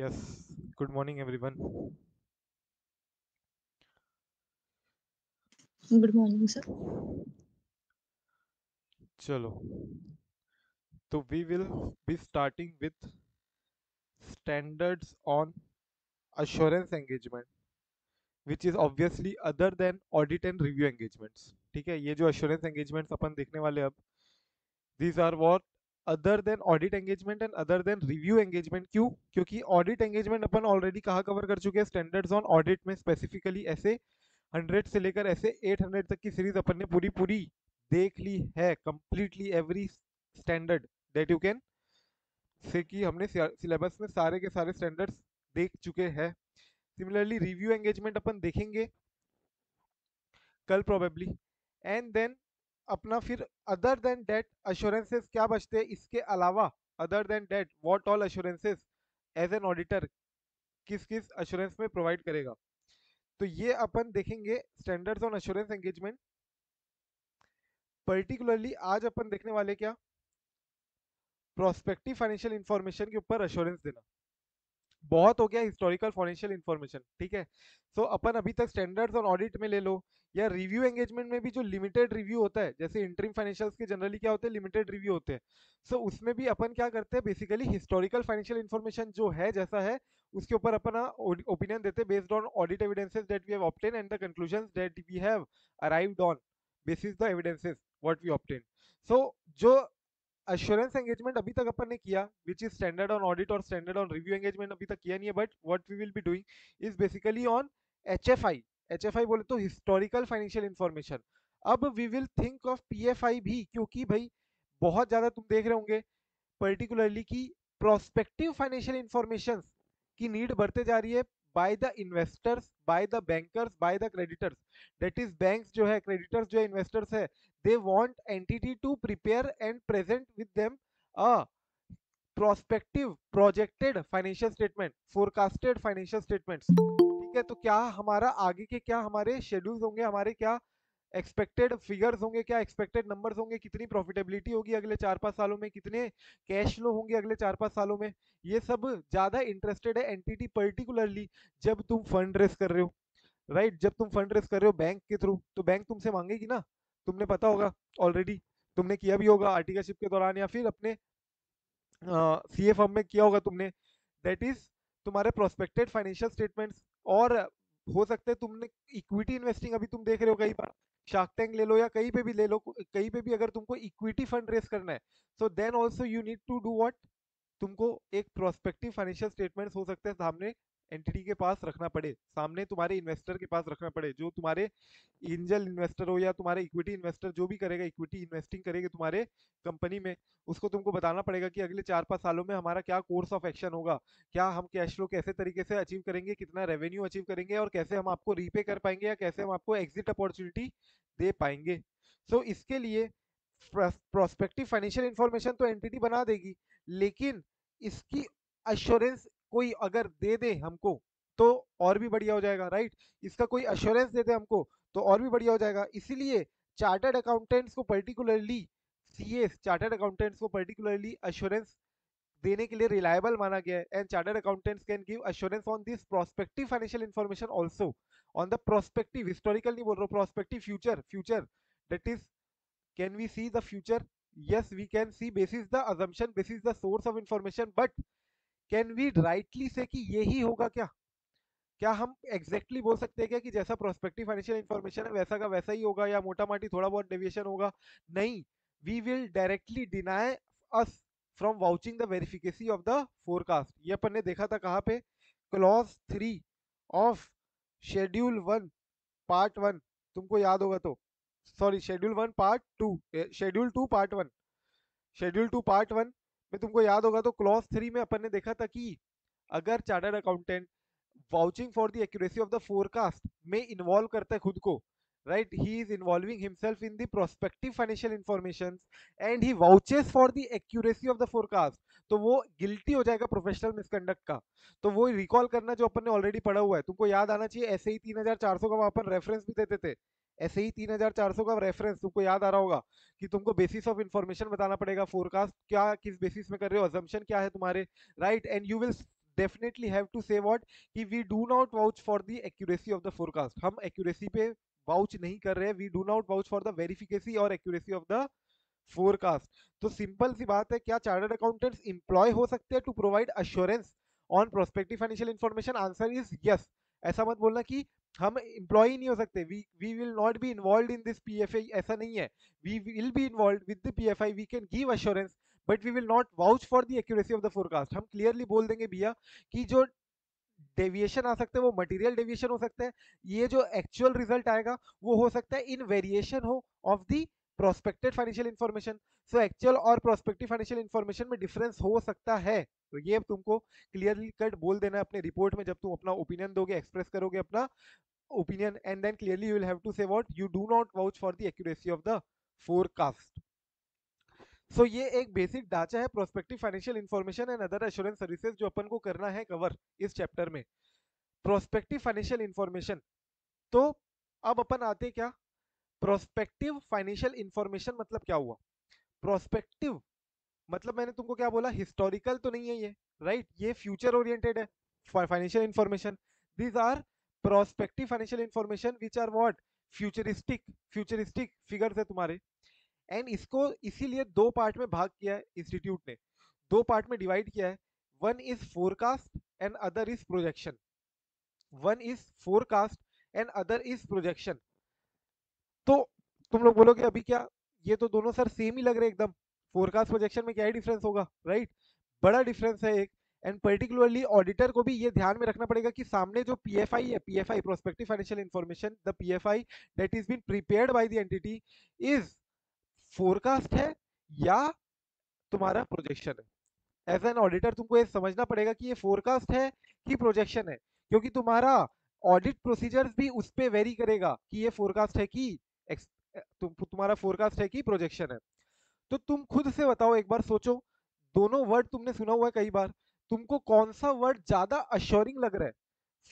Yes, good morning everyone. Good morning, sir. चलो, तो we will be starting with standards on assurance engagement, which is obviously other than audit and review engagements. ठीक है, ये जो assurance engagements अपन देखने वाले अब, these are what other than audit engagement and other than review engagement. क्यों? क्योंकि audit engagement अपन already कहाँ कवर कर चुके हैं, स्टैंडर्ड्स ऑन ऑडिट में स्पेसिफिकली ऐसे 100 से लेकर ऐसे 800 तक की सीरीज अपन ने पूरी पूरी देख ली है, completely every standard that you can say कि हमने सिलेबस में सारे के सारे स्टैंडर्ड्स देख चुके हैं. सिमिलरली रिव्यू एंगेजमेंट अपन देखेंगे कल प्रोबेबली. एंड देन अपना फिर अदर देन डेट अश्योरेंसेस क्या बचते हैं इसके अलावा. Other than that what all assurances as an auditor किस किस अश्योरेंस में प्रोवाइड करेगा. तो ये अपन देखेंगे standards on assurance engagement. Particularly आज अपन देखने वाले क्या, प्रोस्पेक्टिव फाइनेंशियल इंफॉर्मेशन के ऊपर अश्योरेंस देना. बहुत हो गया हिस्टोरिकल फाइनेंशियल इंफॉर्मेशन, ठीक है. सो अपन अभी तक स्टैंडर्ड्स और ऑडिट में ले लो, या रिव्यू एंगेजमेंट में भी जो लिमिटेड रिव्यू होता है, जैसे इंटरिम फाइनेंशियल्स के जनरली क्या होते हैं, लिमिटेड रिव्यू होते हैं. सो उसमें भी अपन क्या करते हैं, बेसिकली हिस्टोरिकल फाइनेंशियल इंफॉर्मेशन जो है जैसा है उसके ऊपर अपना ओपिनियन देते हैं based on audit evidences that we have obtain and the conclusions that we have arrived on basis the evidences what we obtain. So जो अश्योरेंस एंगेजमेंट अभी तक अपन ने किया, which is standard on audit और standard on review engagement अभी तक किया नहीं है, but what we will be doing is basically on HFI. HFI बोले तो हिस्टोरिकल फाइनेंशियल इंफॉर्मेशन. अब we will think of PFI भी, क्योंकि भाई बहुत ज्यादा तुम देख रहे होंगे पर्टिकुलरली कि प्रोस्पेक्टिव फाइनेंशियल इंफॉर्मेशन की नीड बढ़ते जा रही है by the investors, by the bankers, by the creditors. That is banks जो है, क्रेडिटर्स जो है, इन्वेस्टर्स है, they want entity to prepare and present with them a prospective projected financial statement, forecasted financial statements. ठीक है, तो क्या हमारा आगे के क्या हमारे शेड्यूल्स होंगे, हमारे क्या एक्सपेक्टेड फिगर्स होंगे, क्या एक्सपेक्टेड नंबर्स होंगे, कितनी प्रॉफिटेबिलिटी होगी अगले 4-5 सालों में, कितने कैश फ्लो होंगे अगले 4-5 सालों में. ये सब ज्यादा इंटरेस्टेड है एंटिटी, पर्टिकुलरली जब तुम फंड रेस कर रहे हो. राइट, जब तुम फंड रेस कर रहे हो बैंक के थ्रू, तो बैंक तुमसे मांगेगी ना. तुमने पता होगा ऑलरेडी, तुमने किया भी होगा आर्टिकलशिप के दौरान या फिर अपने सीए फर्म में किया होगा तुमने. दैट इज तुम्हारे प्रोस्पेक्टेड फाइनेंशियल स्टेटमेंट्स. और हो सकता है तुमने इक्विटी इन्वेस्टिंग अभी तुम देख रहे हो कई बार, शार्क टैंक ले लो या कहीं पे भी ले लो, कहीं पे भी अगर तुमको इक्विटी फंड रेस करना है, so then also you need to do what, तुमको एक प्रोस्पेक्टिव फाइनेंशियल स्टेटमेंट्स हो सकते हैं सामने एंटिटी के पास रखना पड़े, सामने तुम्हारे इन्वेस्टर के पास रखना पड़े, जो तुम्हारे एंजल इन्वेस्टर हो या तुम्हारे इक्विटी इन्वेस्टर जो भी करेगा, इक्विटी इन्वेस्टिंग करेगा तुम्हारे कंपनी में, उसको तुमको बताना पड़ेगा कि अगले 4-5 सालों में हमारा क्या कोर्स ऑफ एक्शन होगा, क्या हम कैश फ्लो कैसे तरीके से अचीव करेंगे, कितना रेवेन्यू अचीव करेंगे, और कैसे हम आपको रीपे कर पाएंगे या कैसे हम आपको एग्जिट अपॉर्चुनिटी दे पाएंगे. सो इसके लिए प्रोस्पेक्टिव फाइनेंशियल इंफॉर्मेशन तो एंटिटी बना देगी, लेकिन इसकी अश्योरेंस कोई अगर दे दे हमको तो और भी बढ़िया हो जाएगा. राइट, इसका कोई अश्योरेंस दे दे हमको तो और भी बढ़िया हो जाएगा. इसीलिए चार्टर्ड अकाउंटेंट्स को पर्टिकुलरली, सीए चार्टर्ड अकाउंटेंट्स को पर्टिकुलरली अश्योरेंस देने के लिए रिलायबल माना गया है. And chartered accountants can give assurance on this prospective financial information also, on the prospective, historical नहीं बोल रहा हूँ, prospective, future, future. That is, can we see the future? Yes, we can see basis the assumption, basis the source of information, but can we rightly say कि यही होगा क्या? क्या हम एग्जैक्टली बोल सकते हैं क्या कि जैसा प्रोस्पेक्टिव फाइनेंशियल इंफॉर्मेशन है वैसा का वैसा ही होगा, या मोटा माटी थोड़ा बहुत डेविएशन होगा? नहीं, we will directly deny us from vouching the वेरिफिकेसी ऑफ द फोरकास्ट. ये अपन ने देखा था कहाँ पे, क्लॉज 3 ऑफ शेड्यूल 1 पार्ट 1, तुमको याद होगा तो, sorry schedule 1 part 2, schedule 2 part 1, schedule 2 part 1 में तुमको याद होगा तो क्लॉज 3 में अपन ने देखा था कि अगर chartered accountant vouching for the accuracy of the forecast में इन्वॉल्व करता है खुद को, right, he is involving himself in the prospective financial information and he vouches for the accuracy of the forecast, तो वो गिल्टी हो जाएगा प्रोफेशनल मिसकंडक्ट का. तो वो रिकॉल करना जो अपन ने ऑलरेडी पढ़ा हुआ है, तुमको याद आना चाहिए. ऐसे ही 3400 का अपन रेफरेंस भी देते थे, ऐसे ही 3400 का रेफरेंस तुमको याद आ रहा होगा कि तुमको बेसिस ऑफ इंफॉर्मेशन बताना पड़ेगा, फोरकास्ट क्या किस बेसिस में कर रहे हो, अजम्पशन क्या है तुम्हारे. Right, and you will definitely have to say what कि we do not vouch for the accuracy of the forecast. हम एक्यूरेसी पे वाउच नहीं कर रहे हैं. We do not vouch for the वेरिफिकेसी और एक्यूरेसी ऑफ द फोरकास्ट. तो सिंपल सी बात है, क्या चार्टर्ड अकाउंटेंट्स एम्प्लॉय हो सकते हैं to provide assurance on prospective financial information? Answer is yes. ऐसा मत बोलना कि हम एम्प्लॉय नहीं हो सकते. We will not be involve in this PFI. ऐसा नहीं है. We will be involve with the PFI. We can give assurance but we will not vouch for the accuracy of the forecast. हम clearly बोल देंगे भैया कि जो deviation आ सकते हैं वो मटेरियल डेविएशन हो सकते हैं. ये जो एक्चुअल रिजल्ट आएगा वो हो सकता है इन वेरिएशन हो of the prospected financial information. So actual और प्रोस्पेक्टिव फाइनेंशियल इंफॉर्मेशन में डिफरेंस हो सकता है. तो ये तुमको क्लियरली कट बोल देना है अपने रिपोर्ट में जब तुम अपना ओपिनियन दोगे, एक्सप्रेस करोगे अपना opinion. And then clearly you will have to say what you do not vouch for the accuracy of the forecast. So ये एक बेसिक ढांचा है prospective financial information and other assurance services जो अपन को करना है कवर इस चैप्टर में. Prospective financial information. तो अब अपन आते क्या, प्रोस्पेक्टिव फाइनेंशियल इंफॉर्मेशन मतलब क्या हुआ? प्रोस्पेक्टिव मतलब मैंने तुमको क्या बोला, हिस्टोरिकल तो नहीं है ये, राइट? ये फ्यूचर ओरिएंटेड है financial information. These are prospective financial information which are what futuristic. Futuristic figures है तुम्हारे. एंड इसको इसीलिए दो पार्ट में भाग किया है इंस्टीट्यूट ने. दो पार्ट में डिवाइड किया है. One is forecast and other is projection. One is forecast and other is projection. तो तुम लोग बोलोगे अभी क्या, ये तो दोनों सर सेम ही लग रहे एकदम. फोरकास्ट प्रोजेक्शन में क्या ही डिफरेंस होगा, राइट? बड़ा डिफरेंस है एक. एंड पर्टिकुलरली ऑडिटर को भी ये ध्यान में रखना पड़ेगा कि सामने जो पीएफआई है, PFI prospective financial information, the PFI that is been prepared by the entity is forecast है या तुम्हारा प्रोजेक्शन है. एज एन ऑडिटर तुमको ये समझना पड़ेगा कि ये फोरकास्ट है कि प्रोजेक्शन है, क्योंकि तुम्हारा ऑडिट प्रोसीजर्स भी उस पे वेरी करेगा कि ये फोरकास्ट है कि तुम्हारा फोरकास्ट है कि प्रोजेक्शन है. तो तुम खुद से बताओ, एक बार सोचो. दोनों वर्ड तुमने सुना हुआ है कई बार. तुमको कौन सा वर्ड ज्यादा अश्योरिंग लग रहा है,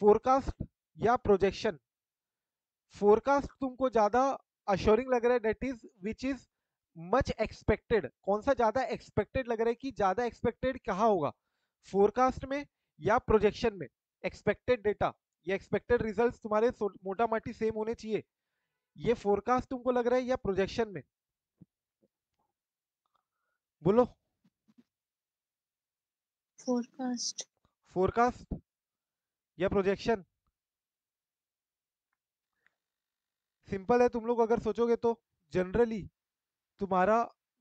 फोरकास्ट या प्रोजेक्शन? फोरकास्ट तुमको ज्यादा अश्योरिंग लग रहा है, that is which is much expected. कौन सा ज्यादा एक्सपेक्टेड लग रहा है कि ज्यादा एक्सपेक्टेड कहाँ होगा, फोरकास्ट में या प्रोजेक्शन में? एक्सपेक्टेड डेटा या एक्सपेक्टेड रिजल्ट्स तुम्हारे मोटा माटी सेम होने चाहिए. ये फोरकास्ट तुमको लग रहा है या प्रोजेक्शन में? बोलो. फोरकास्ट. फोरकास्ट या प्रोजेक्शन? सिंपल है. तुम लोग अगर सोचोगे तो जनरली तुम्हारा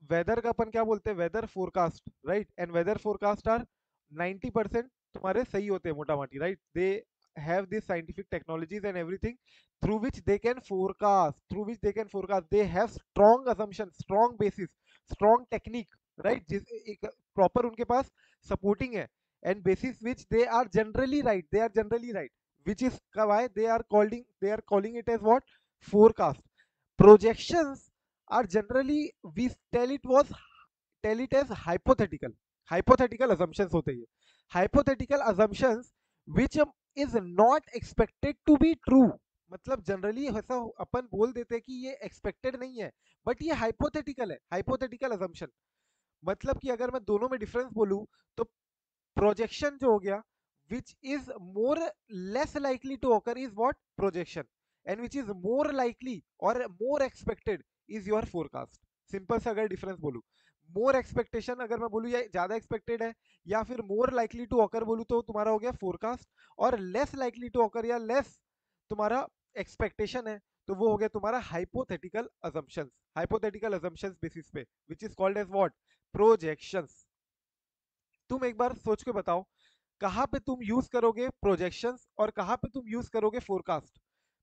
वेदर का अपन क्या बोलते हैं, weather forecast, right? And weather forecast are 90% तुम्हारे सही होते हैं मोटा माटी, right? They have this scientific technologies and everything through which they can forecast, through which they can forecast. They have strong assumptions, strong basis, strong technique, right? जिस एक proper उनके पास supporting है, and basis which they are generally right, they are generally right, which is why they are calling it as what, forecast. Projections are generally, we tell it as hypothetical. Hypothetical assumptions होते हैं. Hypothetical assumptions which is not expected to be true. मतलब generally ऐसा अपन बोल देते हैं कि ये expected नहीं है, बट ये हाइपोथेटिकल है. हाइपोथेटिकल अजम्पशन मतलब कि अगर मैं दोनों में डिफरेंस बोलूं तो प्रोजेक्शन जो हो गया, which is more less likely to occur is what, projection. And which is more likely or more expected is your forecast. Simple से अगर डिफरेंस बोलूं, मोर एक्सपेक्टेशन अगर मैं बोलूं ये ज्यादा एक्सपेक्टेड है, या फिर मोर लाइकली टू ऑकर बोलूं तो तुम्हारा हो गया फोरकास्ट. और लेस लाइकली टू ऑकर या लेस तुम्हारा एक्सपेक्टेशन है तो वो हो गया तुम्हारा hypothetical assumptions. Hypothetical assumptions basis पे which is called as what, projections. तुम एक बार सोच के बताओ कहां पे तुम यूज करोगे प्रोजेक्शंस और कहां पे तुम यूज करोगे फोरकास्ट.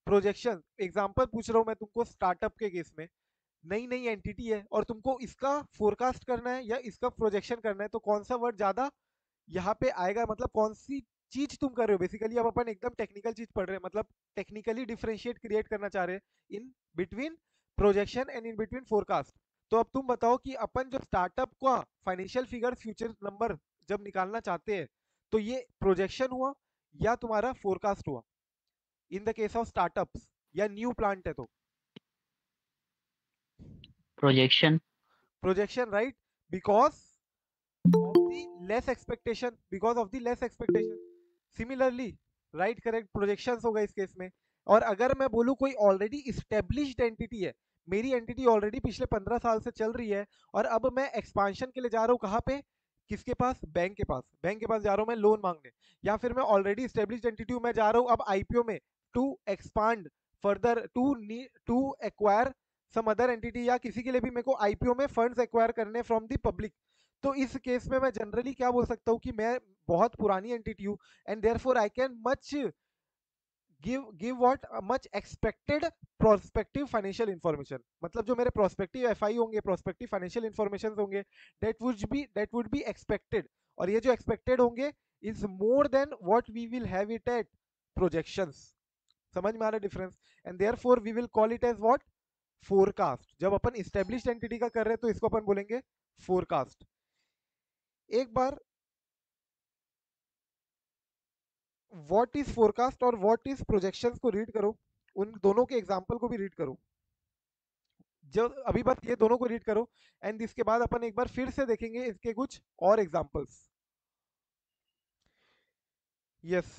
प्रोजेक्शन एग्जांपल पूछ रहा हूं मैं तुमको. स्टार्टअप के केस में नई नई एंटिटी है और तुमको इसका फोरकास्ट करना है या इसका प्रोजेक्शन करना है, तो कौन सा वर्ड ज्यादा यहाँ पे आएगा? मतलब कौन सी चीज तुम कर रहे हो बेसिकली. अब अपन एकदम टेक्निकल चीज पढ़ रहे हैं, मतलब टेक्निकली डिफरेंशिएट क्रिएट करना चाह रहे हैं in between projection and in between forecast. तो अब तुम बताओ कि अपन जो स्टार्टअप का फाइनेंशियल फिगर फ्यूचर नंबर जब निकालना चाहते हैं तो ये प्रोजेक्शन हुआ या तुम्हारा फोरकास्ट हुआ इन द केस ऑफ स्टार्टअप्स या न्यू प्लांट है तो? Projection. Projection, right? Because of the less expectation, because of the less expectation. Similarly right correct projections होगा इस केस में। और अगर मैं बोलूँ कोई ऑलरेडी इस्टेब्लिश्ड एंटिटी है, मेरी एंटिटी ऑलरेडी पिछले 15 साल से चल रही है, और अब मैं एक्सपांशन के लिए जा रहा हूँ कहाँ पे, किसके पास, बैंक के पास, बैंक के पास जा रहा हूँ मैं लोन मांगने। या फिर मैं ऑलरेडी इस्टेब्लिश्ड एंटिटी हूँ, मैं जा रहा हूँ अब आईपीओ में to expand further, to acquire some other entity, या किसी के लिए भी मेरे को आईपीओ में फंड्स एक्वायर करने फ्रॉम द पब्लिक। तो इस केस में मैं जनरली क्या बोल सकता हूँ कि मैं बहुत पुरानी एंटिटी हूँ, and therefore I can much give what much expected prospective financial information. मतलब जो मेरे प्रोस्पेक्टिव एफआई होंगे, प्रोस्पेक्टिव फाइनेंशियल इंफॉर्मेशन होंगे, दैट वुड बी एक्सपेक्टेड, और ये जो एक्सपेक्टेड होंगे is more than what we will have it at projections. समझ में आ रहा है difference? And therefore we will call it as what, forecast. जब अपन इस्टेब्लिश्ड एंटिटी का कर रहे हैं तो इसको अपन बोलेंगे फोरकास्ट। एक बार व्हाट इज फोरकास्ट और व्हाट इज प्रोजेक्शंस को रीड करो, उन दोनों के एग्जांपल को भी रीड करो। जब अभी बस ये दोनों को रीड करो, एंड इसके बाद अपन एक बार फिर से देखेंगे इसके कुछ और एग्जांपल्स। यस,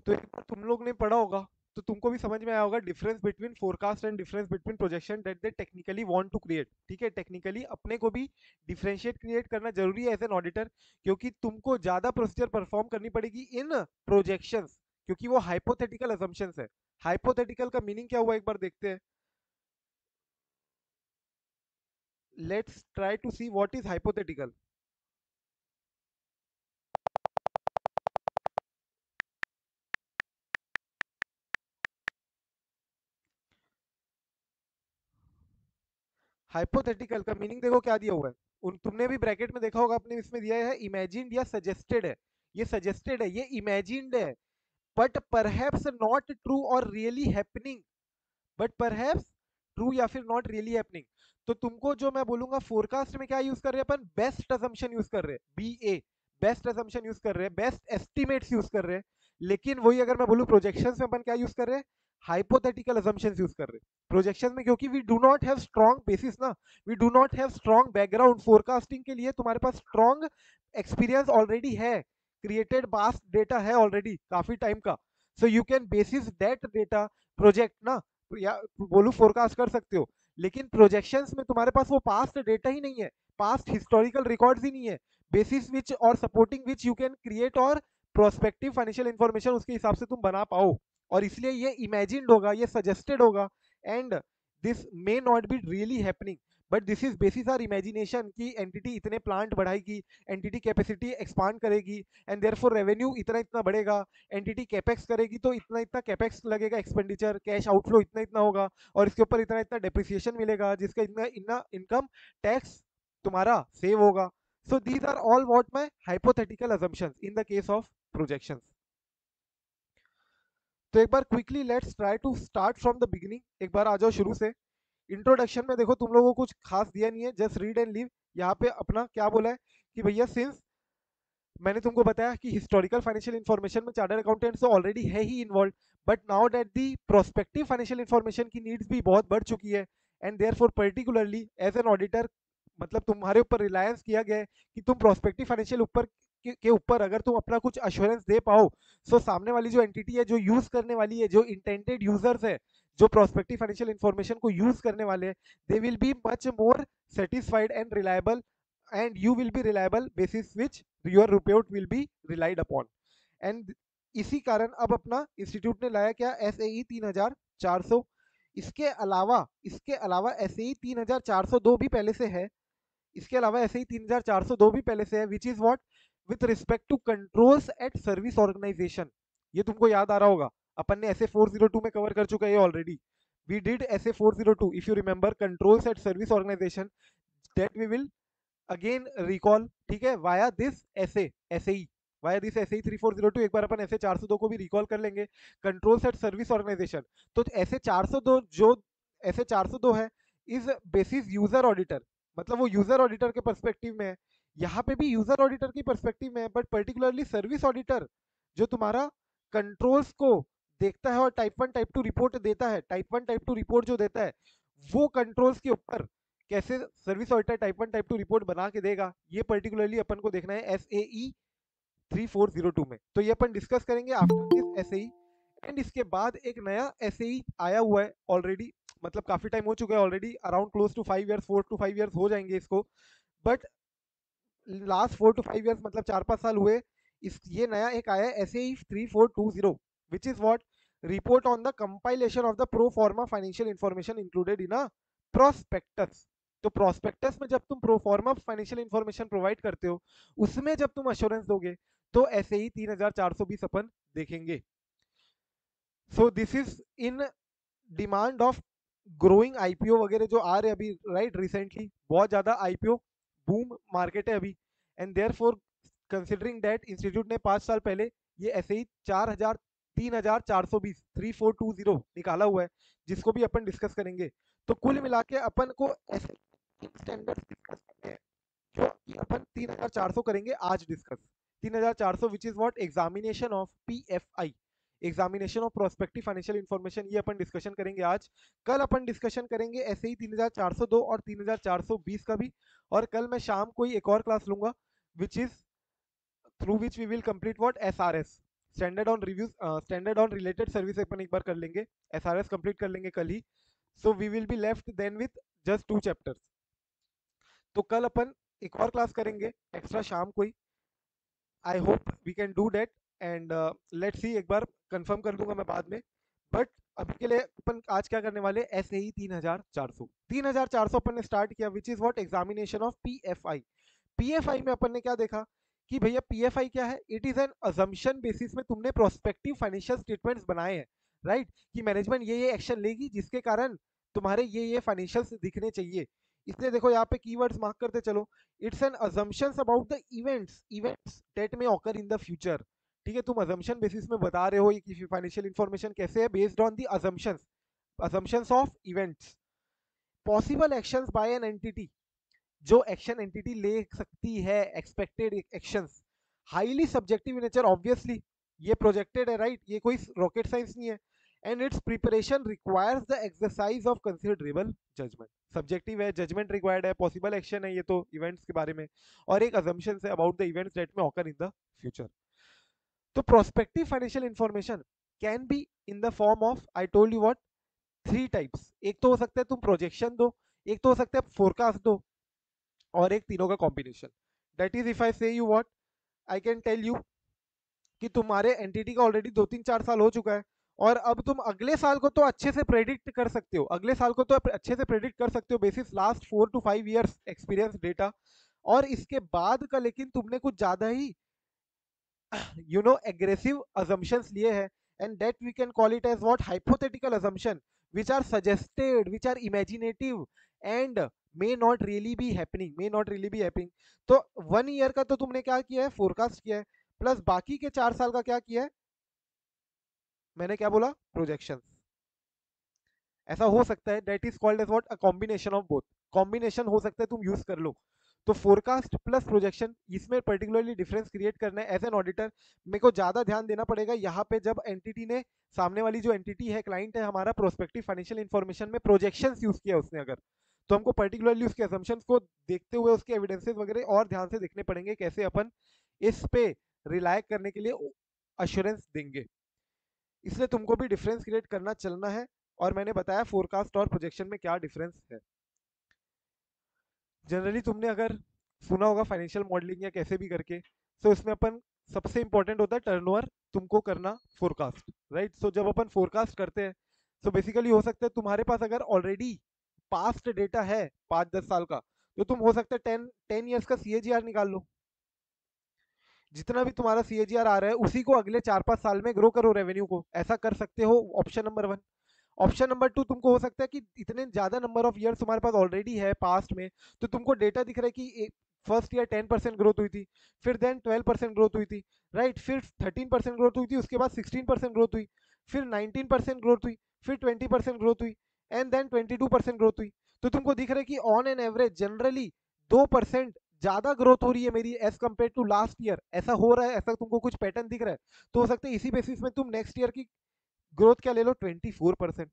तो एक बार तुम लोग ने पढ़ा होगा, तो तुमको भी समझ में आया होगा difference between forecast and difference between projection that they technically want to create. ठीक है, टेक्निकली अपने को भी डिफरेंशिएट क्रिएट करना जरूरी है एज एन ऑडिटर, क्योंकि तुमको ज्यादा प्रोसीजर परफॉर्म करनी पड़ेगी इन प्रोजेक्शंस, क्योंकि वो हाइपोथेटिकल असम्पशंस है। हाइपोथेटिकल का मीनिंग क्या हुआ एक बार देखते हैं। Let's try to see what is hypothetical. Hypothetical का मीनिंग देखो क्या दिया हुआ है। तुमने भी ब्रैकेट में देखा होगा, अपने इसमें दिया है इमेजिन्ड या सजेस्टेड है। ये सजेस्टेड है, ये इमेजिन्ड है, बट परहैप्स नॉट ट्रू और really happening, but perhaps true या फिर नॉट रियली हैपनिंग। तो तुमको जो मैं बोलूंगा, फोरकास्ट में क्या यूज कर रहे हैं अपन, बेस्ट असम्पशन यूज कर रहे हैं, बी ए, बेस्ट असम्पशन यूज कर रहे हैं, बेस्ट एस्टिमेट्स यूज कर रहे हैं। लेकिन वही अगर मैं बोलूं प्रोजेक्शंस में अपन क्या यूज कर रहे हैं, हाइपोथेटिकल असम्पशंस यूज कर रहे हैं प्रोजेक्शन में, क्योंकि we do not have strong basis ना, we do not have strong background. Forecasting के लिए तुम्हारे पास स्ट्रॉन्ग एक्सपीरियंस ऑलरेडी है, क्रिएटेड बास्ट डेटा है ऑलरेडी काफी टाइम का, so you can basis that data project ना, या बोलू फोरकास्ट कर सकते हो। लेकिन प्रोजेक्शंस में तुम्हारे पास वो पास्ट डेटा ही नहीं है, पास्ट हिस्टोरिकल रिकॉर्ड्स ही नहीं है, बेसिस विच और supporting which you can create और प्रोस्पेक्टिव फाइनेंशियल इंफॉर्मेशन उसके हिसाब से तुम बना पाओ। और इसलिए ये इमेजिन्ड होगा, ये सजेस्टेड होगा, and this may not be really happening, but this is basis our imagination कि एंटिटी इतने प्लांट बढ़ाएगी, एंटिटी कैपेसिटी एक्सपांड करेगी, एंड देयरफॉर रेवेन्यू इतना इतना बढ़ेगा, एंटिटी कैपेक्स करेगी तो इतना इतना कैपेक्स लगेगा, एक्सपेंडिचर कैश आउटफ्लो इतना इतना होगा, और इसके ऊपर इतना इतना डेप्रिसिएशन मिलेगा, जिसका इतना इतना इनकम टैक्स तुम्हारा सेव होगा। So these are all what my hypothetical assumptions in the case of projections. तो एक बार quickly let's try to start from the beginning, एक बार आ जाओ शुरू से। इंट्रोडक्शन में देखो तुम लोगों को कुछ खास दिया नहीं है, जस्ट रीड एंड लीव। यहाँ पे अपना क्या बोला है कि भैया सिंस मैंने तुमको बताया कि हिस्टोरिकल फाइनेंशियल इन्फॉर्मेशन में चार्टर्ड अकाउंटेंट्स तो ऑलरेडी है ही involve, but now that the prospective financial information की नीड्स भी बहुत बढ़ चुकी है, and therefore particularly as an auditor, मतलब तुम्हारे ऊपर रिलायंस किया गया है कि तुम प्रोस्पेक्टिव फाइनेंशियल ऊपर के ऊपर अगर तुम अपना कुछ अश्योरेंस दे पाओ, सो सामने वाली जो एंटिटी है, जो यूज करने वाली है, जो इंटेंडेड यूजर्स है, जो प्रोस्पेक्टिव फाइनेंशियल इन्फॉर्मेशन को यूज करने वाले हैं, they will be much more satisfied and reliable, and you will be reliable basis which your report will be relied upon। and इसी कारण अब अपना इंस्टीट्यूट ने लाया क्या, एस ए 3400। इसके अलावा एस ए 3402 भी पहले से है, इसके अलावा एस ए 3402 भी पहले से है, which is what, with respect to controls at service organisation. ये तुमको याद आ रहा होगा, अपन ने एस ए 402 में कवर कर चुका है already. We did S A 402 if you remember, controls at service organisation, that we will again recall, ठीक है, via this SA via this SA 3402। एक बार अपन एसए 402 को भी रिकॉल कर लेंगे, कंट्रोल सेट सर्विस ऑर्गेनाइजेशन। तो एसए 402 जो एसए 402 है इज बेसिस यूजर ऑडिटर, मतलब वो यूजर ऑडिटर के पर्सपेक्टिव में है, यहाँ पे भी यूजर ऑडिटर की पर्सपेक्टिव में है, बट पर्टिकुलरली सर्विस ऑडिटर जो तुम्हारा कंट्रोल्स को देखता है और टाइप 1 टाइप 2 रिपोर्ट देता है, टाइप 1 टाइप 2 रिपोर्ट जो देता है वो कंट्रोल्स के ऊपर कैसे service auditor type 1 type 2 report बना के देगा, ये पर्टिकुलरली अपन को देखना है SAE 3402 में। तो ये अपन डिस्कस करेंगे आफ्टर दिस SAE। एंड इसके बाद एक नया SAE आया हुआ है ऑलरेडी, मतलब काफी टाइम हो चुका है already, around close to 5 years, 4 to 5 years हो जाएंगे इसको, बट लास्ट 4 to 5 ईयर्स मतलब 4-5 साल हुए। इस ये नया एक आया है SAE 3420, which is what, report on the compilation of the pro forma financial information included in a prospectus. तो प्रोस्पेक्टस में जब तुम pro forma financial information provide करते हो, उसमें जब तुम अश्योरेंस दोगे तो SAE 3420 अपन देखेंगे। So this is in demand of growing IPO वगैरह जो आ रहे अभी, राइट, रिसेंटली बहुत ज्यादा IPO बूम मार्केट है अभी। And therefore considering that institute ने 5 साल पहले ये ऐसे ही 3420 3420 निकाला हुआ है, जिसको भी अपन डिस्कस करेंगे। तो कुल मिला के अपन को ऐसे स्टैंडर्ड डिस्कस करते हैं, जो कि अपन 3400 करेंगे आज discuss. 3400 which is what, examination of PFI, examination of prospective financial information, ये अपन डिस्कशन करेंगे आज। कल अपन डिस्कशन करेंगे ऐसे ही 3402 और 3420 का भी। और कल मैं शाम को ही एक और क्लास लूंगा, which is through which we will complete what, SRS, standard on reviews, standard on related service अपन एक बार कर लेंगे, SRS कंप्लीट कर लेंगे कल ही। So we will be left then with just 2 chapters. तो कल अपन एक और क्लास करेंगे एक्स्ट्रा शाम को ही। I hope we can do that. And let's see, एक बार कंफर्म कर दूंगा मैं बाद में। बट अभी के लिए अपन आज क्या करने वाले, SAE 3400 अपन ने स्टार्ट किया, which is what, examination of PFI। PFI में अपन ने क्या देखा कि भैया PFI क्या है, it is an assumption basis में तुमने प्रोस्पेक्टिव फाइनेंशियल स्टेटमेंट्स बनाए हैं, राइट, कि मैनेजमेंट ये एक्शन लेगी जिसके कारण तुम्हारे ये फाइनेंशियल्स दिखने चाहिए। इसलिए देखो यहाँ पे कीवर्ड्स मार्क करते चलो, it's an assumptions about the events that may occur in the future. ठीक है, तुम अजम्पशन बेसिस में बता रहे हो कि फाइनेंशियल इंफॉर्मेशन कैसे है, based on the assumptions of events. Possible actions by an entity, जो एक्शन एंटिटी ले सकती है, expected actions, highly subjective in nature, obviously ये प्रोजेक्टेड है, राइट, ये कोई रॉकेट साइंस नहीं है। And its preparation requires the exercise of considerable judgement, subjective है, जजमेंट रिक्वायर्ड है, पॉसिबल एक्शन है ये तो इवेंट्स के बारे में, और एक अजम्पशन है अबाउट द इवेंट्स दैट में ऑकर इन द फ्यूचर। तो prospective financial information can be in the form of, I told you what, 3 types. एक तो हो सकता है तुम प्रोजेक्शन दो, एक तो हो सकता है फोरकास्ट दो, और एक तीनों का combination. That is if I say you what, I can tell you कि तुम्हारे एंटिटी का ऑलरेडी 2-3-4 साल हो चुका है, और अब तुम अगले साल को तो अच्छे से प्रेडिक्ट कर सकते हो, अगले साल को तो अच्छे से प्रेडिक्ट कर सकते हो basis last 4 to 5 years experience data. और इसके बाद का लेकिन तुमने कुछ ज्यादा ही aggressive assumptions लिए हैं, and that we can call it as what, hypothetical assumption, which are suggested, which are imaginative, and may not really be happening। तो 1 ईयर का तो तुमने क्या किया है, फोरकास्ट किया है, प्लस बाकी के 4 साल का क्या किया है, मैंने क्या बोला, प्रोजेक्शंस। ऐसा हो सकता है, that is called as what, a combination of both, combination हो सकता है, तुम यूज कर लो। तो फोरकास्ट प्लस प्रोजेक्शन, इसमें पर्टिकुलरली डिफरेंस क्रिएट करना है एज एन ऑडिटर। मेरे को ज्यादा ध्यान देना पड़ेगा यहाँ पे, जब एंटिटी ने, सामने वाली जो एंटिटी है, क्लाइंट है हमारा, प्रोस्पेक्टिव फाइनेंशियल इंफॉर्मेशन में प्रोजेक्शंस यूज किया उसने अगर, तो हमको पर्टिकुलरली उसके असम्पशंस को देखते हुए उसके एविडेंसेस वगैरह और ध्यान से देखने पड़ेंगे, कैसे अपन इस पे रिलाय करने के लिए अश्योरेंस देंगे। इसलिए तुमको भी डिफरेंस क्रिएट करना चलना है, और मैंने बताया फोरकास्ट और प्रोजेक्शन में क्या डिफरेंस है। जनरली तुमने अगर सुना होगा फाइनेंशियल मॉडलिंग या कैसे भी करके, तो इसमें अपन, सबसे इंपॉर्टेंट होता है टर्नओवर तुमको करना फोरकास्ट, राइट। सो जब अपन फोरकास्ट करते हैं, तो बेसिकली हो सकता है तुम्हारे पास अगर ऑलरेडी पास्ट डेटा है 5-10 साल का, तो तुम हो सकता है 10 ईयर्स का CAGR निकाल लो। जितना भी तुम्हारा CAGR आ रहा है, उसी को अगले 4-5 साल में ग्रो करो रेवेन्यू को, ऐसा कर सकते हो, ऑप्शन नंबर 1। ऑप्शन नंबर 2, तुमको हो सकता है कि इतने ज्यादा नंबर ऑफ ईयर्स तुम्हारे पास ऑलरेडी है पास्ट में, तो तुमको डेटा दिख रहा है कि फर्स्ट ईयर 10% ग्रोथ हुई थी, फिर देन 12% ग्रोथ हुई थी, राइट, फिर 13% ग्रोथ हुई थी, उसके बाद 16% ग्रोथ हुई, फिर 19% ग्रोथ हुई, फिर 20% ग्रोथ हुई, एंड देन 22% ग्रोथ हुई। तो तुमको दिख रहा है कि ऑन एन एवरेज जनरली 2% ज्यादा ग्रोथ हो रही है मेरी as compare to last year, ऐसा हो रहा है, ऐसा तुमको कुछ पैटर्न दिख रहा है। तो हो सकता है इसी बेसिस में तुम नेक्स्ट ईयर की ग्रोथ क्या ले लो, 24%,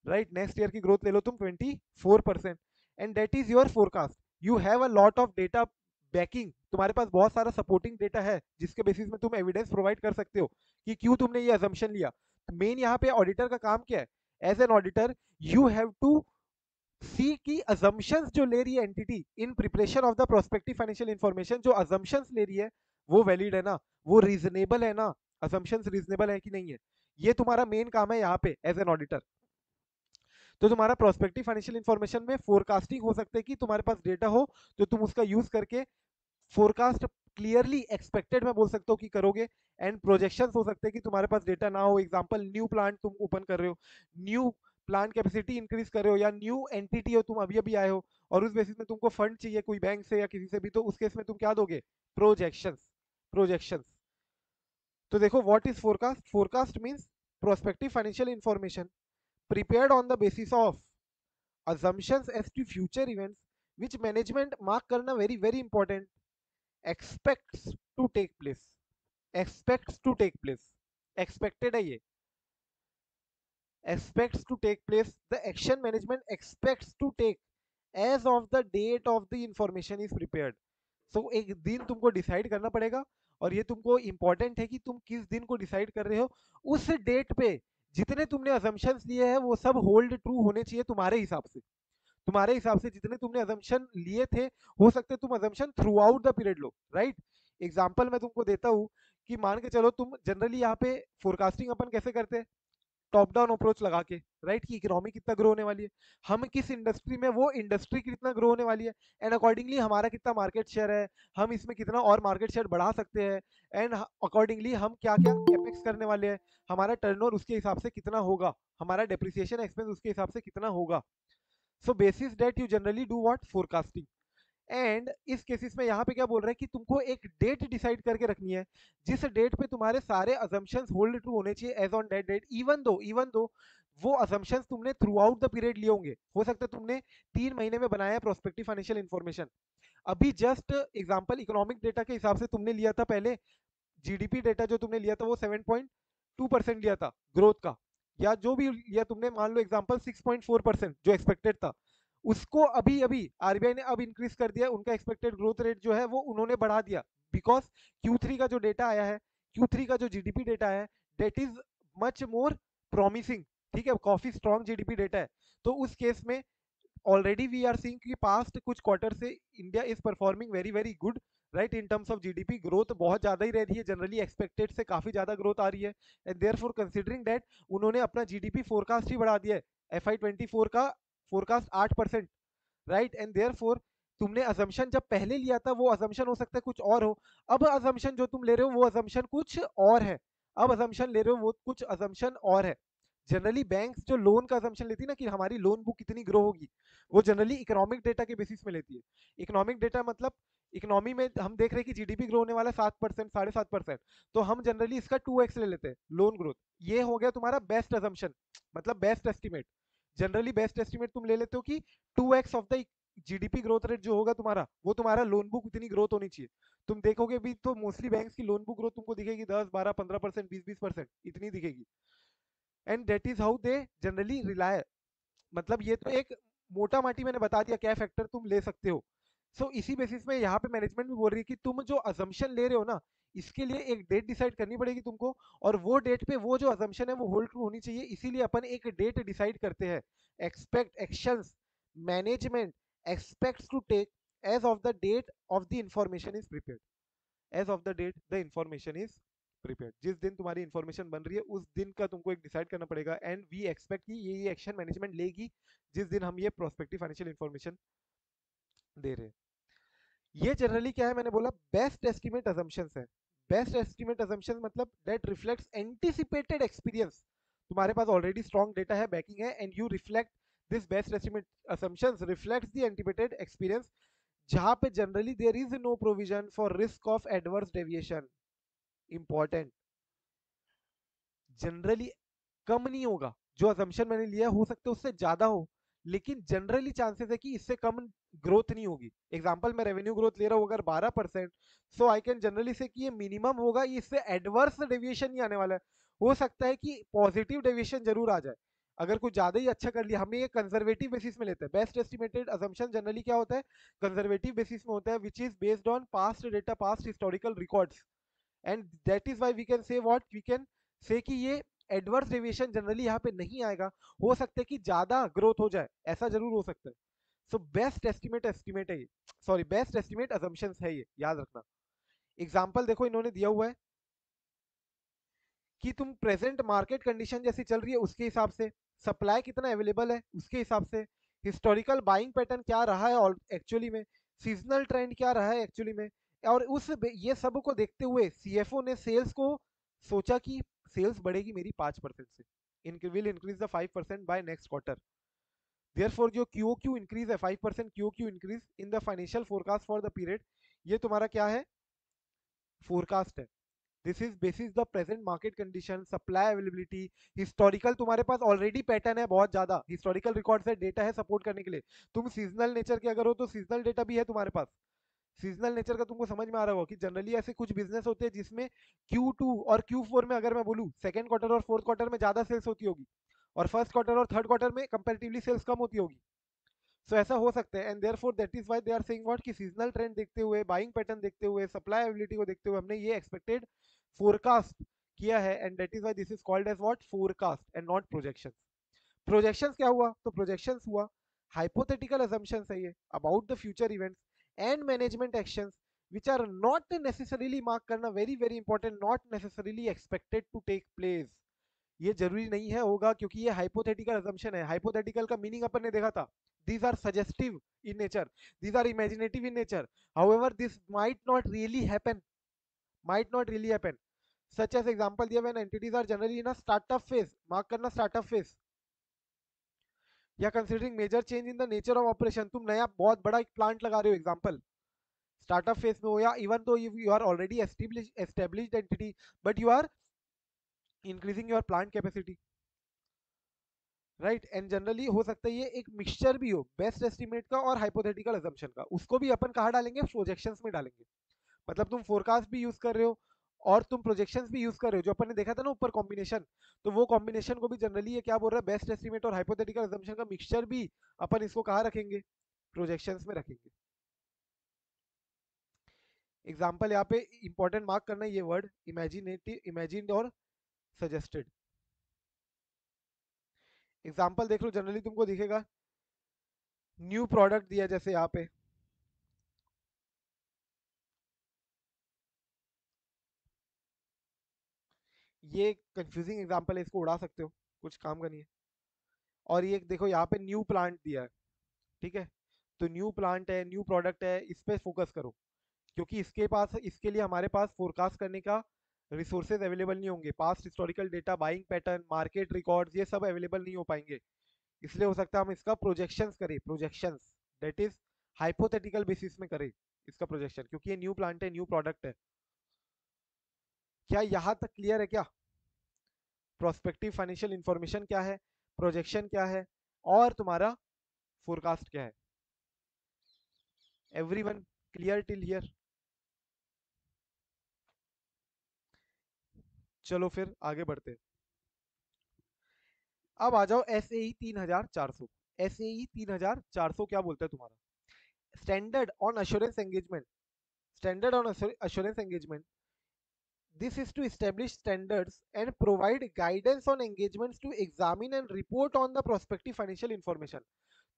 राइट, नेक्स्ट ईयर की ग्रोथ ले लो तुम 24%। And that is your forecast. You have a lot of data banking, तुम्हारे पास बहुत सारा सपोर्टिंग डेटा है जिसके बेसिस में तुम एविडेंस प्रोवाइड कर सकते हो कि क्यों तुमने ये अजम्पशन लिया. मेन यहाँ पे ऑडिटर का काम क्या है? As an auditor you have to see की assumptions जो ले रही है entity in preparation of the prospective financial information, जो assumptions ले रही है वो वैलिड है ना, वो रीजनेबल है ना, assumptions रीजनेबल है कि नहीं है. ये तुम्हारा मेन काम है यहाँ पे एज एन ऑडिटर. तो तुम्हारा प्रोस्पेक्टिव फाइनेंशियल इंफॉर्मेशन में फोरकास्टिंग हो सकता है कि तुम्हारे पास डेटा हो तो तुम उसका यूज करके फोरकास्ट क्लियरली एक्सपेक्टेड मैं बोल सकता हूँ कि करोगे. एंड प्रोजेक्शंस हो सकते हैं कि तुम्हारे पास डेटा ना हो, एग्जांपल न्यू प्लांट तुम ओपन कर रहे हो, न्यू प्लांट कैपेसिटी इंक्रीज कर रहे हो, या न्यू एंटिटी हो, तुम अभी अभी आए हो और उस बेसिस में तुमको फंड चाहिए कोई बैंक से या किसी से भी, तो उस केस में तुम क्या दोगे? प्रोजेक्शंस. प्रोजेक्शंस. तो देखो what is forecast. Forecast means prospective financial information prepared on the basis of assumptions as to future events which management mark करना very very important, expects to take place. Expects to take place. Expected है ये. Expects to take place. The action management expects to take as of the date of the information is prepared. So एक दिन तुमको decide करना पड़ेगा और ये तुमको इंपॉर्टेंट है कि तुम किस दिन को डिसाइड कर रहे हो. उस डेट पे जितने तुमने अजम्पशंस लिए हैं वो सब होल्ड ट्रू होने चाहिए तुम्हारे हिसाब से. तुम्हारे हिसाब से जितने तुमने अजम्पशन लिए थे, हो सकते तुम assumption through out the period low, right. Example मैं तुमको देता हूँ कि मान के चलो तुम जनरली यहाँ पे फोरकास्टिंग अपन कैसे करते हैं? टॉप डाउन अप्रोच लगा के, राइट, कि इकोनॉमी कितना ग्रो होने वाली है, हम किस इंडस्ट्री में, वो इंडस्ट्री कितना ग्रो होने वाली है, एंड अकॉर्डिंगली हमारा कितना मार्केट शेयर है, हम इसमें कितना और मार्केट शेयर बढ़ा सकते हैं, एंड अकॉर्डिंगली हम क्या क्या कैपेक्स करने वाले हैं, हमारा टर्नओवर उसके हिसाब से कितना होगा, हमारा डेप्रिसिएशन एक्सपेंस उसके हिसाब से कितना होगा. So basis that you generally do what? Forecasting. And इस केसेस में यहाँ पे क्या बोल रहा है कि तुमको एक डेट डिसाइड करके रखनी है जिस डेट पे तुम्हारे सारे असम्पशंस होल्ड ट्रू होने चाहिए as on that date, even though वो असम्पशंस तुमने थ्रू आउट द पीरियड लिए होंगे. हो सकता है तुमने 3 महीने में बनाया प्रोस्पेक्टिव फाइनेंशियल इंफॉर्मेशन, अभी जस्ट एग्जांपल इकोनॉमिक डेटा के हिसाब से तुमने लिया था पहले, जीडीपी डेटा जो तुमने लिया था वो 7.2% लिया था ग्रोथ का, या जो भी लिया तुमने, मान लो एग्जांपल 6.4% जो एक्सपेक्टेड था, उसको अभी अभी आरबीआई ने अब इंक्रीज कर दिया, उनका एक्सपेक्टेड ग्रोथ रेट जो है वो उन्होंने बढ़ा दिया, बिकॉज Q3 का जो डेटा आया है, Q3 का जो जीडीपी डेटा है, that is much more promising. ठीक है, काफी स्ट्रॉन्ग जीडीपी डेटा है. तो उस केस में ऑलरेडी वी आर सीइंग कि पास्ट कुछ क्वार्टर से India is performing very very good, right, in terms of GDP growth बहुत ज्यादा ही रह रही है, जनरली एक्सपेक्टेड से काफी ज्यादा ग्रोथ आ रही है. एंड देयरफॉर कंसीडरिंग दैट उन्होंने अपना जीडीपी फोरकास्ट ही बढ़ा दिया है, FY24 का फोरकास्ट 8%, राइट. एंड देयरफॉर तुमने असम्पशन जब पहले लिया था वो असम्पशन हो सकता है कुछ और हो, अब असम्पशन जो तुम ले रहे हो वो असम्पशन कुछ और है, अब असम्पशन ले रहे हो वो कुछ असम्पशन और है. जनरली बैंक्स जो लोन का असम्पशन लेती है ना कि हमारी लोन बुक कितनी ग्रो होगी, वो जनरली इकोनॉमिक डेटा के बेसिस में लेती है. इकोनॉमिक डेटा मतलब इकोनॉमी में हम देख रहे हैं कि जीडीपी ग्रो होने वाला है 7%, 7.5%, तो हम जनरली इसका 2x ले लेते हैं लोन ग्रोथ. ये हो गया तुम्हारा बेस्ट असम्पशन, मतलब best estimate. Generally best estimate तुम ले लेते हो कि 2x of the GDP growth rate जो होगा तुम्हारा, वो तुम्हारा लोन बुक उतनी ग्रोथ होनी चाहिए. तुम देखोगे भी तो मोस्टली बैंक्स की लोन बुक ग्रोथ तुमको दिखेगी 10, 12, 15%, 20, 20%, इतनी दिखेगी. And that is how they generally rely. मतलब ये तो एक मोटा माटी मैंने बता दिया क्या फैक्टर तुम ले सकते हो. इसी बेसिस में यहाँ पे मैनेजमेंट भी बोल रही है कि तुम जो अजम्पशन ले रहे हो ना, इसके लिए एक डेट डिसाइड करनी पड़ेगी तुमको, और वो डेट पे वो जो अजम्पशन है वो होल्ड ट्रू होनी चाहिए. इसीलिए अपन एक डेट डिसाइड करते हैं. Expect actions management expects to take as of the date of the information is prepared. As of the date the information is prepared. जिस दिन तुम्हारी इंफॉर्मेशन बन रही है उस दिन का तुमको एक डिसाइड करना पड़ेगा. एंड वी एक्सपेक्ट कि ये एक्शन मैनेजमेंट लेगी जिस दिन हम ये प्रोस्पेक्टिव फाइनेंशियल इंफॉर्मेशन दे रहे हैं. ये जनरली क्या है, मैंने बोला बेस्ट एस्टिमेट अजम्पशंस है. बेस्ट एस्टिमेट अजम्पशंस मतलब दैट रिफ्लेक्ट्स एंटिसिपेटेड एक्सपीरियंस. तुम्हारे पास ऑलरेडी स्ट्रॉन्ग डेटा है, बैकिंग है, and you reflect this best estimate assumptions reflects the anticipated experience, जहां पे generally there is no provision for risk of adverse deviation. Important, generally कम नहीं होगा, जो असम्पशन मैंने लिया हो सकता है उससे ज्यादा हो, लेकिन जनरली चांसेस है कि इससे कम ग्रोथ नहीं होगी. एग्जांपल मैं रेवेन्यू ग्रोथ ले रहा हूँ अगर 12%, सो आई कैन जनरली से कि ये मिनिमम होगा, इससे एडवर्स डेविएशन नहीं आने वाला है. हो सकता है कि पॉजिटिव डेविएशन जरूर आ जाए. अगर कुछ ज्यादा ही अच्छा कर लिया, हमें ये कंजर्वेटिव बेसिस में लेते हैं। बेस्ट एस्टिमेटेड असम्पशन जनरली क्या होता है, कंजर्वेटिव बेसिस में होता है, which is based on past data, past historical records, and that is why we can say what we can say कि ये एडवर्स डेविएशन जनरली यहाँ पे नहीं आएगा। हो सकता है कि ज्यादा ग्रोथ हो जाए, ऐसा जरूर हो सकता है। सो बेस्ट एस्टिमेट एस्टिमेट है ये, सॉरी बेस्ट एस्टिमेट असम्पशंस है ये, याद रखना। एग्जांपल देखो इन्होंने दिया हुआ है कि तुम प्रेजेंट मार्केट कंडीशन जैसी चल रही है उसके हिसाब से, सप्लाई कितना अवेलेबल है उसके हिसाब से, हिस्टोरिकल बाइंग पैटर्न क्या रहा है एक्चुअली में, सीजनल ट्रेंड क्या रहा है एक्चुअली में, और ये सब को देखते हुए सीएफओ ने सेल्स को सोचा कि सेल्स बढ़ेगी मेरी 5% से, will increase the 5% by next quarter. Therefore जो क्यूओक्यू इंक्रीज है 5% QoQ increase in the financial forecast for the period, ये तुम्हारा क्या है, फोरकास्ट है। This is basis the present market condition, supply availability, historical तुम्हारे पास ऑलरेडी पैटर्न है बहुत ज्यादा, हिस्टोरिकल रिकॉर्ड्स है, डेटा है सपोर्ट करने के लिए। तुम सीजनल नेचर के अगर हो तो सीजनल डेटा भी है तुम्हारे पास। सीजनल नेचर का तुमको समझ में आ रहा होगा कि जनरली ऐसे कुछ बिजनेस होते हैं जिसमें Q2 और Q4 में, अगर मैं बोलूं सेकंड क्वार्टर और फोर्थ क्वार्टर में ज्यादा सेल्स होती होगी, और फर्स्ट क्वार्टर और थर्ड क्वार्टर में कंपैरेटिवली सेल्स कम होती होगी। सो ऐसा हो सकता है, and therefore that is why they are saying what कि सीजनल ट्रेंड देखते हुए, बाइंग पैटर्न देखते हुए, सप्लाई अवेलेबिलिटी को देखते हुए हमने ये एक्सपेक्टेड फोरकास्ट किया है, and that is why this is called as what, forecast and not projections. Projections क्या हुआ, तो प्रोजेक्शंस हुआ हाइपोथेटिकल assumptions है ये about the future events and management actions which are not necessarily mark करना very very important, not necessarily expected to take place. ये जरूरी नहीं है होगा, क्योंकि ये हाइपोथेटिकल assumption है। हाइपोथेटिकल का मीनिंग अपन ने देखा था, these are suggestive in nature, these are imaginative in nature, however this might not really happen, such as example दिया when entities are generally in a startup phase, mark करना startup phase, या considering major change in the nature of operation, तुम नया बहुत बड़ा एक plant लगा रहे हो एग्जांपल, स्टार्टअप फेज में हो, या even though you are already established entity but you are increasing your plant capacity, right. And generally हो सकता है ये एक मिक्सचर भी हो बेस्ट एस्टिमेट का और हाइपोथेटिकल असम्पशन का, उसको भी अपन कहाँ डालेंगे, प्रोजेक्शंस में डालेंगे। मतलब तुम फोरकास्ट भी यूज कर रहे हो और तुम प्रोजेक्शंस भी यूज कर रहे हो, जो अपन ने देखा था ना ऊपर कॉम्बिनेशन, तो वो कॉम्बिनेशन को भी जनरली ये क्या बोल रहा है, बेस्ट एस्टिमेट और हाइपोथेटिकल असम्पशन का मिक्सचर भी अपन इसको कहाँ रखेंगे, प्रोजेक्शंस में रखेंगे। एग्जाम्पल यहाँ पे इंपॉर्टेंट मार्क करना ये वर्ड इमेजिनेटिव, इमेजिन्ड और सजेस्टेड। एग्जाम्पल देख लो, जनरली तुमको दिखेगा न्यू प्रोडक्ट दिया जैसे यहाँ पे, ये कंफ्यूजिंग एग्जाम्पल है, इसको उड़ा सकते हो, कुछ काम का नहीं है। और ये देखो यहाँ पे न्यू प्लांट दिया है, ठीक है, तो न्यू प्लांट है, न्यू प्रोडक्ट है, इस पे फोकस करो, क्योंकि इसके पास, इसके लिए हमारे पास फोरकास्ट करने का रिसोर्सेज अवेलेबल नहीं होंगे, past historical data, buying pattern, market records, ये सब अवेलेबल नहीं हो पाएंगे। इसलिए हो सकता है हम इसका प्रोजेक्शंस करें, projections that is hypothetical basis में करें इसका प्रोजेक्शन, क्योंकि ये न्यू प्लांट है, न्यू प्रोडक्ट है। क्या यहाँ तक क्लियर है क्या, प्रोस्पेक्टिव फाइनेंशियल इंफॉर्मेशन क्या है, प्रोजेक्शन क्या है, और तुम्हारा फोरकास्ट क्या है, एवरीवन क्लियर टिल हियर। चलो फिर आगे बढ़ते हैं। अब आ जाओ एस ए 3400। एस ए 3400 क्या बोलता है तुम्हारा, standard on assurance engagement, standard on assurance engagement, this is to establish standards and provide guidance on engagements to examine and report on the prospective financial information।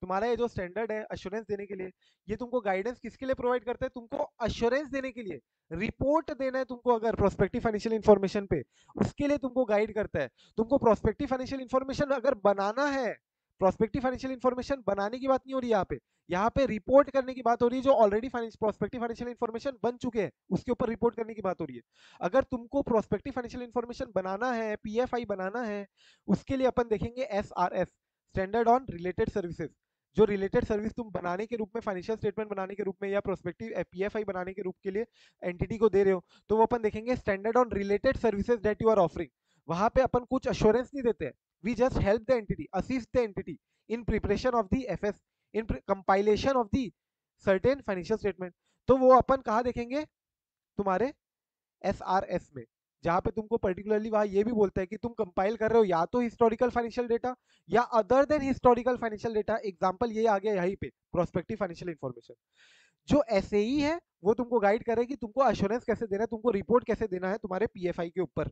तुम्हारा ये जो standard है assurance देने के लिए, ये तुमको गाइडेंस किसके लिए प्रोवाइड करता है, तुमको अश्योरेंस देने के लिए, रिपोर्ट देना है तुमको अगर प्रोस्पेक्टिव फाइनेंशियल इंफॉर्मेशन पे, उसके लिए तुमको गाइड करता है। तुमको प्रोस्पेक्टिव फाइनेंशियल इंफॉर्मेशन अगर बनाना है, प्रोस्पेक्टिव फाइनेंशियल इंफॉर्मेशन बनाने की बात नहीं हो रही यहाँ पे रिपोर्ट करने की बात हो रही है, जो ऑलरेडी प्रोस्पेक्टिव फाइनेंशियल इंफॉर्मेशन बन चुके हैं उसके ऊपर रिपोर्ट करने की बात हो रही है। अगर तुमको प्रोस्पेक्टिव फाइनेंशियल इंफॉर्मेशन बनाना है, पीएफआई बनाना है, उसके लिए अपन देखेंगे SRS, standard on related services. जो रिलेटेड सर्विस तुम बनाने के रूप में, फाइनेंशियल स्टेटमेंट बनाने के रूप में या प्रोस्पेक्टिव पीएफआई बनाने के रूप के लिए एंटिटी को दे रहे हो, तो वो अपन देखेंगे standard on related services that you are offering. वहां पे अपन कुछ अश्योरेंस नहीं देते हैं, we just help the entity, assist the entity in preparation of the FS, in compilation of the certain financial statement. तो वो अपन कहाँ देखेंगे, तुम्हारे एसआरएस में। जहां पे तुमको पर्टिकुलरली वहां ये भी बोलता है कि तुम कंपाइल कर रहे हो या तो हिस्टोरिकल फाइनेंशियल डेटा या other than historical financial data. Example ये आ गया यहीं पे, प्रोस्पेक्टिव फाइनेंशियल इन्फॉर्मेशन। जो एसएई है वो तुमको गाइड करेगी तुमको अश्योरेंस कैसे देना है, तुमको रिपोर्ट कैसे देना है तुम्हारे पीएफआई के ऊपर,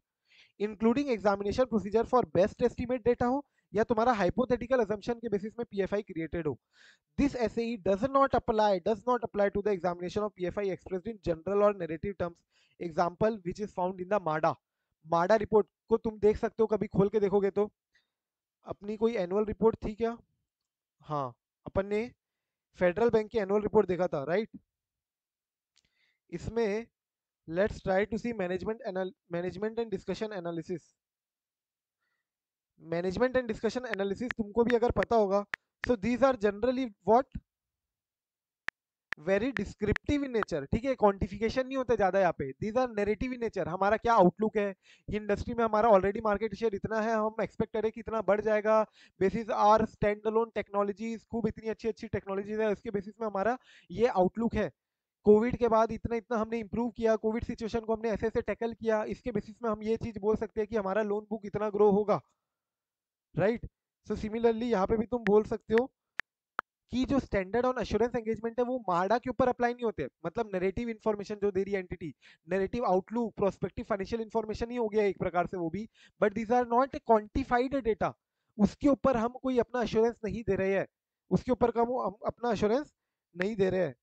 including examination procedure for best estimate data हो या तुम्हारा हाइपोथेटिकल असम्पशन के बेसिस में पीएफआई क्रिएटेड हो। This SAE does not apply to the examination of PFI expressed in general or narrative terms, example which is found in the माडा report को तुम देख सकते हो, कभी खोल के देखोगे तो। अपनी कोई एनुअल रिपोर्ट थी क्या? हाँ, अपन ने फेडरल बैंक की एनुअल रिपोर्ट देखा था, राइट? इसमें let's try to see management and discussion analysis. Management and discussion analysis तुमको भी अगर पता होगा, so these are generally what, very descriptive in nature, ठीक है? क्वांटिफिकेशन नहीं होता ज्यादा यहाँ पे। These are narrative in nature, हमारा क्या आउटलुक है इंडस्ट्री में, हमारा ऑलरेडी मार्केट शेयर इतना है, हम एक्सपेक्ट करें कि इतना बढ़ जाएगा, basis are stand alone technologies, खूब इतनी अच्छी अच्छी टेक्नोलॉजीज है, उसके बेसिस में हमारा ये आउटलुक है। कोविड के बाद इतना इतना हमने इंप्रूव किया, कोविड सिचुएशन को हमने ऐसे ऐसे टैकल किया, इसके बेसिस में हम ये चीज बोल सकते हैं कि हमारा लोन बुक इतना ग्रो होगा, राइट? सो सिमिलरली यहाँ पे भी तुम बोल सकते हो कि जो स्टैंडर्ड ऑन एश्योरेंस एंगेजमेंट है वो मार्डा के ऊपर अप्लाई नहीं होते, मतलब नैरेटिव इन्फॉर्मेशन जो दे रही है entity, narrative outlook prospective financial information ही हो गया एक प्रकार से वो भी, but these are not quantified data. उसके ऊपर हम कोई अपना एश्योरेंस नहीं दे रहे हैं, उसके ऊपर का हम अपना एश्योरेंस नहीं दे रहे हैं।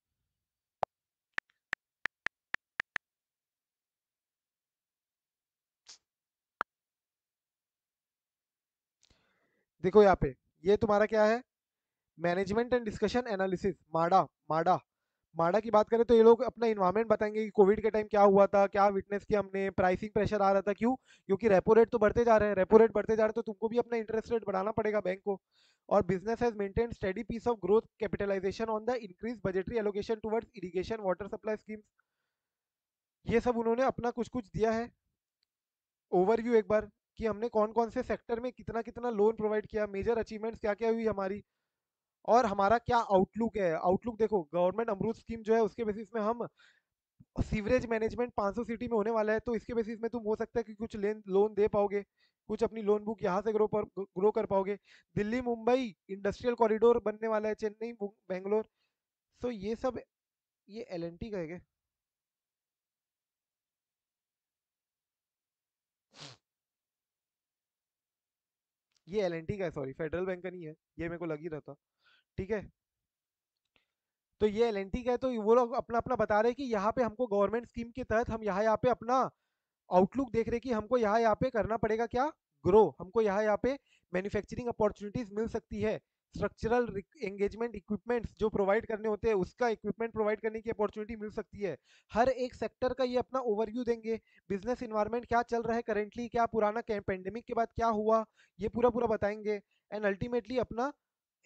देखो यहाँ पे ये तुम्हारा क्या है, मैनेजमेंट एंड डिस्कशन एनालिसिस, माडा। माडा माडा की बात करें तो ये लोग अपना इन्वायरमेंट बताएंगे कि कोविड के टाइम क्या हुआ था, क्या विटनेस किया हमने, प्राइसिंग प्रेशर आ रहा था, क्यों? क्योंकि रेपो रेट तो बढ़ते जा रहे हैं, रेपो रेट बढ़ते जा रहे हैं, तो तुमको भी अपना इंटरेस्ट रेट बढ़ाना पड़ेगा बैंक को। और business has maintain steady pace of growth capitalisation on the increase budgetary allocation towards irrigation water supply schemes. ये सब उन्होंने अपना कुछ कुछ दिया है ओवरव्यू एक बार, कि हमने कौन कौन से सेक्टर में कितना कितना लोन प्रोवाइड किया, मेजर अचीवमेंट्स क्या क्या हुई हमारी, और हमारा क्या आउटलुक है। आउटलुक देखो, गवर्नमेंट अमरूद स्कीम जो है उसके बेसिस में हम सीवरेज मैनेजमेंट 500 सिटी में होने वाला है, तो इसके बेसिस में तुम हो सकता है कि कुछ लोन दे पाओगे, कुछ अपनी लोन बुक यहाँ से ग्रो कर पाओगे। दिल्ली मुंबई इंडस्ट्रियल कॉरिडोर बनने वाला है, चेन्नई बेंगलोर। सो ये सब, ये एलएनटी का है क्या? ये एलएनटी का है, सॉरी, फेडरल बैंक का नहीं है, ये मेरे को लग ही रहा था। ठीक है, तो ये एलएनटी का है, तो वो लोग अपना अपना बता रहे हैं कि यहाँ पे हमको गवर्नमेंट स्कीम के तहत हम यहाँ पे अपना आउटलुक देख रहे कि हमको यहाँ पे करना पड़ेगा क्या, ग्रो, हमको यहाँ पे मैन्युफैक्चरिंग अपॉर्चुनिटीज मिल सकती है, स्ट्रक्चरल एंगेजमेंट इक्विपमेंट्स जो प्रोवाइड करने होते हैं उसका इक्विपमेंट प्रोवाइड करने की अपॉर्चुनिटी मिल सकती है। हर एक सेक्टर का ये अपना ओवरव्यू देंगे, बिजनेस इन्वायरमेंट क्या चल रहा है करेंटली, क्या पुराना पेंडेमिक के बाद क्या हुआ, ये पूरा पूरा बताएंगे। एंड अल्टीमेटली अपना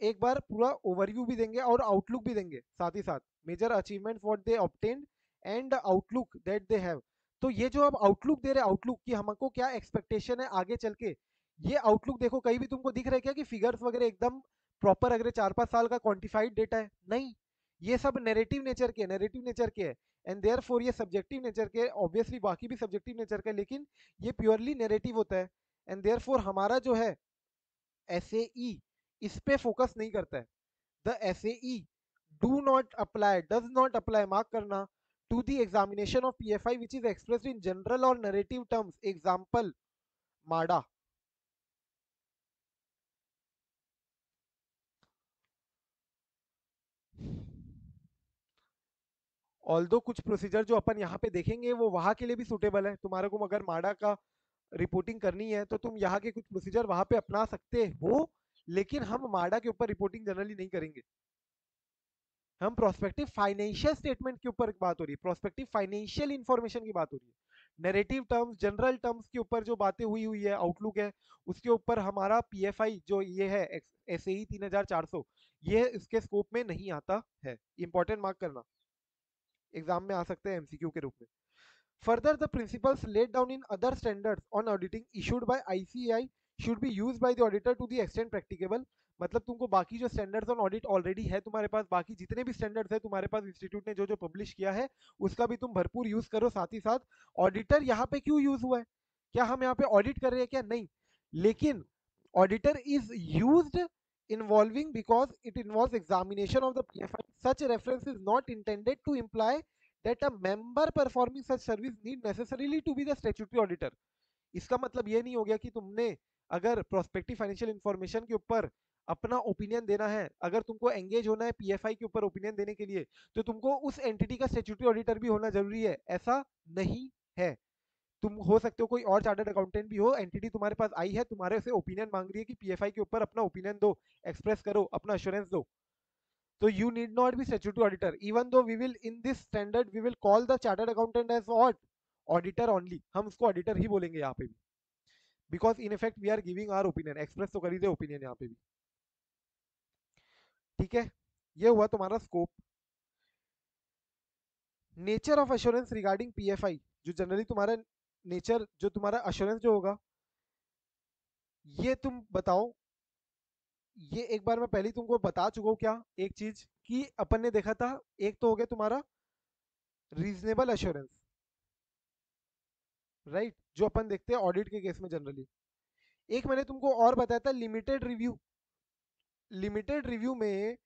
एक बार पूरा ओवरव्यू भी देंगे और आउटलुक भी देंगे साथ ही साथ, major achievement what they obtained and outlook that they have. तो ये जो अब आउटलुक दे रहे हैं, आउटलुक की हमको क्या एक्सपेक्टेशन है आगे चल के, ये आउटलुक देखो कहीं भी तुमको दिख रहा है क्या कि फिगर्स वगैरह एकदम प्रॉपर अगर 4-5 साल का क्वांटिफाइड डेटा है? नहीं, ये सब नेरेटिव नेचर के, नेरेटिव नेचर के है। एंड देयर फोर ये सब्जेक्टिव नेचर के, ऑब्वियसली बाकी भी सब्जेक्टिव नेचर का है, लेकिन ये प्योरली नेरेटिव होता है। एंड देयर फोर हमारा जो है एसएई इस पे फोकस नहीं करता है। The SAE do not apply mark करना to the examination of PFI which is expressed in general or narrative terms, example माडा। ऑल्दो कुछ प्रोसीजर जो अपन यहाँ पे देखेंगे वो वहां के लिए भी सुटेबल है, तुम्हारे को अगर माडा का रिपोर्टिंग करनी है तो तुम यहाँ के कुछ प्रोसीजर वहां पे अपना सकते हो, लेकिन हम माडा के ऊपर रिपोर्टिंग जनरली नहीं करेंगे। हम प्रोस्पेक्टिव फाइनेंशियल स्टेटमेंट के ऊपर बात हो रही है, प्रोस्पेक्टिव फाइनेंशियल इंफॉर्मेशन की बात हो रही है। नैरेटिव टर्म्स, जनरल टर्म्स के ऊपर जो बातें हुई हुई है, आउटलुक है, उसके ऊपर हमारा पीएफआई जो ये है एसएई 3400, ये इसके स्कोप में नहीं आता है। इंपॉर्टेंट मार्क करना, एग्जाम में आ सकते हैं एमसीक्यू के रूप में। Further, the principles laid down in other standards on auditing issued by ICAI should be used by the auditor to the extent practicable. मतलब तुमको बाकी जो स्टैंडर्ड्स ऑन ऑडिट ऑलरेडी है तुम्हारे पास, बाकी जितने भी स्टैंडर्ड्स है तुम्हारे पास इंस्टीट्यूट ने जो जो पब्लिश किया है उसका भी तुम भरपूर यूज करो। साथ ही साथ ऑडिटर यहाँ पे क्यों यूज हुआ है, क्या हम यहाँ पे ऑडिट कर रहे हैं क्या, नहीं, लेकिन auditor is used involving because it involves examination of the PFI. Such a reference is not intended to imply that a member performing such service need necessarily to be the statutory auditor. इसका मतलब ये नहीं हो गया कि तुमने अगर prospective financial information के ऊपर अपना ओपिनियन देना है, अगर तुमको एंगेज होना है पीएफआई के ऊपर ओपिनियन देने के लिए, तो तुमको उस एंटिटी का स्टैट्यूटरी ऑडिटर भी होना जरूरी है, ऐसा नहीं है। तुम हो सकते हो कोई और चार्टर्ड अकाउंटेंट भी हो, एंटिटी तुम्हारे पास आई है, तुम्हारे से ओपिनियन मांग रही है कि पीएफआई के ऊपर अपना ओपिनियन दो, एक्सप्रेस करो, अपना अश्योरेंस दो, तो you need not be statutory auditor, even though we will in this standard we will call the chartered accountant as what, auditor only, हम उसको auditor ही बोलेंगे यहाँ पे भी, because in effect we are giving our opinion, express तो कर ही दे opinion यहाँ पे भी। ठीक है, ये हुआ तुम्हारा scope. Nature of assurance regarding PFI, जो जनरली तुम्हारा नेचर, जो तुम्हारा अश्योरेंस जो होगा, ये तुम बताओ। ये एक बार मैं पहले तुमको बता चुका हूँ क्या, एक चीज कि अपन ने देखा था, एक तो हो गया तुम्हारा रीजनेबल अश्योरेंस, राइट, जो अपन देखते हैं ऑडिट के केस में जनरली। एक मैंने तुमको और बताया था लिमिटेड रिव्यू। लिमिटेड रिव्यू में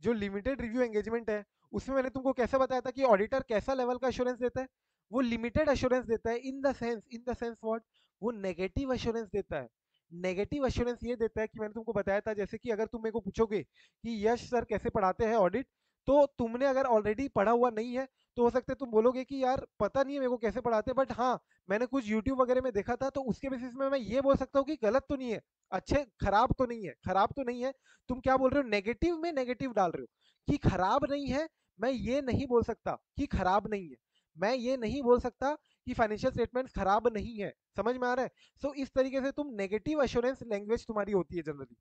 जो लिमिटेड रिव्यू एंगेजमेंट है, उसमें मैंने तुमको कैसे बताया था कि ऑडिटर कैसा लेवल का अश्योरेंस देता है, वो लिमिटेड अश्योरेंस देता है, इन द सेंस व्हाट, वो नेगेटिव अश्योरेंस देता है। नेगेटिव अश्योरेंस ये देता है कि मैंने तुमको बताया था, जैसे कि अगर तुम मेरे को पूछोगे कि यश सर कैसे पढ़ाते हैं ऑडिट, तो तुमने अगर ऑलरेडी पढ़ा हुआ नहीं है तो हो सकता है तुम बोलोगे कि यार पता नहीं है मेरे को कैसे पढ़ाते, बट हाँ मैंने कुछ यूट्यूब वगैरह में देखा था, तो उसके बेसिस में मैं ये बोल सकता हूँ कि गलत तो नहीं है, अच्छे खराब तो नहीं है, खराब तो नहीं है। तुम क्या बोल रहे हो, नेगेटिव में नेगेटिव डाल रहे हो कि खराब नहीं है, मैं ये नहीं बोल सकता कि खराब नहीं है, मैं ये नहीं बोल सकता कि फाइनेंशियल स्टेटमेंट्स खराब नहीं है, समझ में आ रहा है। सो इस तरीके से तुम नेगेटिव एश्योरेंस लैंग्वेज तुम्हारी होती है जनरली।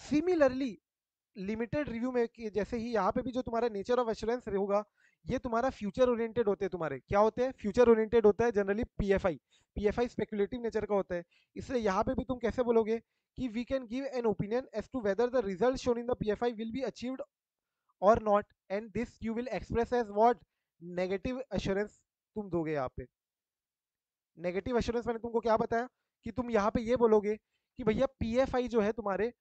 सिमिलरली लिमिटेड रिव्यू में जैसे ही यहाँ पे भी जो तुम्हारा नेचर ऑफ एश्योरेंस होगा, ये तुम्हारा फ्यूचर ओरिएंटेड होते हैं, तुम्हारे क्या होते हैं, फ्यूचर ओरिएंटेड होता है generally PFI. PFI speculative nature का होता है, इसलिए यहाँ पे भी तुम कैसे बोलोगे कि we can give an opinion as to whether the result shown in the PFI will be achieved और not, and this you will express as what, negative assurance तुम दोगे यहाँ पे। नेगेटिव एश्योरेंस मैंने तुमको क्या बताया कि तुम यहाँ पे ये बोलोगे कि भैया पीएफआई जो है तुम्हारे,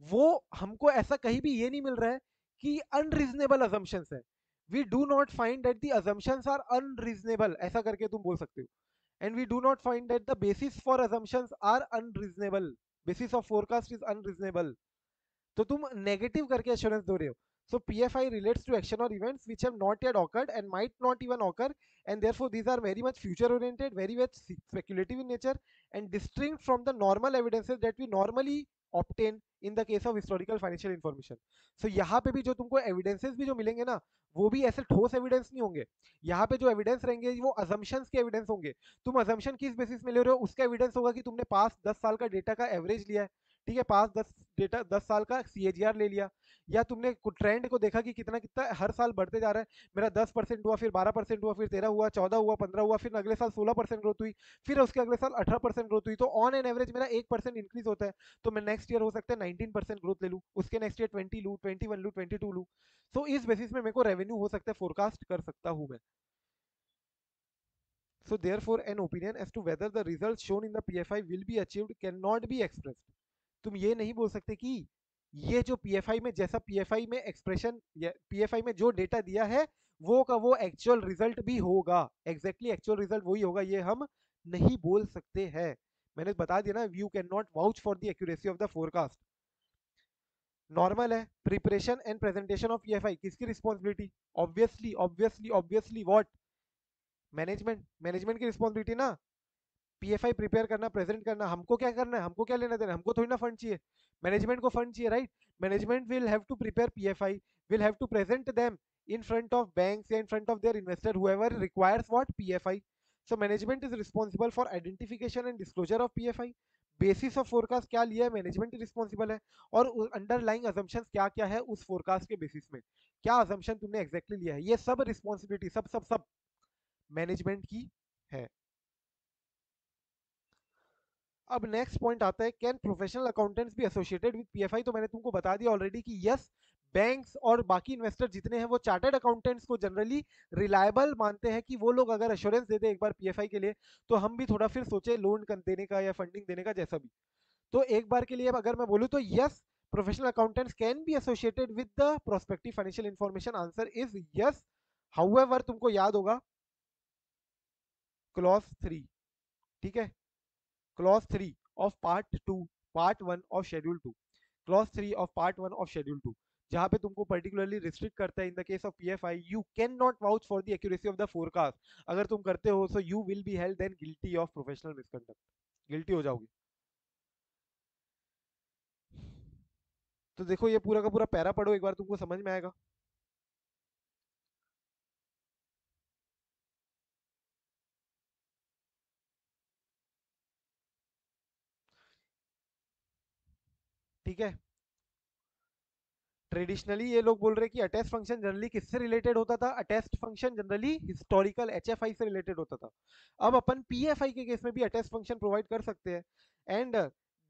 वो हमको ऐसा कहीं भी ये नहीं मिल रहा है कि अनरीजनेबल अजम्पशंस है, we do not find that the assumptions are unreasonable, ऐसा करके तुम बोल सकते हो, and we do not find that the basis for assumptions are unreasonable, basis of forecast is unreasonable, तो तुम नेगेटिव करके एश्योरेंस दे रहे हो। So PFI relates to action or events which have not yet occurred and might not even occur, and therefore these are very much future oriented, very much speculative in nature, and distinct from the normal evidences that we normally obtain in the case of historical financial information. So यहाँ पे भी जो तुमको evidences भी जो मिलेंगे ना, वो भी ऐसे ठोस एविडेंस नहीं होंगे। यहाँ पे जो एविडेंस रहेंगे वो अजम्पशंस के एविडेंस होंगे। तुम अजम्पशन किस बेसिस में ले रहे हो, उसका एविडेंस होगा कि तुमने पास 10 साल का डेटा का एवरेज लिया है, ठीक है, पास 10 साल का सीएजीआर ले लिया, या तुमने ट्रेंड को देखा कि कितना कितना हर साल बढ़ते जा रहा है, मेरा 10% हुआ, फिर 12% हुआ, फिर 13 हुआ, 14 हुआ, 15 हुआ, फिर अगले साल 16% ग्रोथ हुई, फिर उसके अगले साल 18% ग्रोथ हुई, तो ऑन एन एवरेज मेरा 1% इंक्रीज होता है, तो मैं नेक्स्ट ईयर हो सकता है 19% ग्रोथ ले लूँ, उसके नेक्स्ट ईयर 20 लूँ, 21 लूँ, 22 लूँ, तो इस बेसिस में मेरे को रेवेन्यू हो सकता है फोरकास्ट कर सकता हूँ मैं। So therefore an opinion as to whether the results shown in the PFI will be achieved cannot be expressed. तुम ये नहीं बोल सकते कि ये जो पीएफआई में, जैसा पीएफआई में एक्सप्रेशन, पीएफआई में जो डेटा दिया है वो का वो एक्चुअल रिजल्ट भी होगा, एग्जैक्टली एक्चुअल रिजल्ट वही होगा, ये हम नहीं बोल सकते हैं। मैंने बता दिया ना, you can not vouch for the accuracy of the forecast. Normal है preparation and presentation of PFI, किसकी responsibility, obviously obviously obviously what, management की रिस्पॉन्सिबिलिटी ना, पीएफआई प्रिपेयर करना, प्रेजेंट करना, हमको क्या करना है, हमको क्या लेना देना, हमको थोड़ी ना फंड चाहिए, मैनेजमेंट को फंड चाहिए, right. Management will have to prepare PFI, will have to present them in front of banks या in front of their investor whoever requires what PFI. So management is responsible for identification and disclosure of PFI. Basis of forecast क्या लिया है, management responsible है, और underlying assumptions क्या क्या है उस फोरकास्ट के बेसिस में, क्या अजम्पशन तुमने एग्जैक्टली लिया है, ये सब रिस्पॉन्सिबिलिटी सब सब सब मैनेजमेंट की है। अब नेक्स्ट पॉइंट आता है, कैन प्रोफेशनल अकाउंटेंट्स भी एसोसिएटेड विद पीएफआई? तो मैंने तुमको बता दिया ऑलरेडी कि यस, बैंक्स और बाकी इन्वेस्टर जितने हैं वो चार्टर्ड अकाउंटेंट्स को जनरली रिलायबल मानते हैं कि वो लोग अगर एश्योरेंस दे दे एक बार पीएफआई के लिए, तो हम भी थोड़ा फिर सोचे लोन देने का या फंडिंग देने का, जैसा भी। तो एक बार के लिए अगर मैं बोलूँ तो yes, professional accountants can be associated with the prospective financial information, answer is yes. However तुमको याद होगा क्लॉज 3, ठीक है, clause 3 of part 1 of schedule 2, clause 3 of part 1 of schedule 2, जहां पे तुमको पर्टिकुलरली रिस्ट्रिक्ट करता है, इन the case of PFI you can not vouch for the accuracy of the forecast. अगर तुम करते हो so you will be held then guilty of professional misconduct, guilty हो जाओगे। तो देखो ये पूरा का पूरा पैरा पढ़ो एक बार, तुमको समझ में आएगा। ठीक है, ट्रेडिशनली ये लोग बोल रहे हैं कि अटेस्ट फंक्शन जनरली किससे रिलेटेड होता था? अटेस्ट फंक्शन जनरली हिस्टोरिकल एचएफआई से रिलेटेड होता था। अब अपन पीएफआई के केस में भी अटेस्ट फंक्शन प्रोवाइड कर सकते हैं। एंड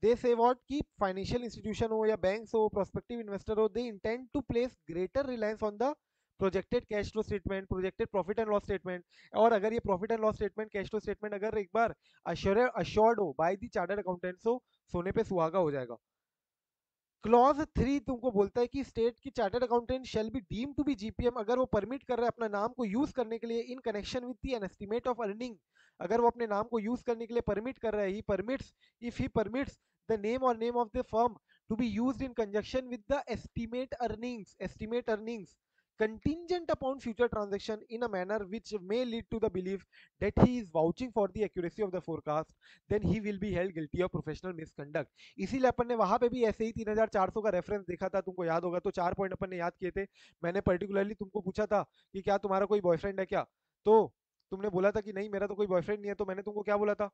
दे से व्हाट कि फाइनेंशियल इंस्टीट्यूशन हो या बैंक्स हो, प्रोस्पेक्टिव इन्वेस्टर हो, they intend to place greater reliance on the projected cash flow statement, projected profit and loss statement. और अगर ये profit and loss statement, cash flow statement अगर एक बार अश्योर्ड हो बाय द चार्टर्ड अकाउंटेंट्स, हो सोने पे सुहागा हो जाएगा। क्लॉज 3 तुमको बोलता है कि स्टेट की chartered accountant shall be deem to be GPM, अगर वो परमिट कर रहा है अपना नाम को यूज करने के लिए in connection with the an estimate of earning, अगर वो अपने नाम को यूज करने के लिए परमिट कर रहा है, he permits, if he permits the name और name of the firm to be used in conjunction with the estimate earnings contingent upon future transaction in a manner which may lead to the belief that he is vouching for the accuracy of the forecast, then he will be held guilty of professional misconduct। इसीलिए अपन ने वहां पे भी ऐसे ही 3400 का reference देखा था, तुमको याद होगा। तो 4 पॉइंट अपन ने याद किए थे। मैंने पर्टिकुलरली तुमको पूछा था कि क्या तुम्हारा कोई बॉयफ्रेंड है क्या, तो तुमने बोला था कि नहीं मेरा तो कोई बॉयफ्रेंड नहीं है। तो मैंने तुमको क्या बोला था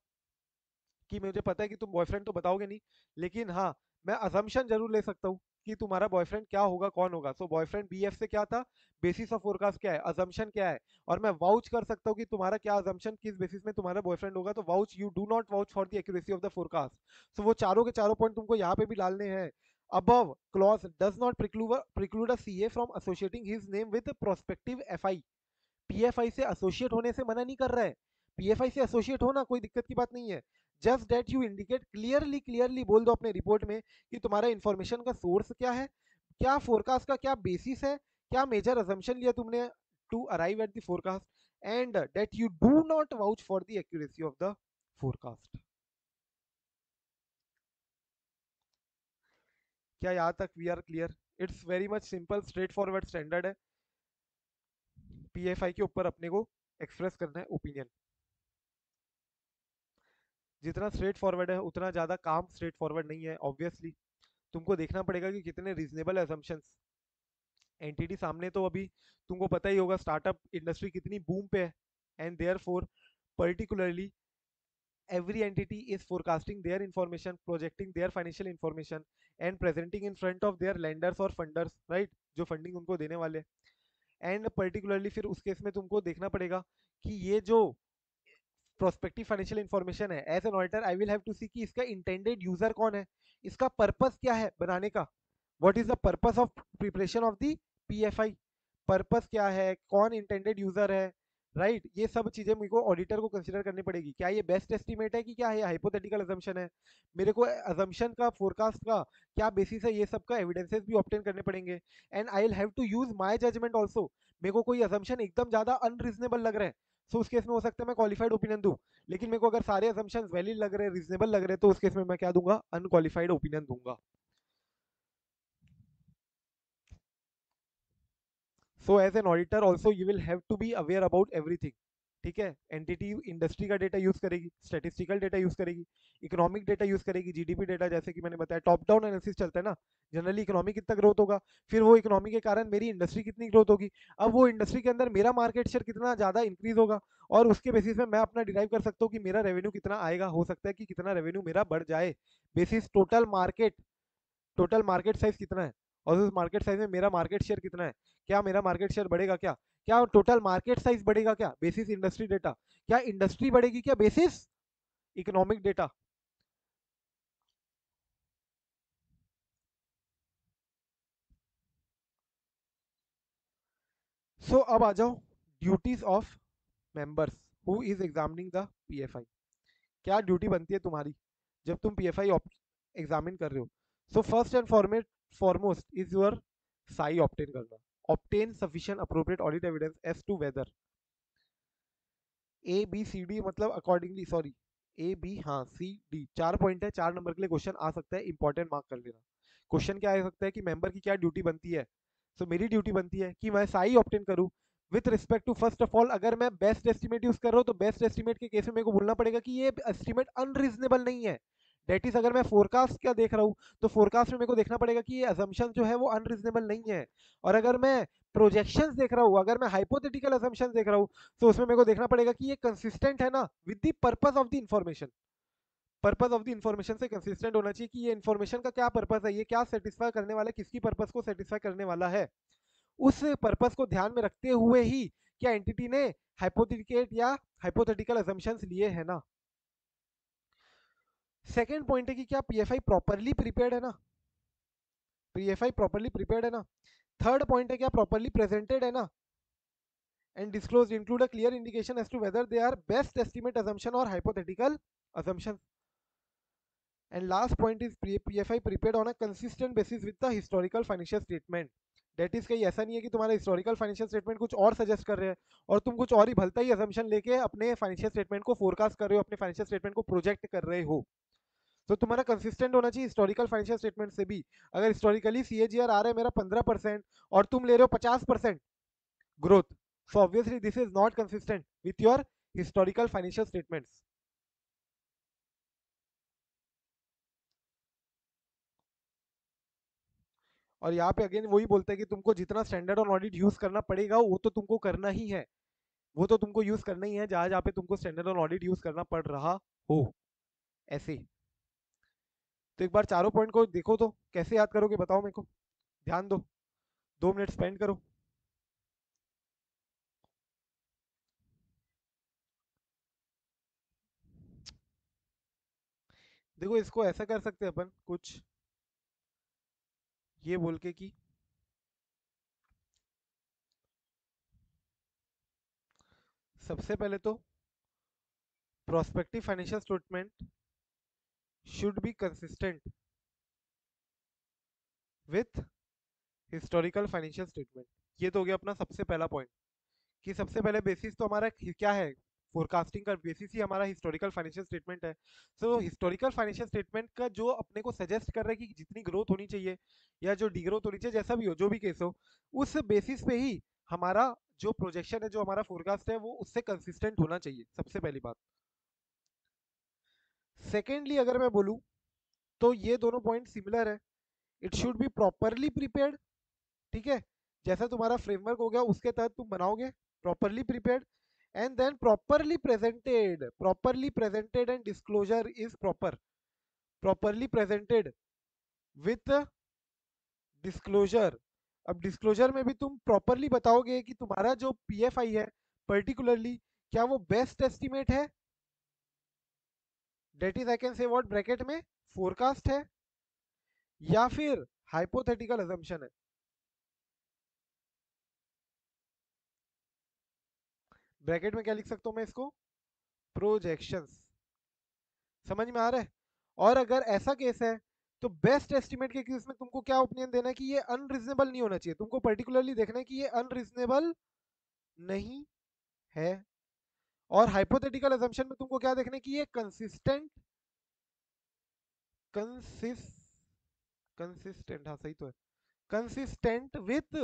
कि मुझे पता है कि तुम बॉयफ्रेंड तो बताओगे नहीं, लेकिन हाँ मैं अजम्पशन जरूर ले सकता हूँ कि तुम्हारा बॉयफ्रेंड क्या होगा, कौन होगा। सो बॉयफ्रेंड बीएफ से क्या था, बेसिस ऑफ फोरकास्ट क्या है, अजम्पशन क्या है, और मैं वाउच कर सकता हूँ कि तुम्हारा क्या अजम्पशन, किस बेसिस में तुम्हारा बॉयफ्रेंड होगा। तो vouch, you do not vouch for the accuracy of the forecast. So वो चारों के चारों पॉइंट तुमको यहाँ पे भी डालने हैं। above clause does not preclude a CA from associating his name with prospective FI। PFI से एसोसिएट होने से मना नहीं कर रहा है, पीएफआई से एसोसिएट होना कोई दिक्कत की बात नहीं है। Just that you indicate clearly बोल दो अपने रिपोर्ट में कि तुम्हारा इंफॉर्मेशन का सोर्स क्या है, क्या फोरकास्ट का क्या बेसिस है, क्या मेजर अजम्पशन लिया तुमने to arrive at the forecast, and that you do not vouch for the accuracy of the forecast. क्या यहाँ तक we are clear? It's very much simple, straightforward standard है। पीएफआई के ऊपर अपने को एक्सप्रेस करना है ओपिनियन। जितना स्ट्रेट फॉरवर्ड है उतना ज्यादा काम स्ट्रेट फॉरवर्ड नहीं है ऑब्वियसली। तुमको देखना पड़ेगा कि कितने रीजनेबल असम्पशंस एंटिटी सामने। तो अभी तुमको पता ही होगा स्टार्टअप इंडस्ट्री कितनी बूम पे है, and therefore particularly every entity is forecasting their information, projecting their financial information and presenting in front of their lenders or funders, right, जो फंडिंग उनको देने वाले। एंड पर्टिकुलरली फिर उस केस में तुमको देखना पड़ेगा कि ये जो प्रोस्पेक्टिव फाइनेंशियल इन्फॉर्मेशन है, as an auditor I will have to see कि इसका इंटेंडेड यूजर कौन है, इसका पर्पस क्या है बनाने का, what is the purpose of preparation of the PFI, purpose क्या है, कौन इंटेंडेड यूजर है, राइट right? ये सब चीजें मेरे को ऑडिटर को कंसीडर करनी पड़ेगी। क्या ये बेस्ट एस्टिमेट है कि क्या है हाइपोथेटिकल अजम्पशन है, मेरे को अजम्पशन का फोरकास्ट का क्या बेसिस है, ये सब का एविडेंसेस भी ऑब्टेन करने पड़ेंगे। And I will have to use my judgement also. मेरे को कोई अजम्पशन एकदम ज्यादा अनरीजनेबल लग रहा है, सो उस केस में हो सकता है मैं क्वालिफाइड ओपिनियन दूं। लेकिन मेरे को अगर सारे असम्पशंस वैलिड लग रहे हैं, रीजनेबल लग रहे हैं, तो उस केस में मैं क्या दूंगा, अनक्वालिफाइड ओपिनियन दूंगा। So as an auditor also you will have to be aware about everything. ठीक है, एंटिटी इंडस्ट्री का डेटा यूज करेगी, स्टेटिस्टिकल डेटा यूज करेगी, इकोनॉमिक डेटा यूज करेगी, जीडीपी डेटा, जैसे कि मैंने बताया टॉप डाउन एनालिसिस चलता है ना, जनरली इकोनॉमी कितना ग्रोथ होगा, फिर वो इकोनॉमी के कारण मेरी इंडस्ट्री कितनी ग्रोथ होगी, अब वो इंडस्ट्री के अंदर मेरा मार्केट शेयर कितना ज्यादा इंक्रीज होगा, और उसके बेसिस में मैं अपना डिराइव कर सकता हूँ कि मेरा रेवेन्यू कितना आएगा। हो सकता है कि कितना रेवेन्यू मेरा बढ़ जाए बेसिस टोटल मार्केट साइज कितना है, और उस मार्केट साइज में मेरा मार्केट शेयर कितना है, क्या मेरा मार्केट शेयर बढ़ेगा, क्या क्या टोटल मार्केट साइज बढ़ेगा क्या बेसिस इंडस्ट्री डेटा, क्या इंडस्ट्री बढ़ेगी क्या बेसिस इकोनॉमिक डेटा। सो अब आ जाओ duties of members who is examining the PFI. क्या ड्यूटी बनती है तुम्हारी जब तुम पीएफआई एग्जामिन कर रहे हो? So first and foremost is your साई ऑप्टेन करना। Obtain sufficient appropriate audit evidence as to whether A B C D, मतलब अकॉर्डिंगली, सॉरी, ए बी, हाँ, सी डी, 4 पॉइंट है, 4 नंबर के लिए क्वेश्चन आ सकता है, इंपॉर्टेंट मार्क कर लेना। क्वेश्चन क्या आ सकता है कि मेंबर की क्या ड्यूटी बनती है? सो मेरी ड्यूटी बनती है कि मैं साई ऑप्टेन करूं with respect to, first of all, अगर मैं बेस्ट एस्टिमेट यूज कर रहा हूं तो बेस्ट एस्टिमेट के केस में मेरे को बोलना पड़ेगा कि ये एस्टिमेट अनरीजनेबल नहीं है। डेट इज, अगर मैं फोरकास्ट क्या देख रहा हूँ तो फोरकास्ट में मेरे को देखना पड़ेगा कि ये अजम्पशन जो है वो अनरीजनेबल नहीं है। और अगर मैं प्रोजेक्शंस देख रहा हूँ, अगर मैं हाइपोथेटिकल अजम्पशंस देख रहा हूँ, तो उसमें मेरे को देखना पड़ेगा कि ये कंसिस्टेंट है ना with the purpose of the information. Purpose of the information से कंसिस्टेंट होना चाहिए कि ये इंफॉर्मेशन का क्या पर्पस है, ये क्या सेटिस्फाई करने वाला है, किसकी पर्पस को सेटिस्फाई करने वाला है। उस पर्पस को ध्यान में रखते हुए ही क्या एंटिटी ने हाइपोथेटिकेट या हाइपोथेटिकल अजम्पशंस लिए है ना। सेकेंड पॉइंट है कि क्या पीएफआई प्रॉपरली प्रिपेयर्ड है ना। पीएफआई प्रॉपरली प्रिपेयर्ड है ना। थर्ड पॉइंट है क्या प्रॉपरली प्रेजेंटेड है ना। and disclosed include a clear indication as to whether they are best estimate assumption or hypothetical assumptions. And last point is PFI prepared on a consistent basis with the historical financial statement. That is, कहीं ऐसा नहीं है कि तुम्हारा historical financial statement कुछ और suggest कर रहे हैं और तुम कुछ और ही भलता ही असम्पशन लेके अपने फाइनेंशियल स्टेटमेंट को फोरकास्ट कर रहे हो, अपने फाइनेंशियल स्टेटमेंट को प्रोजेक्ट कर रहे हो। तो तुम्हारा कंसिस्टेंट होना चाहिए हिस्टोरिकल फाइनेंशियल स्टेटमेंट से भी। अगर हिस्टोरिकली सीएजीआर आ रहा है मेरा 15% और तुम ले रहे हो 50% growth, so obviously this is not consistent with your historical financial statements. और यहाँ पे अगेन वही बोलते हैं कि तुमको जितना स्टैंडर्ड ऑन ऑडिट यूज करना पड़ेगा वो तो तुमको करना ही है, वो तो तुमको यूज करना ही है जहां जहां पे तुमको स्टैंडर्ड ऑन ऑडिट यूज करना पड़ रहा हो। ऐसे तो एक बार चारों पॉइंट को देखो तो कैसे याद करोगे बताओ मेरे को, ध्यान दो, 2 मिनट स्पेंड करो। देखो इसको ऐसा कर सकते हैं अपन कुछ ये बोल के कि सबसे पहले तो prospective financial statement should be consistent with historical financial statement. ये तो हो गया अपना सबसे पहला पॉइंट कि सबसे पहले बेसिस तो हमारा क्या है, फोरकास्टिंग का बेसिस ही हमारा हिस्टोरिकल फाइनेंशियल स्टेटमेंट है। सो हिस्टोरिकल फाइनेंशियल स्टेटमेंट का जो अपने को सजेस्ट कर रहा है कि जितनी ग्रोथ होनी चाहिए या जो डिग्रोथ होनी चाहिए, जैसा भी हो, जो भी केस हो, उस बेसिस पे ही हमारा जो प्रोजेक्शन है, जो हमारा फोरकास्ट है, वो उससे कंसिस्टेंट होना चाहिए, सबसे पहली बात। सेकेंडली अगर मैं बोलूँ तो ये दोनों पॉइंट सिमिलर है। It should be properly prepared, ठीक है, जैसा तुम्हारा फ्रेमवर्क हो गया उसके तहत तुम बनाओगे, properly prepared, and then properly presented and disclosure is proper, properly presented with disclosure. अब डिस्क्लोजर में भी तुम प्रॉपरली बताओगे कि तुम्हारा जो पीएफआई है पर्टिकुलरली क्या वो बेस्ट एस्टिमेट है, that is I can say what bracket में फोरकास्ट है, या फिर हाइपोथेटिकल अजम्पशन है। ब्रैकेट में क्या लिख सकता हूं मैं इसको, प्रोजेक्शंस। समझ में आ रहा है? और अगर ऐसा केस है तो बेस्ट एस्टिमेट के केस में तुमको क्या ओपिनियन देना है कि ये अनरीजनेबल नहीं होना चाहिए, तुमको पर्टिकुलरली देखना है कि ये अनरीजनेबल नहीं है। और हाइपोथेटिकल अजम्पशन में तुमको क्या देखना है कि ये कंसिस्टेंट, कंसिस कंसिस्टेंट, हाँ सही तो है, कंसिस्टेंट विथ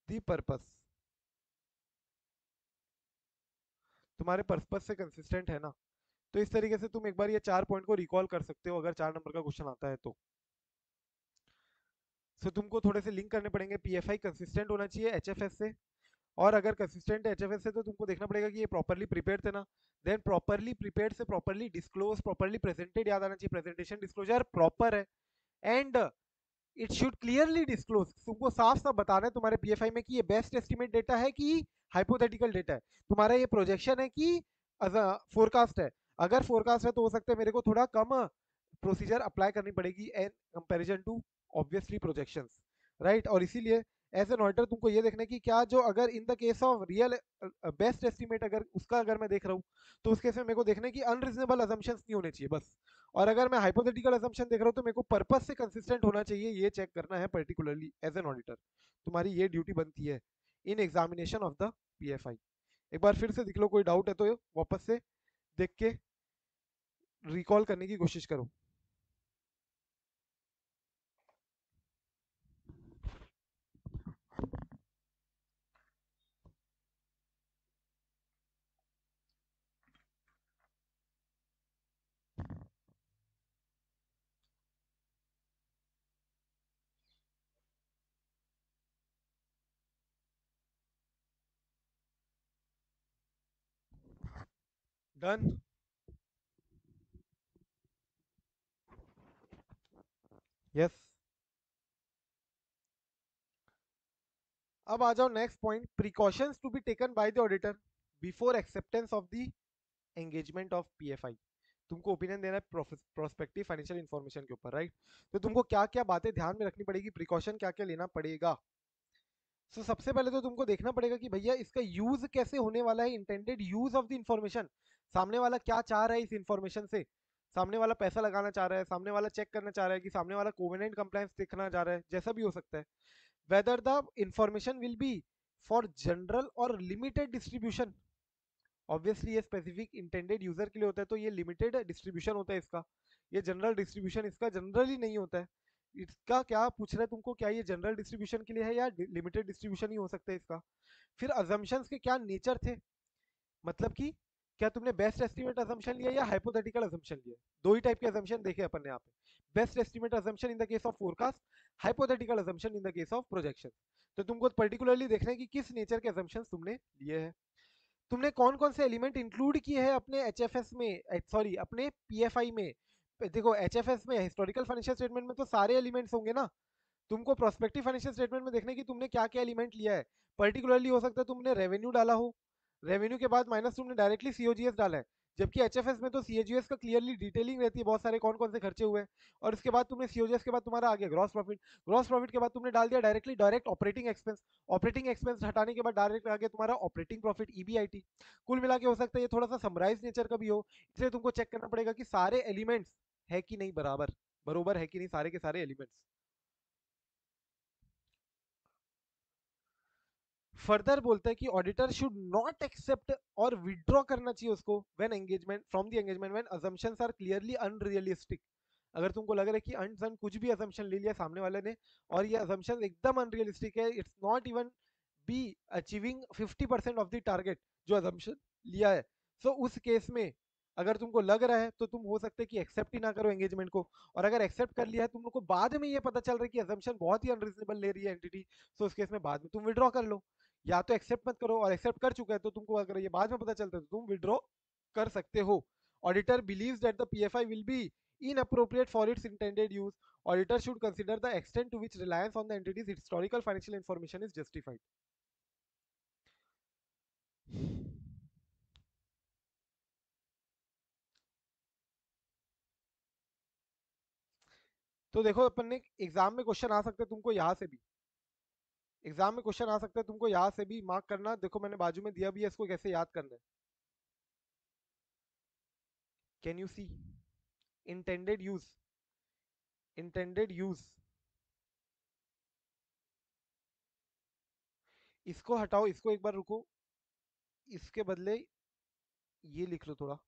द पर्पस, तुम्हारे पर्पस से कंसिस्टेंट है ना। तो इस तरीके से तुम एक बार ये 4 पॉइंट को रिकॉल कर सकते हो अगर 4 नंबर का क्वेश्चन आता है तो। सो तुमको थोड़े से लिंक करने पड़ेंगे, पीएफआई कंसिस्टेंट होना चाहिए एचएफएस से, और अगर कंसिस्टेंट है एचएफएस से तो तुमको देखना पड़ेगा कि ये प्रॉपरली प्रिपेयर्ड थे ना। देन प्रॉपरली प्रिपेयर्ड से प्रॉपरली डिस्क्लोज, प्रॉपरली प्रेजेंटेड याद आना चाहिए, प्रेजेंटेशन डिस्क्लोजर प्रॉपर है, and it should clearly disclose, तुमको साफ साफ बताना है तुम्हारे पीएफआई में कि ये बेस्ट एस्टिमेट डेटा है कि हाइपोथेटिकल डेटा है, तुम्हारा ये प्रोजेक्शन है कि फोरकास्ट है। अगर फोरकास्ट है तो हो सकता है मेरे को थोड़ा कम प्रोसीजर अप्लाई करनी पड़ेगी an comparison to obviously projections, right. और इसीलिए एज एन ऑडिटर तुमको ये देखना है कि क्या जो अगर इन the case of real best estimate अगर उसका अगर मैं देख रहा हूँ तो उस केस में मेरे को देखना है कि अनरीजनेबल अजम्पशंस नहीं होने चाहिए बस। और अगर मैं हाइपोथेटिकल अजम्पशन देख रहा हूँ तो मेरे को पर्पस से कंसिस्टेंट होना चाहिए, ये चेक करना है पर्टिकुलरली एज एन ऑडिटर। तुम्हारी ये ड्यूटी बनती है in examination of the PFI. एक बार फिर से देख लो, कोई डाउट है तो वापस से देख के रिकॉल करने की कोशिश करो। डन। यस। अब आ जाओ next point, precautions to be taken by the auditor before acceptance of the engagement of PFI. तुमको ओपिनियन देना है प्रोस्पेक्टिव फाइनेंशियल इंफॉर्मेशन के ऊपर, राइट? तो तुमको क्या क्या बातें ध्यान में रखनी पड़ेगी, प्रिकॉशन क्या क्या लेना पड़ेगा। सो सबसे पहले तो तुमको देखना पड़ेगा कि भैया इसका यूज कैसे होने वाला है, intended use of the information. सामने वाला क्या चाह रहा है इस इंफॉर्मेशन से। सामने वाला पैसा लगाना चाह रहा है, सामने वाला चेक करना चाह रहा है, कि सामने वाला कोवेनेंट कंप्लायंस देखना चाह रहा है, जैसा भी हो सकता है। Whether the information will be for general और लिमिटेड डिस्ट्रीब्यूशन। ऑब्वियसली ये स्पेसिफिक इंटेंडेड यूजर के लिए होता है तो ये लिमिटेड डिस्ट्रीब्यूशन होता है इसका। ये जनरल डिस्ट्रीब्यूशन इसका जनरली नहीं होता है। इसका क्या पूछ रहा है तुमको, क्या ये जनरल डिस्ट्रीब्यूशन के लिए है या लिमिटेड डिस्ट्रीब्यूशन ही हो सकता है इसका। फिर अजम्पशंस के क्या नेचर थे, मतलब कि क्या तुमने बेस्ट एस्टिमेट अजम्पशन लिया या हाइपोथेटिकल अजम्पशन लिया। दो ही टाइप के अजम्पशन देखे अपन ने यहाँ पे, best estimate assumption in the case of forecast, hypothetical assumption in the case of projection. तो तुमको पर्टिकुलरली देखना है कि किस नेचर के अजम्पशन तुमने लिए हैं। तुमने कौन कौन से एलिमेंट इंक्लूड किए हैं अपने एचएफएस में, सॉरी अपने पीएफआई में। देखो एचएफएस में हिस्टोरिकल फाइनेंशियल स्टेटमेंट में तो सारे एलिमेंट्स होंगे ना। तुमको प्रोस्पेक्टिव फाइनेंशियल स्टेटमेंट में देखने की तुमने क्या क्या एलिमेंट लिया है। पर्टिकुलरली हो सकता है तुमने रेवेन्यू डाला हो, रेवेन्यू के बाद माइनस तुमने डायरेक्टली सीओजीएस डाला है, जबकि एचएफएस में तो सीओजीएस का क्लियरली डिटेलिंग रहती है बहुत सारे कौन कौन से खर्चे हुए हैं। और इसके बाद तुमने सीओजीएस के बाद तुम्हारा आ गया ग्रॉस प्रॉफिट, ग्रॉस प्रॉफिट के बाद तुमने डाल दिया directly direct operating expense, operating expense हटाने के बाद डायरेक्ट आ गया तुम्हारा ऑपरेटिंग प्रॉफिट ईबीआईटी। कुल मिला के हो सकता है ये थोड़ा सा समराइज नेचर का भी हो, इसलिए तुमको चेक करना पड़ेगा कि सारे एलिमेंट्स है कि नहीं बराबर, बरोबर है कि नहीं सारे के सारे एलिमेंट्स। फर्दर बोलता है कि ऑडिटर शुड नॉट एक्सेप्ट और विड्रॉ करना चाहिए उसको when engagement from the engagement when assumptions are clearly unrealistic. अगर तुमको लग रहा है कि अनसन कुछ भी अजम्पशन ले लिया सामने वाले ने और ये अजम्पशन एकदम अनरियलिस्टिक है, it's not even be achieving 50% of the target जो अजम्पशन लिया है, सो उस केस में अगर तुमको लग रहा है तो तुम हो सकते है कि एक्सेप्ट ही ना करो एंगेजमेंट को। और अगर एक्सेप्ट कर लिया है तुम लोग को बाद में ये पता चल रहा है कि अजम्पशन बहुत ही अनरीजनेबल ले रही है एंटिटी, सो उस केस में बाद में तुम विड्रॉ कर लो। या तो एक्सेप्ट मत करो, और एक्सेप्ट कर चुका है तो तुमको अगर ये बाद में पता चलता है तो तुम विड्रॉ कर सकते हो। Auditor believes that the PFI will B inappropriate for its intended use. Auditor should consider the extent to which reliance on the entity's historical financial information is justified. तो देखो अपन ने एग्जाम में क्वेश्चन आ सकते हैं तुमको यहाँ से भी, एग्जाम में क्वेश्चन आ सकता है तुमको यहाँ से भी, मार्क करना। देखो मैंने बाजू में दिया भी है, इसको कैसे याद करना है। Can you see intended use, intended use, इसको हटाओ, इसको एक बार रुको, इसके बदले ये लिख लो थोड़ा।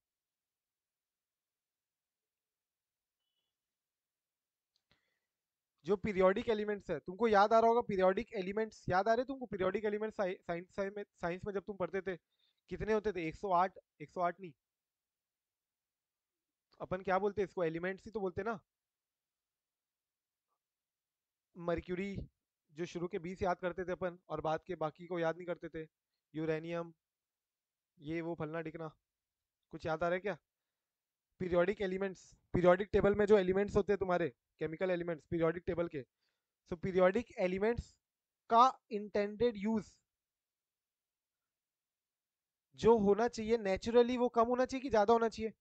जो पीरियोडिक एलिमेंट्स है तुमको याद आ रहा होगा, पीरियोडिक एलिमेंट्स याद आ रहे तुमको, पीरियोडिक एलिमेंट्स साइंस में जब तुम पढ़ते थे कितने होते थे, 108, 108 नहीं, अपन क्या बोलते हैं इसको, एलिमेंट्स ही तो बोलते ना। मर्क्यूरी, जो शुरू के 20 याद करते थे अपन और बाद के बाकी को याद नहीं करते थे। यूरेनियम, ये वो फलना ढिकना, कुछ याद आ रहा है क्या। पीरियोडिक एलिमेंट्स, पीरियोडिक टेबल में जो एलिमेंट्स होते हैं तुम्हारे, केमिकल एलिमेंट्स पीरियोडिक टेबल के, सो पीरियोडिक एलिमेंट्स का इंटेंडेड यूज जो होना चाहिए नेचुरली वो कम होना चाहिए कि ज्यादा होना चाहिए,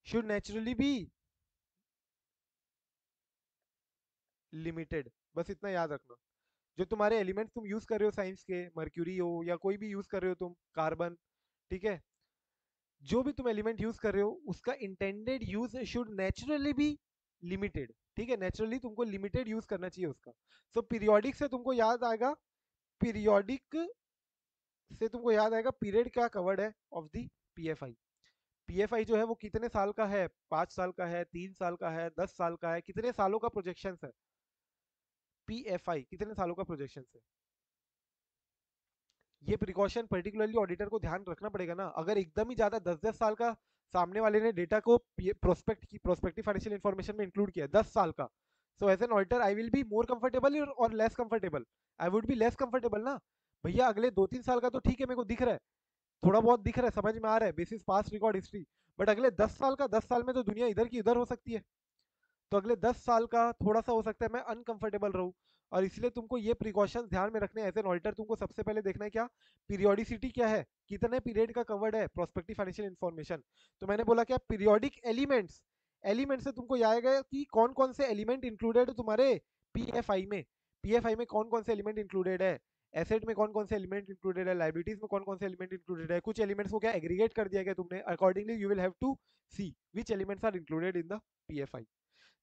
शुड नेचुरली बी लिमिटेड, बस इतना याद रखना। जो तुम्हारे एलिमेंट्स तुम यूज कर रहे हो साइंस के, मर्क्यूरी हो या कोई भी यूज कर रहे हो तुम, कार्बन, ठीक है, जो भी तुम एलिमेंट यूज कर रहे हो उसका intended use should naturally be limited, ठीक है, नेचुरली तुमको लिमिटेड यूज करना चाहिए उसका। सो पीरियोडिक से तुमको याद आएगा, पीरियोडिक से तुमको याद आएगा पीरियड क्या कवर्ड है ऑफ दी पीएफआई। पीएफआई जो है वो कितने साल का है, 5 साल का है, 3 साल का है, 10 साल का है, कितने सालों का प्रोजेक्शन है, पीएफआई कितने सालों का प्रोजेक्शन है। ये प्रिकॉशन पर्टिकुलरली ऑडिटर को ध्यान रखना पड़ेगा ना, अगर एकदम ही ज्यादा 10-10 साल का सामने वाले ने डेटा को प्रोस्पेक्टिव फाइनेंशियल इन्फॉर्मेशन में इंक्लूड किया 10 साल का, so as an auditor I will be more comfortable और less comfortable, I would be less comfortable ना। भैया अगले 2-3 साल का तो ठीक है, मेरे को दिख रहा है, थोड़ा बहुत दिख रहा है, समझ में आ रहा है basis past record history, but अगले 10 साल का, 10 साल में तो दुनिया इधर की इधर हो सकती है, तो अगले 10 साल का थोड़ा सा हो सकता है मैं अनकंफर्टेबल रहूं। और इसलिए तुमको ये प्रिकॉशंस ध्यान में रखने एज एन ऑडिटर, तुमको सबसे पहले देखना है क्या, पीरियोडिसिटी क्या है, कितने पीरियड का कवर्ड है प्रोस्पेक्टिव फाइनेंशियल इन्फॉर्मेशन। तो मैंने बोला क्या, पीरियोडिक एलिमेंट्स, एलिमेंट से तुमको याद आएगा कि कौन कौन से एलिमेंट इंक्लूडेड है तुम्हारे पीएफआई में, पीएफआई में कौन कौन से एलिमेंट इंक्लूडेड है, एसेट में कौन कौन से एलिमेंट इंक्लूडेड है, लाइबिलिटीज में कौन कौन से एलिमेंट इंक्लूडेड है, कुछ एलिमेंट्स को क्या एग्रीगेट कर दिया गया तुमने, accordingly you will have to see which elements are included in the PFI.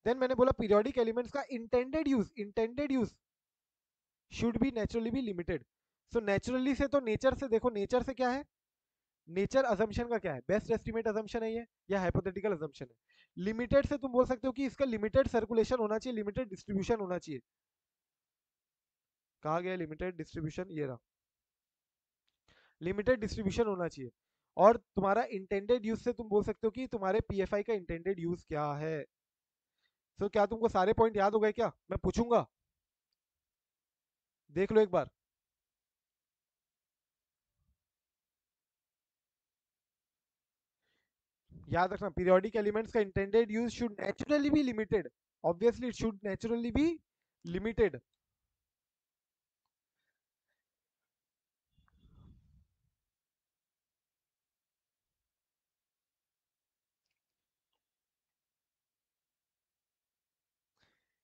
Then मैंने बोला पीरियोडिक एलिमेंट्स का intended use should be naturally be limited. So naturally से तो नेचर से देखो, नेचर से क्या है, नेचर अजम्पशन का क्या है, बेस्ट एस्टिमेट अजम्पशन है ये या हाइपोथेटिकल अजम्पशन है। लिमिटेड से तुम बोल सकते हो कि इसका लिमिटेड सर्कुलेशन होना चाहिए, लिमिटेड डिस्ट्रीब्यूशन होना चाहिए। कहा गया लिमिटेड डिस्ट्रीब्यूशन, ये रहा, लिमिटेड डिस्ट्रीब्यूशन होना चाहिए। और तुम्हारा इंटेंडेड यूज से तुम बोल सकते हो कि तुम्हारे पीएफआई का इंटेंडेड यूज क्या है। सो क्या तुमको सारे पॉइंट याद हो गए क्या, मैं पूछूंगा, देख लो एक बार। याद रखना पीरियोडिक एलिमेंट्स का intended use should naturally be limited, obviously it should naturally be limited.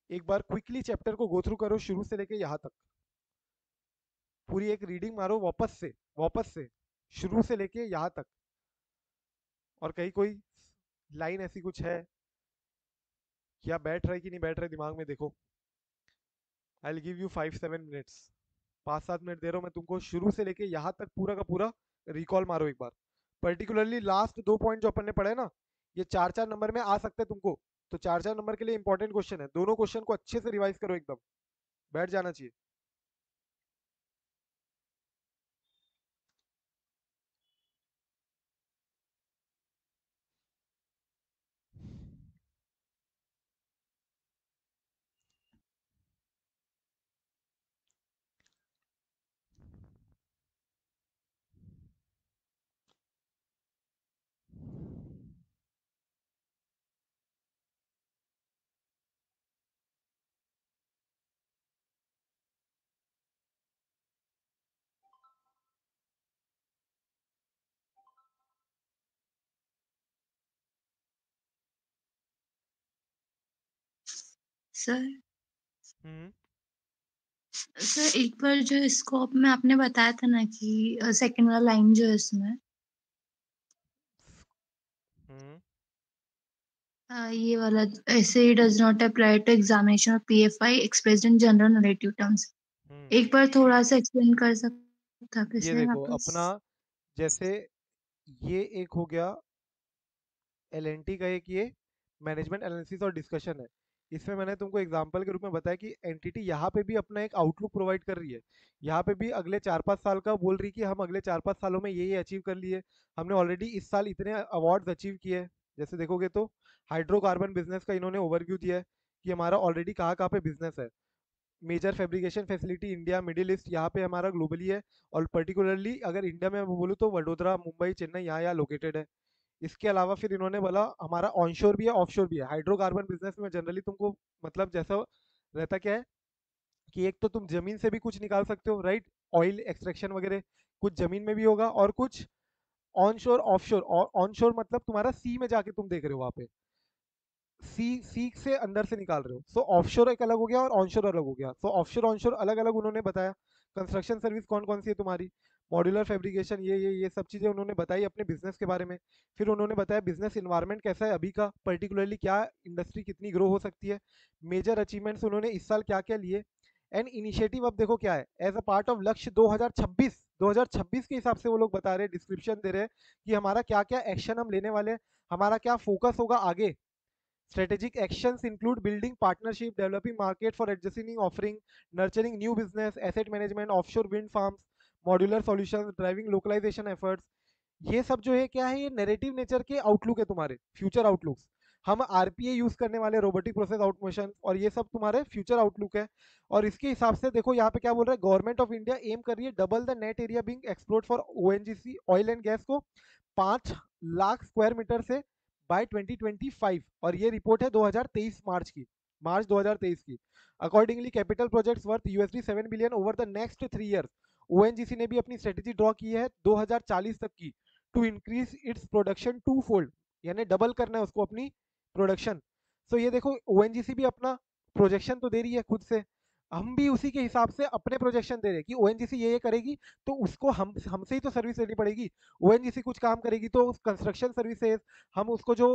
एक बार क्विकली चैप्टर को गो थ्रू करो शुरू से लेके यहाँ तक, पूरी एक रीडिंग मारो वापस से शुरू से लेके यहाँ तक, और कहीं कोई लाइन ऐसी कुछ है या बैठ रहा है कि नहीं बैठ रहा है दिमाग में, देखो। I will give you 5-7 minutes, 5-7 minute दे रहा हूँ मैं तुमको, शुरू से लेके यहाँ तक पूरा का पूरा रिकॉल मारो एक बार। पर्टिकुलरली लास्ट 2 पॉइंट जो अपन ने पढ़े ना, ये 4-4 नंबर में आ सकते हैं तुमको, तो 4-4 नंबर के लिए इंपॉर्टेंट क्वेश्चन है, दोनों क्वेश्चन को अच्छे से रिवाइज करो एकदम, बैठ जाना चाहिए। सर हम्म सर एक बार जो स्कोप में आपने बताया था ना कि सेकंड वाला लाइन जो है इसमें, हम्म ये वाला, ऐसे does not apply to examination of PFI expressed in general narrative terms. हम्म एक बार थोड़ा सा एक्सप्लेन कर सकता फिर ये से देखो वापस? अपना, जैसे ये एक हो गया एलएनटी का, एक ये मैनेजमेंट एनालिसिस और डिस्कशन है, इसमें मैंने तुमको एग्जांपल के रूप में बताया कि एंटिटी यहाँ पे भी अपना एक आउटलुक प्रोवाइड कर रही है, यहाँ पे भी अगले 4-5 साल का बोल रही है कि हम अगले 4-5 सालों में ये अचीव कर लिए, हमने ऑलरेडी इस साल इतने अवार्ड्स अचीव किए। जैसे देखोगे तो हाइड्रोकार्बन बिजनेस का इन्होंने ओवरव्यू दिया है कि हमारा ऑलरेडी कहाँ कहाँ पे बिजनेस है, major fabrication facility India Middle East यहाँ पे हमारा ग्लोबली है, और पर्टिकुलरली अगर इंडिया में बोलूँ तो वडोदरा मुंबई चेन्नई यहाँ यहाँ लोकेटेड है। इसके अलावा फिर इन्होंने बोला हमारा ऑनशोर भी है ऑफशोर भी है, हाइड्रोकार्बन बिजनेस में जनरली तुमको मतलब जैसा रहता क्या है कि एक तो तुम जमीन से भी कुछ निकाल सकते हो, राइट, ऑयल एक्सट्रैक्शन वगैरह कुछ जमीन में भी होगा, और कुछ ऑनशोर ऑफशोर, ऑनशोर मतलब तुम्हारा सी में जाके तुम देख रहे हो वहां पे, सी से अंदर से निकाल रहे हो। सो ऑफशोर एक अलग हो गया और ऑनशोर अलग हो गया। सो ऑफशोर ऑनशोर अलग अलग उन्होंने बताया। कंस्ट्रक्शन सर्विस कौन कौन सी है तुम्हारी, मॉड्यूलर फैब्रिकेशन, ये सब चीज़ें उन्होंने बताई अपने बिजनेस के बारे में। फिर उन्होंने बताया बिजनेस इन्वायरमेंट कैसा है अभी का, पर्टिकुलरली क्या इंडस्ट्री कितनी ग्रो हो सकती है, मेजर अचीवमेंट्स उन्होंने इस साल क्या क्या लिए, एंड इनिशिएटिव अब देखो क्या है एज अ पार्ट ऑफ लक्ष्य 2026 के हिसाब से वो लोग बता रहे हैं, डिस्क्रिप्शन दे रहे हैं कि हमारा क्या क्या एक्शन हम लेने वाले हैं, हमारा क्या फोकस होगा आगे। Strategic actions include building partnership, developing market for adjacent offering, nurturing new business, asset management, offshore wind farms, modular solutions, driving localization efforts। ये सब जो है क्या है, ये नैरेटिव नेचर के आउटलुक है तुम्हारे, फ्यूचर आउटलुक्स। हम आरपीए यूज करने वाले, रोबोटिक प्रोसेस ऑटोमेशन, और ये सब तुम्हारे फ्यूचर आउटलुक है। और इसके हिसाब से देखो यहाँ पे क्या बोल रहा है, गवर्नमेंट ऑफ इंडिया एम कर रही है double the net area being explored for ONGC oil and gas को 5 लाख स्क्वायर मीटर से बाय 2025। और ये रिपोर्ट है 2023 मार्च 2023 की। Accordingly capital projects worth $7 billion over the next 3 years. ONGC ने भी अपनी स्ट्रेटेजी ड्रॉ की है 2040 तक की, to increase its production twofold, यानी डबल करना है उसको अपनी प्रोडक्शन। सो ये देखो ओएनजीसी भी अपना प्रोजेक्शन तो दे रही है खुद से, हम भी उसी के हिसाब से अपने प्रोजेक्शन दे रहे हैं कि ओएनजीसी ये करेगी, तो उसको हमसे ही तो सर्विस लेनी पड़ेगी। ओएनजीसी कुछ काम करेगी तो कंस्ट्रक्शन सर्विसेज, हम उसको जो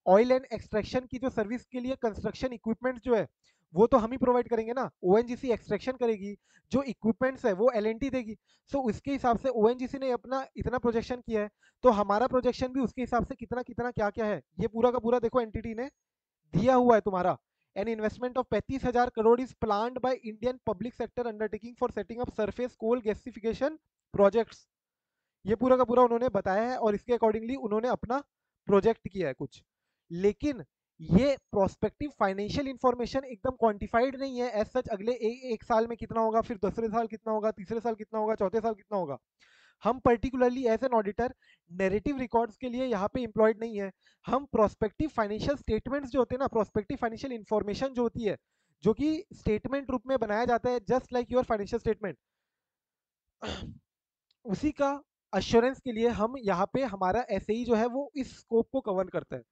ऑयल एंड एक्सट्रैक्शन की जो सर्विस के लिए कंस्ट्रक्शन इक्विपमेंट जो है वो तो हम ही प्रोवाइड करेंगे ना, ओएनजीसी एक्सट्रैक्शन करेगी, जो इक्विपमेंट्स है वो एलएनटी देगी। सो उसके हिसाब से ओएनजीसी ने अपना इतना प्रोजेक्शन किया है, तो हमारा प्रोजेक्शन भी उसके हिसाब से कितना कितना क्या क्या है, ये पूरा का पूरा देखो एनटीटी ने दिया हुआ है तुम्हारा। An investment of 35,000 crore is planned by Indian public sector undertaking for setting up surface coal gasification projects. ये पूरा का पूरा उन्होंने बताया है और इसके अकॉर्डिंगली उन्होंने अपना प्रोजेक्ट किया है कुछ। लेकिन ये प्रोस्पेक्टिव फाइनेंशियल इंफॉर्मेशन एकदम क्वांटिफाइड नहीं है एज सच, अगले एक साल में कितना होगा, फिर दूसरे साल कितना होगा, तीसरे साल कितना होगा, चौथे साल कितना होगा। हम particularly as an auditor narrative records के लिए यहाँ पे एम्प्लॉयड नहीं है। हम प्रोस्पेक्टिव फाइनेंशियल स्टेटमेंट्स जो होते हैं ना, प्रोस्पेक्टिव फाइनेंशियल इंफॉर्मेशन जो होती है, जो कि स्टेटमेंट रूप में बनाया जाता है just like your financial statement, उसी का अश्योरेंस के लिए हम यहाँ पे हमारा एसएई जो है वो इस स्कोप को कवर करता है।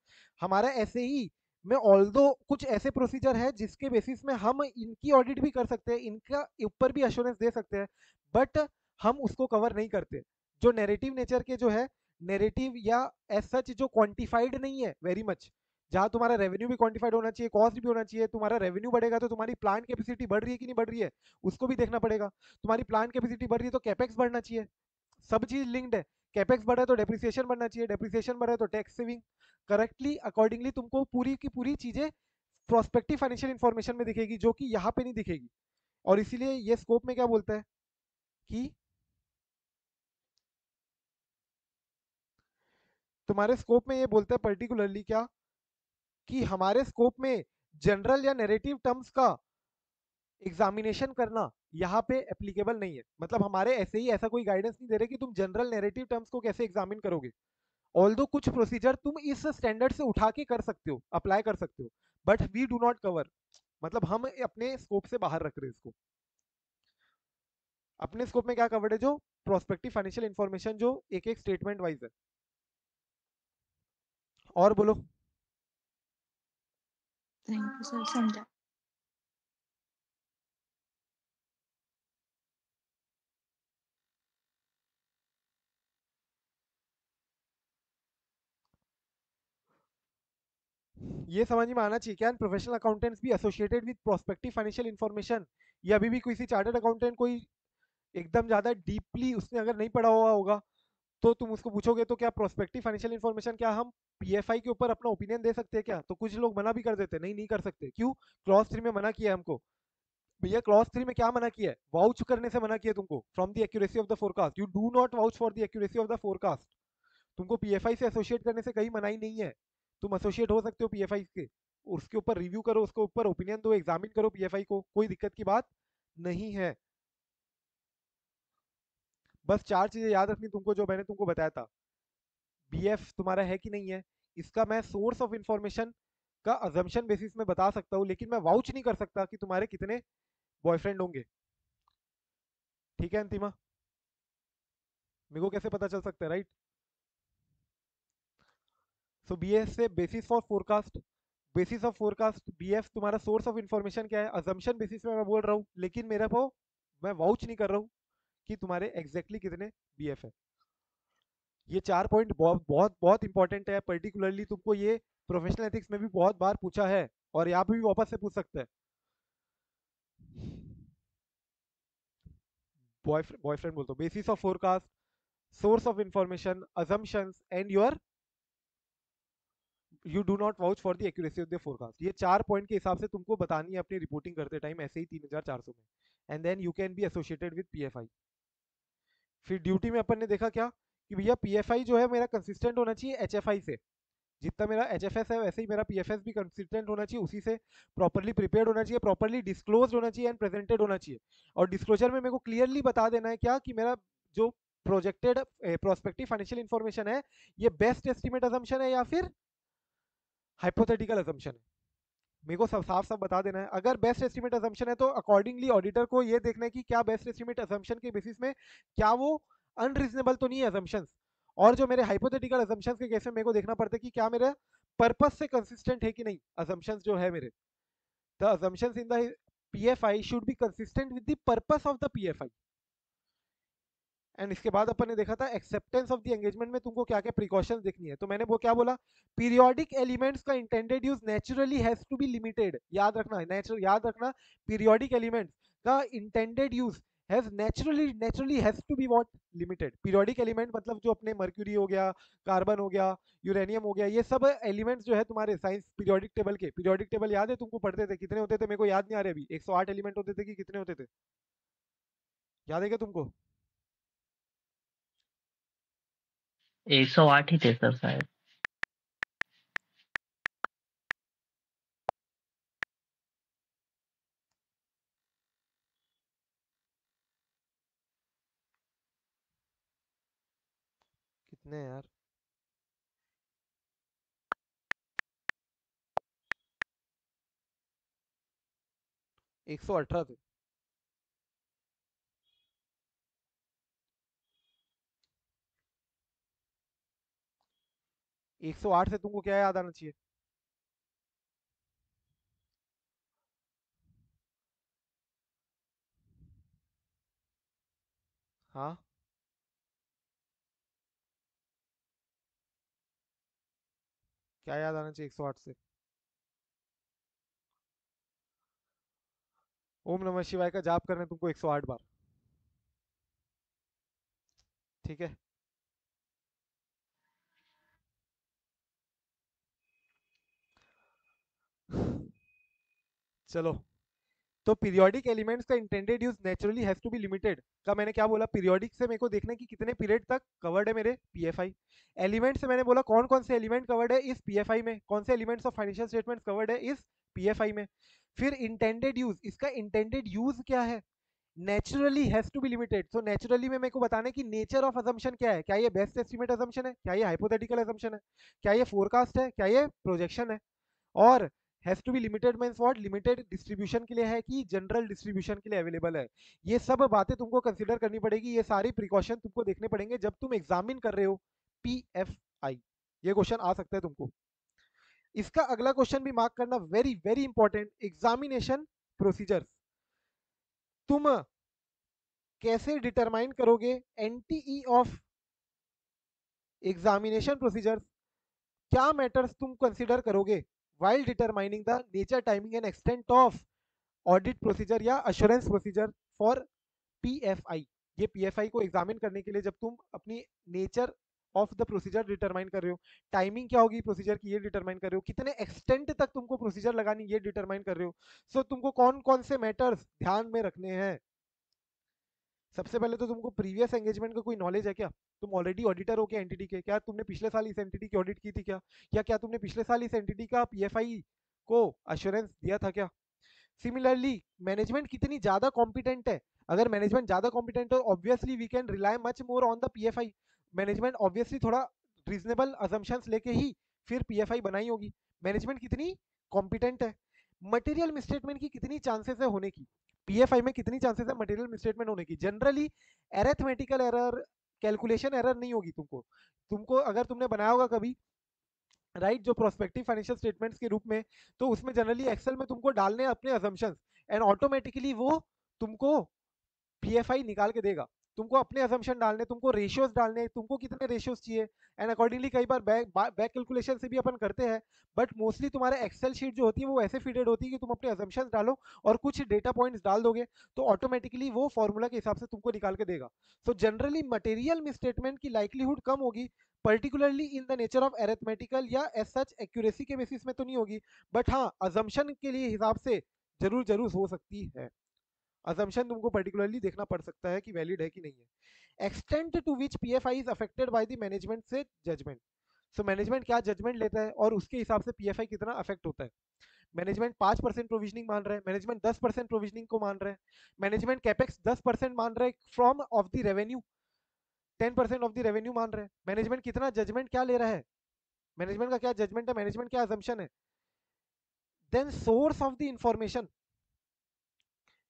हमारा एसएई में ऑल्दो कुछ ऐसे प्रोसीजर है जिसके बेसिस में हम इनकी ऑडिट भी कर सकते हैं, इनका ऊपर भी अश्योरेंस दे सकते हैं, बट हम उसको कवर नहीं करते। जो नैरेटिव नेचर के जो है, नैरेटिव या एज सच जो क्वांटिफाइड नहीं है वेरी मच, जहाँ तुम्हारा रेवेन्यू भी क्वांटिफाइड होना चाहिए, कॉस्ट भी होना चाहिए। तुम्हारा रेवेन्यू बढ़ेगा तो तुम्हारी प्लांट कैपेसिटी बढ़ रही है कि नहीं बढ़ रही है, उसको भी देखना पड़ेगा। तुम्हारी प्लांट कैपेसिटी बढ़ रही है तो कैपेक्स बढ़ना चाहिए, सब चीज लिंक्ड है। कैपेक्स बढ़ा तो डेप्रिसिएशन बढ़ना चाहिए, डेप्रिसिएशन बढ़ा तो टैक्स सेविंग। करेक्टली अकॉर्डिंगली तुमको पूरी की पूरी चीजें प्रोस्पेक्टिव फाइनेंशियल इंफॉर्मेशन में दिखेगी, जो कि यहाँ पे नहीं दिखेगी। और इसीलिए ये स्कोप में क्या बोलता है कि तुम्हारे स्कोप में ये बोलता है पर्टिकुलरली क्या, कि हमारे स्कोप में जनरल या नैरेटिव टर्म्स का एग्जामिनेशन करना यहाँ पे एप्लीकेबल नहीं है। मतलब हमारे ऐसे ही ऐसा कोई गाइडेंस नहीं दे रहे कि तुम जनरल नैरेटिव टर्म्स को कैसे एग्जामिन करोगे। ऑल्दो कुछ प्रोसीजर तुम इस स्टैंडर्ड से उठा के कर सकते हो, अप्लाई कर सकते हो, but we do not cover. मतलब हम अपने स्कोप से बाहर रख रहे हैं इसको। अपने स्कोप में क्या कवर्ड है, जो प्रोस्पेक्टिव फाइनेंशियल इंफॉर्मेशन जो एक एक स्टेटमेंट वाइज है। और बोलो। थैंक यू सर, समझा। ये समझ में आना चाहिए क्या, प्रोफेशनल अकाउंटेंट्स भी associated with prospective financial information. ये अभी भी किसी चार्टर्ड अकाउंटेंट कोई एकदम ज्यादा डीपली उसने अगर नहीं पढ़ा हुआ होगा, तो तुम उसको पूछोगे तो क्या प्रोस्पेक्टिव फाइनेंशियल इंफॉर्मेशन क्या हम पीएफआई के ऊपर अपना ओपिनियन दे सकते हैं क्या, तो कुछ लोग मना भी कर देते हैं, नहीं नहीं कर सकते। क्यों? क्लॉज 3 में मना किया है हमको। भैया क्लॉज 3 में क्या मना किया है, वाउच करने से मना किया तुमको, from the accuracy of the forecast, you do not vouch for the accuracy of the forecast. तुमको पीएफआई से एसोसिएट करने से कहीं मनाही नहीं है। तुम एसोसिएट हो सकते हो पीएफआई के, उसके ऊपर रिव्यू करो, उसके ऊपर ओपिनियन दो, एग्जामिन करो पीएफआई को, कोई दिक्कत की बात नहीं है। बस 4 चीजें याद रखनी तुमको जो मैंने तुमको बताया था। बीएफ तुम्हारा है कि नहीं है, इसका मैं सोर्स ऑफ इंफॉर्मेशन का अजम्पशन बेसिस में बता सकता हूँ, लेकिन मैं वाउच नहीं कर सकता कि तुम्हारे कितने बॉयफ्रेंड होंगे। ठीक है अंतिमा, मेरे को कैसे पता चल सकता है, राइट? सो बीएस से basis for forecast, basis of forecast, BF तुम्हारा सोर्स ऑफ इंफॉर्मेशन क्या है, अजम्पशन बेसिस में मैं बोल रहा हूँ, लेकिन मेरे को मैं वाउच नहीं कर रहा हूँ कि तुम्हारे एग्जैक्टली कितने बीएफ है। ये 4 पॉइंट बहुत बहुत बहुत इंपॉर्टेंट है, पर्टिकुलरली तुमको ये प्रोफेशनल एथिक्स में भी बहुत बार पूछा है और यहाँ पे भी वापस से पूछ सकता है। बॉयफ्रेंड बोलते हो, basis of forecast, source of information, assumptions and your you do not vouch for the accuracy of the forecast. ये 4 पॉइंट के हिसाब से तुमको बतानी है अपनी रिपोर्टिंग करते टाइम, ऐसे ही 3400 में, and then you can be associated with PFI. फिर ड्यूटी में अपन ने देखा क्या कि भैया पीएफआई जो है मेरा कंसिस्टेंट होना चाहिए एचएफआई से, जितना मेरा एचएफएस है वैसे ही मेरा पीएफएस भी कंसिस्टेंट होना चाहिए उसी से, प्रॉपर्ली प्रिपेयर्ड होना चाहिए, प्रॉपर्ली डिस्क्लोज होना चाहिए एंड प्रेजेंटेड होना चाहिए। और डिस्क्लोजर में मेरे को क्लियरली बता देना है क्या कि मेरा जो प्रोजेक्टेड प्रोस्पेक्टिव फाइनेंशियल इंफॉर्मेशन है ये बेस्ट एस्टिमेट अजम्पशन है या फिर हाइपोथेटिकल अजम्पशन है। मेरे को सब साफ साफ बता देना है। अगर बेस्ट एस्टिमेट अजम्पशन है तो अकॉर्डिंगली ऑडिटर को ये देखना है कि क्या बेस्ट एस्टिमेट अजम्पशन के बेसिस में क्या वो अनरीजनेबल तो नहीं है अजम्पशंस। और जो मेरे हाइपोथेटिकल अजम्पशंस के केस में मेरे को देखना पड़ता है कि क्या मेरा पर्पस से कंसिस्टेंट है कि नहीं अजम्पशंस जो है मेरे। The assumptions in the PFI should be consistent with the purpose of the PFI. And इसके बाद अपन ने देखा था एक्सेप्टेंस ऑफ द एंगेजमेंट में तुमको क्या क्या प्रिकॉशंस देखनी है। तो मैंने वो क्या बोला, पीरियोडिक एलिमेंट्स का intended use naturally has to be limited. याद रखना, नेचुरल याद रखना, पीरियोडिक एलिमेंट्स का intended use has naturally has to be what limited. Periodic element मतलब जो अपने मर्क्यूरी हो गया, कार्बन हो गया, यूरेनियम हो गया, ये सब एलिमेंट्स जो है तुम्हारे साइंस पीरियोडिक टेबल के, पीरियोडिक टेबल याद है तुमको पढ़ते थे कितने होते थे, मेरे को याद नहीं आ रहे अभी, 108 एलिमेंट होते थे कि कितने होते थे, याद है क्या तुमको? 108 ही थे सर शायद। कितने हैं यार? 118 थे। 108 से तुमको क्या याद आना चाहिए? हाँ, क्या याद आना चाहिए 108 से? ओम नमः शिवाय का जाप करना है तुमको 108 बार, ठीक है? चलो, तो पीरियोडिक एलिमेंट्स का intended use naturally has to be limited का मैंने क्या बोला, पीरियोडिक से मेरे को देखना है कि कितने पीरियड तक कवर्ड है मेरे पीएफआई। एलिमेंट से मैंने बोला कौन कौन से एलिमेंट कवर्ड है इस पीएफआई में, कौन से elements of financial statements covered है इस पीएफआई में। फिर इंटेंडेड यूज, इसका इंटेंडेड यूज क्या है, naturally has to be limited. So naturally में मेरे को बताना है कि नेचर ऑफ अजम्पशन क्या है, क्या ये बेस्ट एस्टिमेट अजम्पशन है, क्या ये हाइपोथेटिकल अजम्पशन है, क्या ये फोरकास्ट है, क्या ये प्रोजेक्शन है। और has to be limited means what, limited distribution के लिए है कि जनरल डिस्ट्रीब्यूशन के लिए अवेलेबल है। ये सब बातें तुमको कंसीडर करनी पड़ेगी, ये सारी प्रिकॉशन तुमको देखने पड़ेंगे जब तुम एग्जामिन कर रहे हो पीएफआई। ये क्वेश्चन आ सकता है तुमको। इसका अगला क्वेश्चन भी मार्क करना, very very important, examination procedures. तुम कैसे डिटरमाइन करोगे एनटीई ऑफ एग्जामिनेशन प्रोसीजर्स, क्या मैटर्स तुम कंसीडर करोगे while determining the nature, timing and extent of audit procedure या अश्योरेंस प्रोसीजर फॉर पीएफआई। ये पीएफआई को एग्जामिन करने के लिए जब तुम अपनी nature of the procedure determine कर रहे हो, टाइमिंग क्या होगी प्रोसीजर की ये डिटरमाइन कर रहे हो, कितने एक्सटेंट तक तुमको प्रोसीजर लगानी ये डिटरमाइन कर रहे हो। सो तुमको कौन कौन से मैटर्स ध्यान में रखने हैं। सबसे पहले तो तुमको प्रीवियस एंगेजमेंट का कोई नॉलेज है क्या, तुम ऑलरेडी ऑडिटर हो क्या एंटिटी के, क्या तुमने पिछले साल इस एंटिटी की ऑडिट की थी क्या, या क्या तुमने पिछले साल इस एंटिटी का पीएफआई को अश्योरेंस दिया था क्या। सिमिलरली मैनेजमेंट कितनी ज्यादा कॉम्पिटेंट है, अगर मैनेजमेंट ज्यादा कॉम्पिटेंट है obviously we can rely much more on the PFI. Management obviously थोड़ा रीजनेबल अजम्पशंस लेके ही फिर पीएफआई बनाई होगी। मैनेजमेंट कितनी कॉम्पिटेंट है, मटेरियल मिसस्टेटमेंट की कितनी चांसेस है होने की, पीएफआई में कितनी चांसेस है मटेरियल मिसस्टेटमेंट होने की। जनरली एरेथमेटिकल एरर, कैलकुलेशन एरर नहीं होगी तुमको। तुमको अगर तुमने बनाया होगा कभी राइट, जो प्रोस्पेक्टिव फाइनेंशियल स्टेटमेंट्स के रूप में, तो उसमें जनरली एक्सेल में तुमको डालने हैं अपने अजम्पशंस, एंड ऑटोमेटिकली वो तुमको पीएफआई निकाल के देगा। तुमको अपने असम्पशन डालने, तुमको रेशियोज डालने, तुमको कितने रेशियोज चाहिए, एंड अकॉर्डिंगली कई बार बैक कैलकुलेशन से भी अपन करते हैं, बट मोस्टली तुम्हारे एक्सेल शीट जो होती है वो ऐसे फीडेड होती है कि तुम अपने असम्पशन डालो और कुछ डेटा पॉइंट्स डाल दोगे, तो ऑटोमेटिकली वो फॉर्मूला के हिसाब से तुमको निकाल के देगा। सो जनरली मटेरियल मिसस्टेटमेंट की लाइक्लीहुड कम होगी, particularly in the nature of arithmetical या एज सच एक्यूरेसी के बेसिस में तो नहीं होगी, बट हाँ अजम्पशन के लिए हिसाब से जरूर जरूर हो सकती है। असम्पशन तुमको पर्टिकुलरली देखना पड़ सकता है कि वैलिड है कि नहीं है। Extent to which PFI is affected by the management से जजमेंट। सो मैनेजमेंट क्या जजमेंट लेता है और उसके हिसाब से पीएफआई कितना अफेक्ट होता है। मैनेजमेंट 5% प्रोविजनिंग मान रहा है, मैनेजमेंट 10% प्रोविजनिंग को मान रहा है, मैनेजमेंट कैपेक्स 10% मान रहा है from of the revenue, 10% of the revenue मान रहा है। मैनेजमेंट कितना जजमेंट क्या ले रहा है, मैनेजमेंट का क्या जजमेंट है, मैनेजमेंट क्या असम्पशन है। Then source of the information,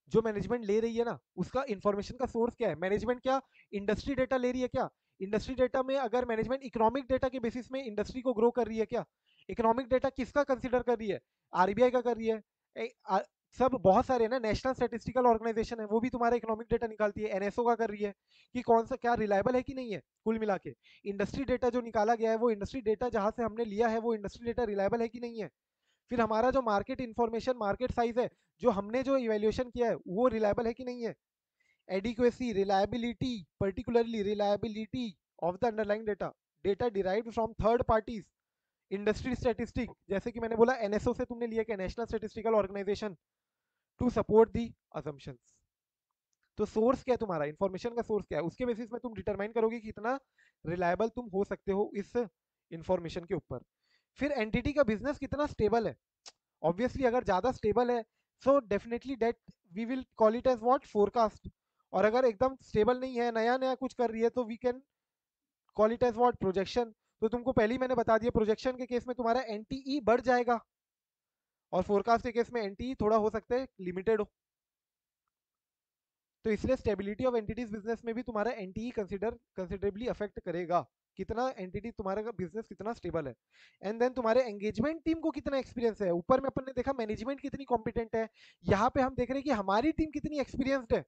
जो मैनेजमेंट ले रही है ना उसका इंफॉर्मेशन का सोर्स क्या है। मैनेजमेंट क्या इंडस्ट्री डेटा ले रही है क्या, इंडस्ट्री डेटा में अगर मैनेजमेंट इकोनॉमिक डेटा के बेसिस में इंडस्ट्री को ग्रो कर रही है क्या, इकोनॉमिक डेटा किसका कंसीडर कर रही है, आरबीआई का कर रही है। सब बहुत सारे ना नेशनल स्टैटिस्टिकल ऑर्गेनाइजेशन है वो भी तुम्हारा इकोनॉमिक डेटा निकालती है, एनएसओ का कर रही है कि कौन सा क्या रिलायबल है कि नहीं है। कुल मिला के इंडस्ट्री डेटा जो निकाला गया है वो इंडस्ट्री डेटा जहां से हमने लिया है वो इंडस्ट्री डेटा रिलायबल है कि नहीं है। फिर हमारा जो मार्केट इंफॉर्मेशन मार्केट साइज है जो हमने जो इवेल्युएशन किया है वो रिलायबल है कि नहीं है। Adequacy, reliability, particularly reliability of the underlying data, data derived from third parties, industry statistic जैसे कि मैंने बोला एनएसओ से तुमने लिया क्या, national statistical organisation, to support the assumptions. तो सोर्स क्या है तुम्हारा, इंफॉर्मेशन का सोर्स क्या है, उसके बेसिस में तुम डिटरमाइन करोगे कि कितना रिलायबल तुम हो सकते हो इस इंफॉर्मेशन के ऊपर। फिर एंटिटी का बिजनेस कितना स्टेबल है, ऑब्वियसली अगर ज्यादा स्टेबल है so definitely that we will call it as what, forecast. और अगर एकदम स्टेबल नहीं है, नया नया कुछ कर रही है, तो we can call it as what, projection. तो तुमको पहले ही मैंने बता दिया प्रोजेक्शन के केस में तुम्हारा एनटीई बढ़ जाएगा और फोरकास्ट के केस में एनटीई थोड़ा हो सकता है लिमिटेड हो। तो इसलिए स्टेबिलिटी ऑफ एंटिटीज बिजनेस में भी तुम्हारा एनटीई कंसिडरेबली अफेक्ट करेगा, कितना एंटिटी तुम्हारा का बिजनेस कितना स्टेबल है। एंड देन तुम्हारे एंगेजमेंट टीम को कितना एक्सपीरियंस है, ऊपर में अपन ने देखा मैनेजमेंट कितनी कॉम्पिटेंट है, यहाँ पे हम देख रहे हैं कि हमारी टीम कितनी एक्सपीरियंस्ड है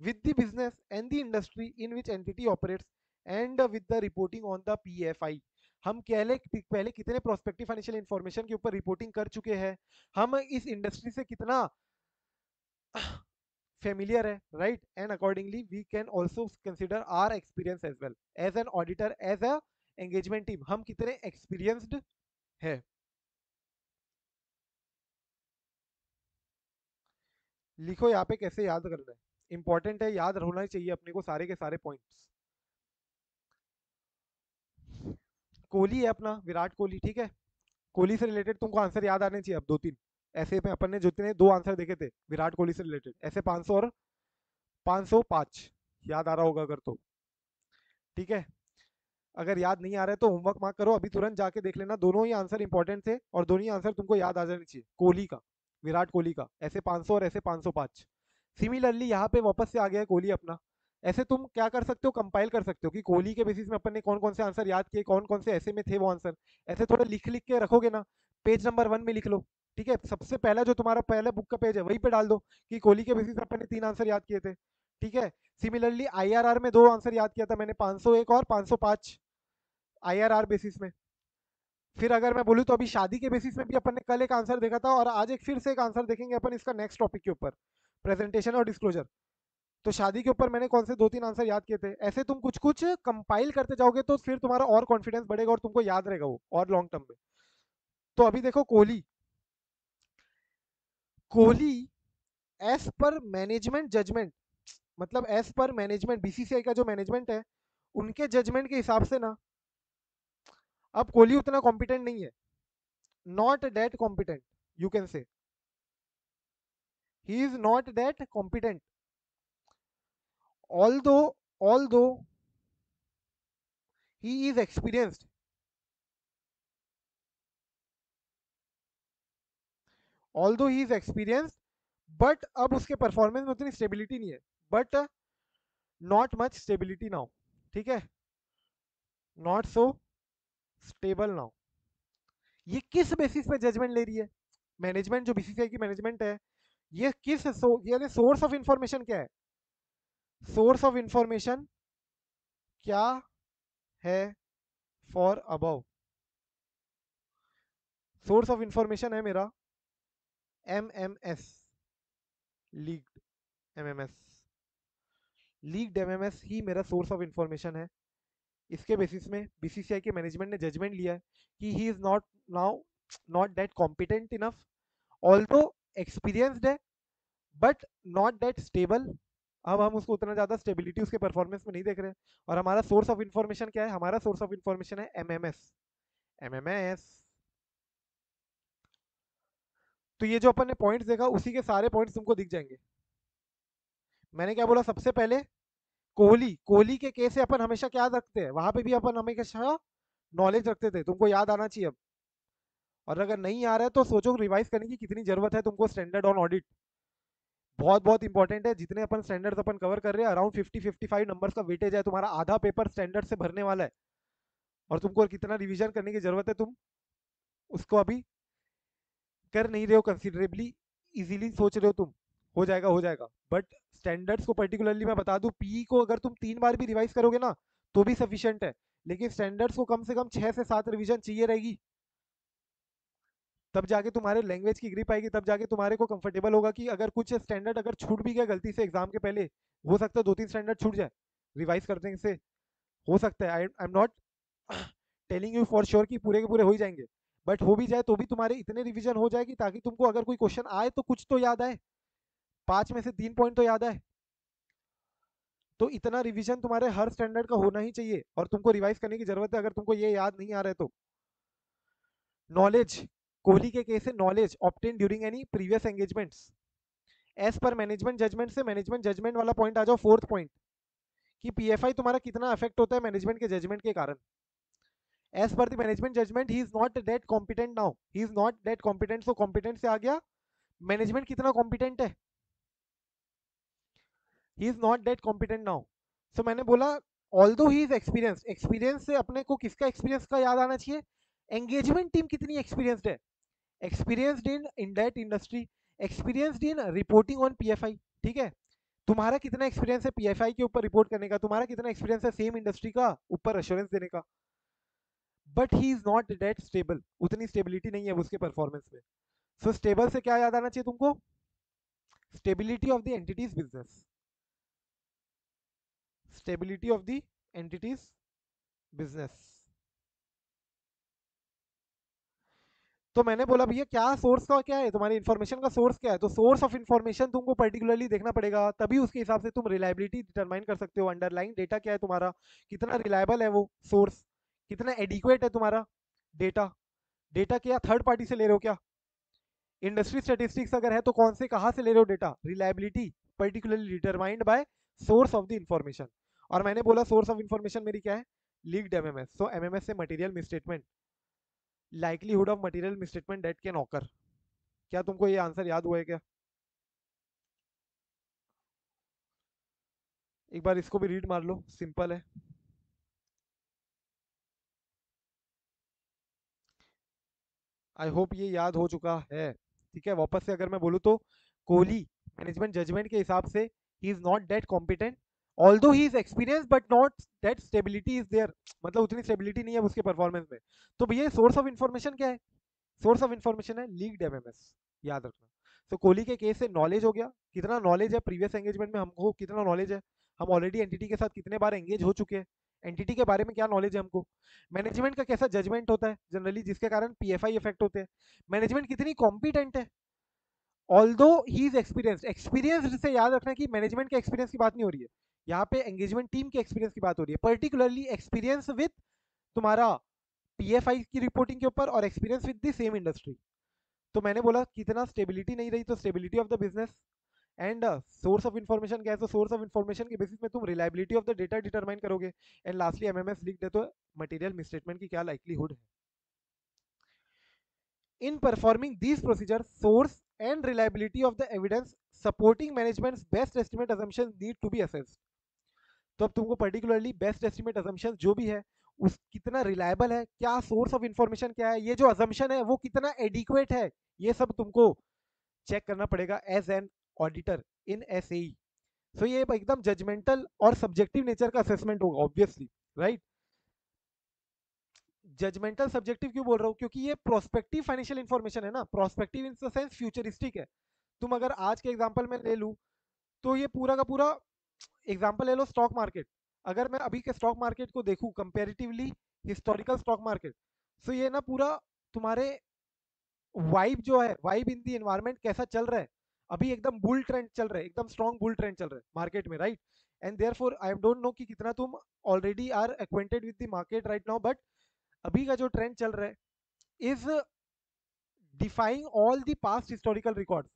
with the business and the industry in which entity operates and with the reporting on the PFI. हम पहले कितने प्रोस्पेक्टिव फाइनेंशियल इंफॉर्मेशन के ऊपर रिपोर्टिंग कर चुके हैं, हम इस इंडस्ट्री से कितना familiar है, right? And accordingly we can also consider our experience as well as an auditor, as a engagement team हम कितने experienced है। लिखो यहाँ पे कैसे याद करना है, इंपॉर्टेंट है, याद होना ही चाहिए अपने को सारे के सारे पॉइंट्स। कोहली है अपना, विराट कोहली, ठीक है। कोहली से रिलेटेड तुमको आंसर याद आने चाहिए अब दो तीन, ऐसे में अपन ने जितने दो आंसर देखे थे विराट कोहली से रिलेटेड, ऐसे 500 और 505 याद आ रहा होगा अगर तो, ठीक है। अगर याद नहीं आ रहा है तो होमवर्क मार्क करो, अभी तुरंत जाके देख लेना, दोनों ही आंसर इंपॉर्टेंट थे और दोनों ही आंसर तुमको याद आ जाने चाहिए। कोहली का, विराट कोहली का ऐसे 500 और ऐसे 505। सिमिलरली यहाँ पे वापस से आ गया है कोहली अपना। ऐसे तुम क्या कर सकते हो, कंपाइल कर सकते हो कि कोहली के बेसिस में अपन ने कौन कौन से आंसर याद किए, कौन कौन से ऐसे में थे वो आंसर। ऐसे थोड़ा लिख लिख के रखोगे ना, पेज नंबर 1 में लिख लो, ठीक है। सबसे पहला जो तुम्हारा पहला बुक का पेज है वहीं पे डाल दो कि कोहली के बेसिस में अपन ने 3 आंसर याद किए थे, ठीक है। सिमिलरली आईआरआर में 2 आंसर याद किया था मैंने, 501 और 505 आईआरआर बेसिस में। फिर अगर मैं बोलूँ तो अभी शादी के बेसिस में भी अपन ने कल एक आंसर देखा था और आज एक फिर से एक आंसर देखेंगे अपन इसका नेक्स्ट टॉपिक के ऊपर, प्रेजेंटेशन और डिस्क्लोजर। तो शादी के ऊपर मैंने कौन से 2-3 आंसर याद किए थे। ऐसे तुम कुछ कुछ कंपाइल करते जाओगे तो फिर तुम्हारा और कॉन्फिडेंस बढ़ेगा और तुमको याद रहेगा वो और लॉन्ग टर्म में। तो अभी देखो Kohli, Kohli as per management judgement, मतलब एज पर मैनेजमेंट बीसीसीआई का जो मैनेजमेंट है उनके जजमेंट के हिसाब से ना, अब कोहली उतना कॉम्पिटेंट नहीं है, not that competent, you can say he is not that competent, although he is experienced, although he is experienced, but अब उसके परफॉर्मेंस में उतनी स्टेबिलिटी नहीं है, but not much stability now, ठीक है, नॉट सो स्टेबल नाउ। ये किस बेसिस पे जजमेंट ले रही है? मैनेजमेंट जो बीसीसीआई की मैनेजमेंट है, ये यानी सोर्स ऑफ इंफॉर्मेशन क्या है? सोर्स ऑफ इंफॉर्मेशन क्या है for above? Source of information है मेरा MMS, leaked MMS. Leaked MMS ही मेरा सोर्स ऑफ इंफॉर्मेशन है। इसके बेसिस में बीसीसीआई के मैनेजमेंट ने जजमेंट लिया है कि ही is not now not that competent enough, although experienced है बट नॉट दैट स्टेबल। अब हम उसको उतना ज्यादा स्टेबिलिटी उसके परफॉर्मेंस में नहीं देख रहे हैं। और हमारा सोर्स ऑफ इंफॉर्मेशन क्या है? हमारा सोर्स ऑफ इंफॉर्मेशन है एमएमएस। एमएमएस। तो ये जो अपन ने पॉइंट्स देखा, उसी के सारे पॉइंट्स तुमको दिख जाएंगे। मैंने क्या बोला? सबसे पहले कोहली, कोहली के केस से अपन हमेशा क्या रखते हैं? वहां पे भी अपन हमेशा नॉलेज रखते थे, तुमको याद आना चाहिए अब। और अगर नहीं आ रहा है तो सोचो रिवाइज करने की कितनी जरूरत है तुमको। स्टैंडर्ड ऑन ऑडिट बहुत बहुत इंपॉर्टेंट है। जितने अपन स्टैंडर्ड्स अपन कवर कर रहे हैं, अराउंड 50-55 नंबर्स का वेटेज है। तुम्हारा आधा पेपर स्टैंडर्ड से भरने वाला है, और तुमको कितना रिवीजन करने की जरूरत है, तुम उसको अभी कर नहीं रहे हो कंसिडरेबली। इजीली सोच रहे हो तुम हो जाएगा हो जाएगा, बट स्टैंडर्ड्स को पर्टिकुलरली मैं बता दूं, पीई को अगर तुम 3 बार भी रिवाइज करोगे ना तो भी सफिशियंट है। लेकिन स्टैंडर्ड्स को कम से कम 6 से 7 रिवीजन चाहिए रहेगी, तब जाके तुम्हारे लैंग्वेज की ग्रिप आएगी, तब जाके तुम्हारे को कंफर्टेबल होगा कि अगर कुछ स्टैंडर्ड अगर छूट भी गया गलती से एग्जाम के पहले, हो सकता है 2-3 स्टैंडर्ड छूट जाए रिवाइज करने से, हो सकता है। I am not telling you for sure कि पूरे के पूरे हो ही जाएंगे, बट हो भी जाए तो भी तुम्हारे इतने रिवीजन हो जाएगी ताकि तुमको अगर कोई क्वेश्चन आए तो कुछ तो याद आए, 5 में से 3 पॉइंट तो याद आए। तो इतना रिवीजन तुम्हारे हर स्टैंडर्ड का होना ही चाहिए, और तुमको रिवाइज करने की जरूरत है अगर तुमको ये याद नहीं आ रहा है तो। नॉलेज, कोहली के केस से knowledge obtain during any previous engagements as per management judgement. से मैनेजमेंट जजमेंट वाला पॉइंट आ जाओ, फोर्थ पॉइंट, कि पीएफआई तुम्हारा कितना अफेक्ट होता है मैनेजमेंट के जजमेंट के कारण। As per the management judgement he is not that competent now, he is not that competent. So competent से आ गया मैनेजमेंट कितना कॉम्पिटेंट है, he is not that competent now. So मैंने बोला although he is experience, experience से अपने को किसका एक्सपीरियंस का याद आना चाहिए? एंगेजमेंट टीम कितनी एक्सपीरियंस्ड है, experienced in that industry, experienced in reporting on PFI. ठीक है, तुम्हारा कितना एक्सपीरियंस है पीएफआई के ऊपर रिपोर्ट करने का, तुम्हारा कितना एक्सपीरियंस है सेम इंडस्ट्री का ऊपर अश्योरेंस देने का। But he is not that stable, उतनी स्टेबिलिटी नहीं है उसके परफॉर्मेंस में। सो स्टेबल से क्या याद आना चाहिए तुमको? Stability of the entities business, stability of the entities business. तो मैंने बोला भैया क्या सोर्स का क्या है, तुम्हारी इन्फॉर्मेशन का सोर्स क्या है? तो सोर्स ऑफ इन्फॉर्मेशन तुमको पर्टिकुलरली देखना पड़ेगा, तभी उसके हिसाब से तुम रिलायबिलिटी डिटरमाइन कर सकते हो। अंडरलाइन डेटा क्या है तुम्हारा, कितना रिलायबल है वो सोर्स, कितना एडिक्वेट है तुम्हारा डेटा। डेटा क्या थर्ड पार्टी से ले रहे हो क्या? इंडस्ट्री स्टेटिस्टिक्स अगर है तो कौन से कहाँ से ले रहे हो data? Reliability particularly determined by source of the information. और मैंने बोला सोर्स ऑफ इंफॉर्मेशन मेरी क्या है? Leaked MMS. सो एमएमएस से material misstatement, likelihood of material misstatement that can occur. क्या तुमको ये आंसर याद हुआ है क्या? एक बार इसको भी रीड मार लो, सिंपल है। आई होप ये याद हो चुका है। ठीक है, वापस से अगर मैं बोलूँ तो कोहली मैनेजमेंट जजमेंट के हिसाब से he is not that competent, although he is experience but not that stability is there, मतलब उतनी स्टेबिलिटी नहीं है उसके परफॉर्मेंस में। तो भैया सोर्स ऑफ इन्फॉर्मेशन क्या है? सोर्स ऑफ इन्फॉर्मेशन है लीक्ड एमएमएस, याद रखना। तो कोहली के केस से नॉलेज हो गया, कितना नॉलेज है प्रीवियस एंगेजमेंट में हमको, कितना नॉलेज है, हम ऑलरेडी एंटिटी के साथ कितने बार एंगेज हो चुके हैं, एंटिटी के बारे में क्या नॉलेज है हमको। मैनेजमेंट का कैसा जजमेंट होता है जनरली जिसके कारण पीएफआई इफेक्ट होते हैं, मैनेजमेंट कितनी कॉम्पिटेंट है, although he is experienced. Experience से याद रखना कि मैनेजमेंट के एक्सपीरियंस की बात नहीं हो रही है यहाँ पे, एंगेजमेंट टीम के एक्सपीरियंस की बात हो रही है, पर्टिकुलरली एक्सपीरियंस विद तुम्हारा पीएफआई की रिपोर्टिंग के ऊपर और experience with the same industry. तो मैंने बोला कितना स्टेबिलिटी नहीं रही, तो stability of the business. And source of information क्या है? तो सोर्स ऑफ इन्फॉर्मेशन के बेसिस में तुम reliability of the data determine करोगे। एंड लास्टली एमएमएस लिख दे तो मटेरियल मिसस्टेटमेंट की क्या लाइक्लीहुड है। In performing these procedure source and reliability of the evidence supporting management's best estimate assumptions need to be assessed. तो अब तुमको पर्टिकुलरली बेस्ट एस्टिमेट assumptions जो भी है उस कितना रिलायबल है, क्या सोर्स ऑफ इंफॉर्मेशन क्या है, ये जो अजम्पशन है वो कितना एडिक्वेट है, ये सब तुमको चेक करना पड़ेगा as an auditor in SAE. So ये एकदम जजमेंटल और सब्जेक्टिव नेचर का असेसमेंट होगा ऑब्वियसली, राइट। जजमेंटल सब्जेक्टिव क्यों बोल रहा हूँ, क्योंकि ये प्रोस्पेक्टिव फाइनेंशियल इंफॉर्मेशन है ना, prospective in the sense futuristic है। तुम अगर आज के एग्जांपल में ले लूँ, तो ये पूरा का पूरा एग्जांपल ले लो स्टॉक मार्केट। अगर मैं अभी के स्टॉक मार्केट को देखूं कंपैरेटिवली हिस्टोरिकल स्टॉक मार्केट, सो ये ना पूरा तुम्हारे वाइब जो है, वाइब इन दी एनवायरनमेंट कैसा चल रहा है, अभी एकदम बुल ट्रेंड चल रहा है, एकदम स्ट्रॉन्ग बुल ट्रेंड चल रहा है मार्केट में, right. And therefore I don't know कि कितना तुम already are acquainted with the market right now, but अभी का जो ट्रेंड चल रहा है is defying all the past historical records.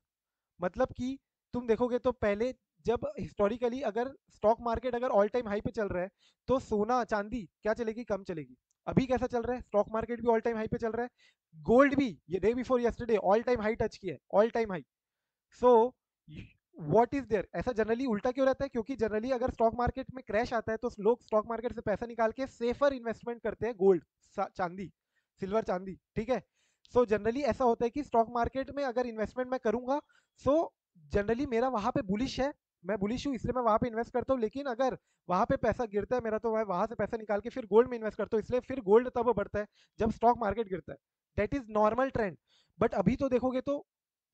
मतलब कि तुम देखोगे तो पहले जब हिस्टोरिकली अगर स्टॉक मार्केट अगर ऑल टाइम हाई पे चल रहा है, तो सोना चांदी क्या चलेगी, कम चलेगी। अभी कैसा चल रहा है, स्टॉक मार्केट भी ऑल टाइम हाई पे चल रहा है, गोल्ड भी ये day before yesterday all time high touch किया है, all time high. So what is there, ऐसा जनरली उल्टा क्यों रहता है, क्योंकि जनरली अगर स्टॉक मार्केट में क्रैश आता है तो लोग स्टॉक मार्केट से पैसा निकाल के सेफर इन्वेस्टमेंट करते हैं, गोल्ड, चांदी, सिल्वर चांदी, ठीक है। सो जनरली ऐसा होता है कि स्टॉक मार्केट में अगर इन्वेस्टमेंट मैं करूंगा, सो जनरली मेरा वहां पे बुलिश है, मैं बुलिश हूँ इसलिए मैं वहां पे इन्वेस्ट करता हूँ, लेकिन अगर वहां पे पैसा गिरता है मेरा, तो मैं वहां से पैसा निकाल के फिर गोल्ड में इन्वेस्ट करता हूँ, इसलिए फिर गोल्ड तब बढ़ता है जब स्टॉक मार्केट गिरता है। That is normal trend. But अभी तो देखोगे तो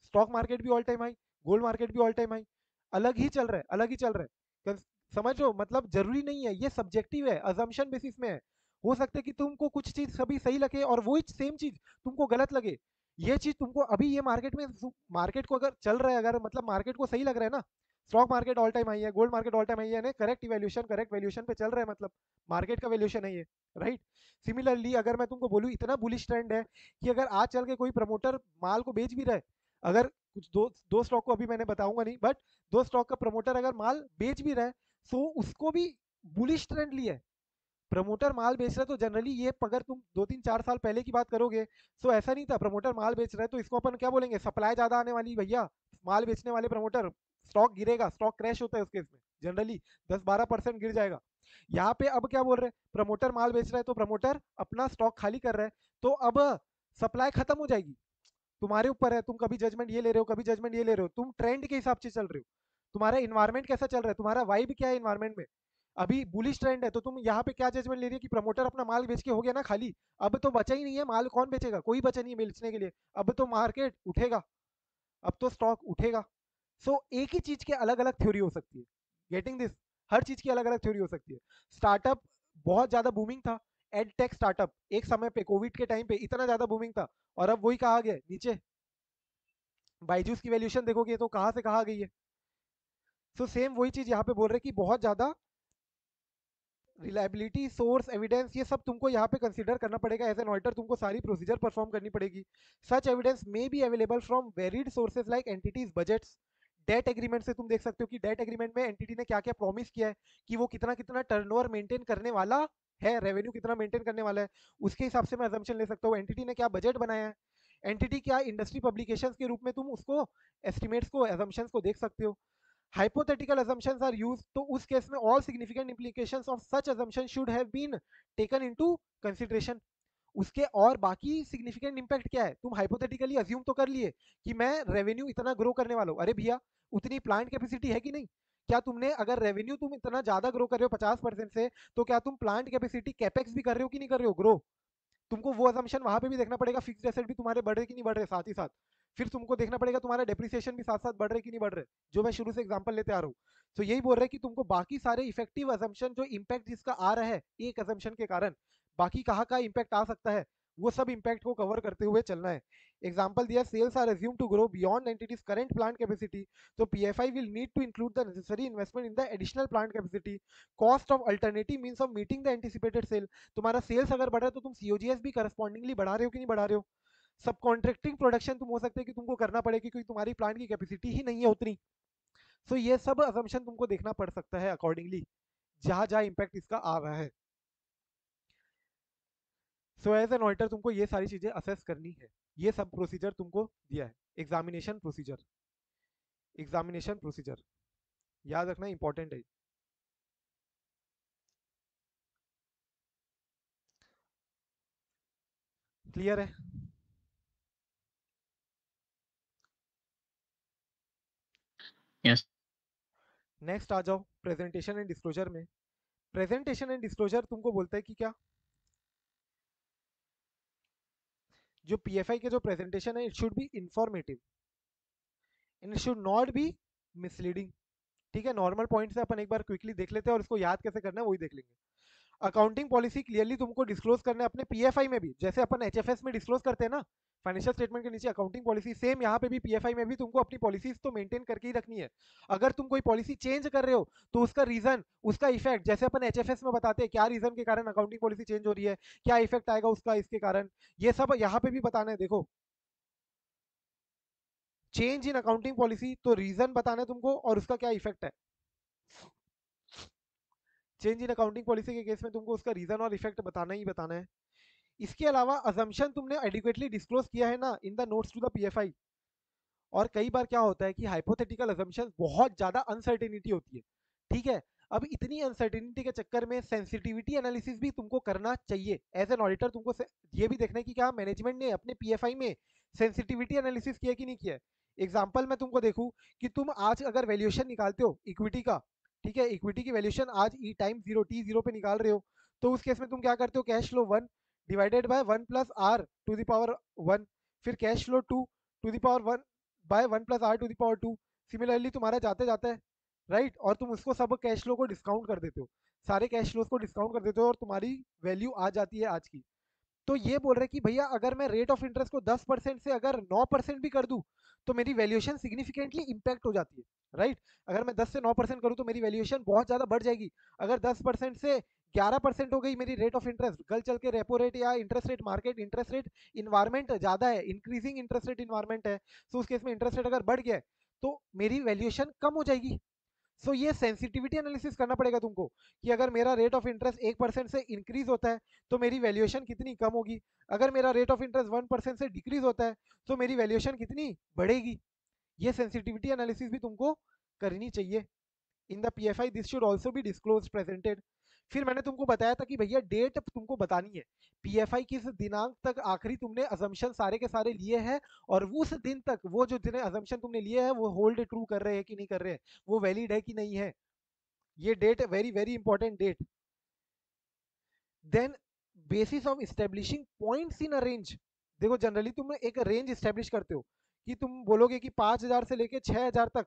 स्टॉक मार्केट भी all time high, gold market भी ऑल टाइम हाई, अलग ही चल रहा है, अलग ही चल रहा है। समझ रहे हो, मतलब जरूरी नहीं है, ये सब्जेक्टिव है, अजम्पशन बेसिस में है। हो सकता है कि तुमको कुछ चीज सभी सही लगे और वही सेम चीज तुमको गलत लगे। ये चीज तुमको अभी ये मार्केट में, मार्केट को अगर चल रहा है, अगर मतलब मार्केट को सही लग रहा है ना, stock market all time high है, gold market all time high है, करेक्ट इवैल्यूएशन, करेक्ट वैल्यूएशन पे चल रहा है, मतलब मार्केट का वैल्यूएशन है ये, राइट। सिमिलरली अगर मैं तुमको बोलूं इतना बुलिश ट्रेंड है कि अगर आज चल के कोई प्रमोटर माल को बेच भी रहा है, अगर कुछ दो दो स्टॉक को अभी मैंने बताऊंगा नहीं, बट दो स्टॉक का प्रमोटर अगर माल बेच भी रहा है, तो उसको भी बुलिश ट्रेंड लिया है। प्रमोटर माल बेच रहा है तो जनरली ये, अगर तुम 2 3 4 साल पहले की बात करोगे, तो ऐसा नहीं था, प्रमोटर माल बेच रहा है तो इसको अपन क्या बोलेंगे, सप्लाई ज्यादा आने वाली भैया, माल बेचने वाले प्रमोटर, स्टॉक गिरेगा, स्टॉक क्रैश होता है उस केस में जनरली 10-12% गिर जाएगा। यहाँ पे अब क्या बोल रहे हैं, प्रमोटर माल बेच रहा है तो प्रमोटर अपना स्टॉक खाली कर रहा है, तो अब सप्लाई खत्म हो जाएगी। तुम्हारे ऊपर है, तुम कभी जजमेंट ये ले रहे हो, कभी जजमेंट ये ले रहे हो, तुम ट्रेंड के हिसाब से चल रहे हो, तुम्हारा इन्वायरमेंट कैसा चल रहा है, तुम्हारा वाइब क्या है इन्वायरमेंट में। अभी बुलिश ट्रेंड है तो तुम यहाँ पे क्या जजमेंट ले रही है कि प्रमोटर अपना माल बेच के हो गया ना खाली, अब तो बचा ही नहीं है माल, कौन बेचेगा, कोई बचा नहीं है बेचने के लिए, अब तो मार्केट उठेगा, अब तो स्टॉक उठेगा। सो एक ही चीज के अलग अलग थ्योरी हो सकती है, गेटिंग दिस, हर चीज की अलग अलग थ्योरी हो सकती है। स्टार्टअप बहुत ज्यादा बूमिंग था, एड टेक स्टार्टअप एक समय पे कोविड के टाइम पे इतना ज्यादा बूमिंग था, और अब वही कहा गया नीचे, बाइजूस की वैल्यूएशन देखोगे तो कहां से कहा गई है। सो सेम वही चीज यहाँ पे बोल रहे कि बहुत ज्यादा रिलायबिलिटी, सोर्स, एविडेंस, ये सब तुमको यहाँ पे कंसीडर करना पड़ेगा एज एन ऑडिटर, तुमको सारी प्रोसीजर परफॉर्म करनी पड़ेगी। Such evidence may be available from varied sources like entities budgets, debt agreement से तुम देख सकते हो कि डेट एग्रीमेंट में एंटिटी ने क्या क्या प्रॉमिस किया है, कि वो कितना कितना टर्नओवर मेंटेन करने वाला है, रेवेन्यू कितना मेंटेन करने वाला है, उसके हिसाब से मैं अजम्पशन ले सकता हूँ। एंटिटी ने क्या बजट बनाया है, एंटिटी क्या इंडस्ट्री पब्लिकेशंस के रूप में तुम उसको एस्टिमेट्स को, assumptions को देख सकते हो। hypothetical assumptions are used, तो उस केस में all significant implications of such assumption should have been taken into consideration। उसके और बाकी सिग्निफिकेंट इंपैक्ट क्या है, तुम हाइपोथेटिकली अज्यूम तो कर लिए कि मैं रेवेन्यू इतना ग्रो करने वाला हूँ, अरे भैया उतनी प्लांट कैपेसिटी है कि नहीं, क्या तुमने, अगर रेवेन्यू तुम इतना ज्यादा ग्रो कर रहे हो 50% से, तो क्या तुम प्लांट कैपेसिटी कैपेक्स भी कर रहे हो कि नहीं कर रहे हो ग्रो। तुमको वो असम्पशन वहां पे भी देखना पड़ेगा, फिक्स्ड एसेट भी तुम्हारे बढ़ रहे कि नहीं बढ़ रहे साथ ही साथ, फिर तुमको देखना पड़ेगा तुम्हारा डेप्रिसिएशन भी साथ साथ बढ़ रहे कि नहीं बढ़ रहे, जो मैं शुरू से एग्जांपल लेते आ रहा हूँ। तो यही बोल रहे हैं कि तुमको बाकी सारे इफेक्टिव असम्पशन, जो इम्पैक्ट जिसका आ रहा है एक असम्पशन के कारण, बाकी कहाँ का इम्पैक्ट आ सकता है, वो सब इम्पैक्ट को कवर करते हुए चलना है। एग्जाम्पल दिया, sales are assumed to grow beyond entity's current plant capacity, तो PFI will need to include the necessary investment in the additional plant capacity, cost of alternative means of meeting the anticipated sale. तुम्हारा sales अगर बढ़ रहा है तो तुम COGS भी correspondingly बढ़ा रहे हो कि नहीं बढ़ा रहे हो। सब कॉन्ट्रैक्टिंग प्रोडक्शन तुम हो सकते है कि तुमको करना पड़े क्योंकि तुम्हारी प्लांट की कैपेसिटी ही नहीं है उतनी। सो ये सब असम्पशन तुमको देखना पड़ सकता है अकॉर्डिंगली, जहां जहां इंपैक्ट इसका आ रहा है। सो एज एन ऑडिटर तुमको ये सारी चीजें असेस करनी है, ये सब प्रोसीजर तुमको दिया है। एग्जामिनेशन प्रोसीजर, एग्जामिनेशन प्रोसीजर याद रखना इंपॉर्टेंट है। क्लियर है? यस। नेक्स्ट आ जाओ प्रेजेंटेशन एंड डिस्क्लोजर में। प्रेजेंटेशन एंड डिस्क्लोजर तुमको बोलता है कि क्या, जो पीएफआई के जो प्रेजेंटेशन है, it should be informative and it should not be misleading. ठीक है, नॉर्मल पॉइंट से अपन एक बार क्विकली देख लेते हैं और इसको याद कैसे करना है वही देख लेंगे। अकाउंटिंग पॉलिसी क्लियरली तुमको डिस्क्लोज करना है अपने पीएफआई में भी, जैसे अपन एचएफएस में डिस्क्लोज करते हैं ना फाइनेंशियल स्टेटमेंट के नीचे अकाउंटिंग पॉलिसी, सेम यहाँ पे भी पीएफआई में भी तुमको अपनी पॉलिसीज तो मेंटेन करके ही रखनी है। अगर तुम कोई पॉलिसी चेंज कर रहे हो तो उसका रीजन, उसका इफेक्ट, जैसे अपन एचएफएस में बताते हैं क्या रीजन के कारण अकाउंटिंग पॉलिसी चेंज हो रही है, क्या इफेक्ट आएगा उसका इसके कारण, ये सब यहाँ पे भी बताना है। देखो, चेंज इन अकाउंटिंग पॉलिसी तो रीजन बताना है तुमको और उसका क्या इफेक्ट है। चेंज इन अकाउंटिंग पॉलिसी के केस में तुमको उसका रीजन और इफेक्ट बताना ही बताना है। इसके अलावा अजम्पशन तुमने एडिक्वेटली डिस्क्लोज किया है ना in the notes to the PFI. और कई बार क्या होता है कि हाइपोथेटिकल अजम्पशन बहुत ज्यादा अनसर्टेनिटी होती है। ठीक है, अब इतनी अनसर्टेनिटी के चक्कर में सेंसिटिविटी एनालिसिस भी तुमको करना चाहिए एज एन ऑडिटर। तुमको ये भी देखना है कि क्या मैनेजमेंट ने अपने पीएफआई में सेंसिटिविटी एनालिसिस किया कि नहीं किया। एग्जाम्पल मैं तुमको देखूं कि तुम आज अगर वैल्यूएशन निकालते हो इक्विटी का, ठीक है, इक्विटी की वैल्यूएशन आज ई टाइम जीरो टी जीरो पे निकाल रहे हो, तो उस केस में तुम क्या करते हो, cash flow one divided by one plus R to the power one, फिर cash flow two to the power one by one plus R to the power two. Similarly तुम्हारा जाते जाता है, राइट, और तुम उसको सब कैश फ्लो को डिस्काउंट कर देते हो, सारे कैश फ्लोज को डिस्काउंट कर देते हो और तुम्हारी वैल्यू आ जाती है आज की। तो ये बोल रहे कि भैया अगर मैं रेट ऑफ इंटरेस्ट को 10% से अगर 9% भी कर दूं तो मेरी वैल्यूएशन सिग्निफिकेंटली इंपैक्ट हो जाती है, राइट। अगर मैं 10 से 9% करूं तो मेरी वैल्यूएशन बहुत ज्यादा बढ़ जाएगी। अगर 10% से 11% हो गई मेरी रेट ऑफ इंटरेस्ट, कल चल के रेपो रेट या interest rate market interest rate environment ज्यादा है, इंक्रीजिंग इंटरेस्ट रेट इन्वायरमेंट है, तो उस केस में इंटरेस्ट रेट अगर बढ़ गया तो मेरी वैल्यूएशन कम हो जाएगी। सो ये सेंसिटिविटी एनालिसिस करना पड़ेगा तुमको कि अगर मेरा रेट ऑफ इंटरेस्ट 1% से इंक्रीज होता है तो मेरी वैल्यूएशन कितनी कम होगी, अगर मेरा रेट ऑफ इंटरेस्ट 1% से डिक्रीज होता है तो मेरी वैल्यूएशन कितनी बढ़ेगी। ये सेंसिटिविटी एनालिसिस भी तुमको करनी चाहिए इन the PFI. This should also be disclose presented. फिर मैंने तुमको बताया था कि भैया डेट तुमको बतानी है, पीएफआई किस दिनांक तक आखिरी तुमने अजम्पशन सारे के सारे लिए हैं और उस दिन तक वो जो दिन अजम्पशन तुमने लिए हैं वो होल्ड ट्रू कर रहे हैं कि नहीं कर रहे हैं, वो वैलिड है कि नहीं है। ये that very very important that. Then basis of establishing points in a range. देखो जनरली तुम एक रेंज एस्टेब्लिश करते हो कि तुम बोलोगे कि 5,000 से लेके 6,000 तक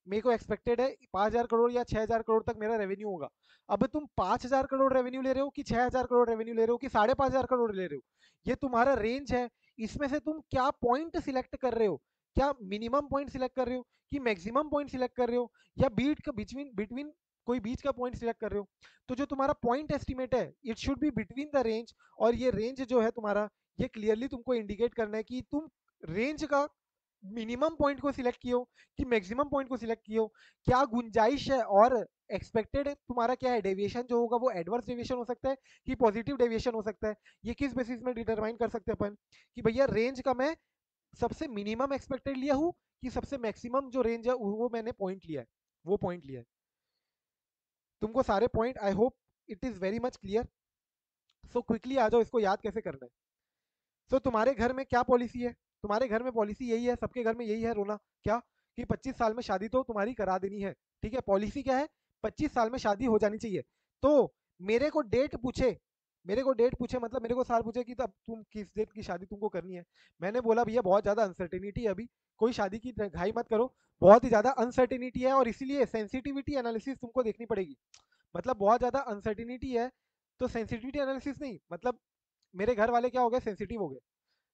मेरे को एक्सपेक्टेड है 5,000 करोड़ या 6,000 करोड़ तक मेरा रेवेन्यू होगा। अब तुम 5,000 करोड़ रेवेन्यू ले रहे हो कि 6,000 करोड़ रेवेन्यू ले रहे हो कि 5,500 करोड़ ले रहे हो, ये तुम्हारा रेंज है। इसमें से तुम क्या पॉइंट सिलेक्ट कर रहे हो, क्या मिनिमम पॉइंट सिलेक्ट कर रहे हो कि मैक्सिमम पॉइंट सिलेक्ट कर रहे हो या बीट का बिटवीन बिटवीन कोई बीच का पॉइंट सिलेक्ट कर रहे हो। तो जो तुम्हारा पॉइंट एस्टिमेट है it should be between the range, और ये रेंज जो है तुम्हारा ये क्लियरली तुमको इंडिकेट करना है कि तुम रेंज का मिनिमम पॉइंट को सिलेक्ट किए हो कि मैक्सिमम पॉइंट को सिलेक्ट किए हो, क्या गुंजाइश है और एक्सपेक्टेड तुम्हारा क्या है डेविएशन जो होगा वो एडवर्स डेविएशन हो सकता है कि पॉजिटिव डेविएशन हो सकता है। ये किस बेसिस में डिटरमाइन कर सकते हैं अपन कि भैया रेंज का मैं सबसे मिनिमम एक्सपेक्टेड लिया हूँ कि सबसे मैक्सिमम जो रेंज है वो मैंने पॉइंट लिया है, वो पॉइंट लिया है। तुमको सारे point I hope it is very much clear. So quickly आ जाओ इसको याद कैसे करना है। सो तुम्हारे घर में क्या पॉलिसी है, तुम्हारे घर में पॉलिसी यही है, सबके घर में यही है रोना, क्या कि 25 साल में शादी तो तुम्हारी करा देनी है। ठीक है, पॉलिसी क्या है, 25 साल में शादी हो जानी चाहिए। तो मेरे को डेट पूछे, मेरे को डेट पूछे मतलब मेरे को साल पूछे कि तब तुम किस डेट की शादी तुमको करनी है। मैंने बोला भैया बहुत ज्यादा अनसर्टेनिटी है अभी, कोई शादी की घाई मत करो, बहुत ही ज्यादा अनसर्टेनिटी है और इसीलिए सेंसिटिविटी एनालिसिस तुमको देखनी पड़ेगी। मतलब बहुत ज्यादा अनसर्टेनिटी है तो सेंसिटिविटी एनालिसिस नहीं, मतलब मेरे घर वाले क्या हो गए, सेंसिटिव हो गए,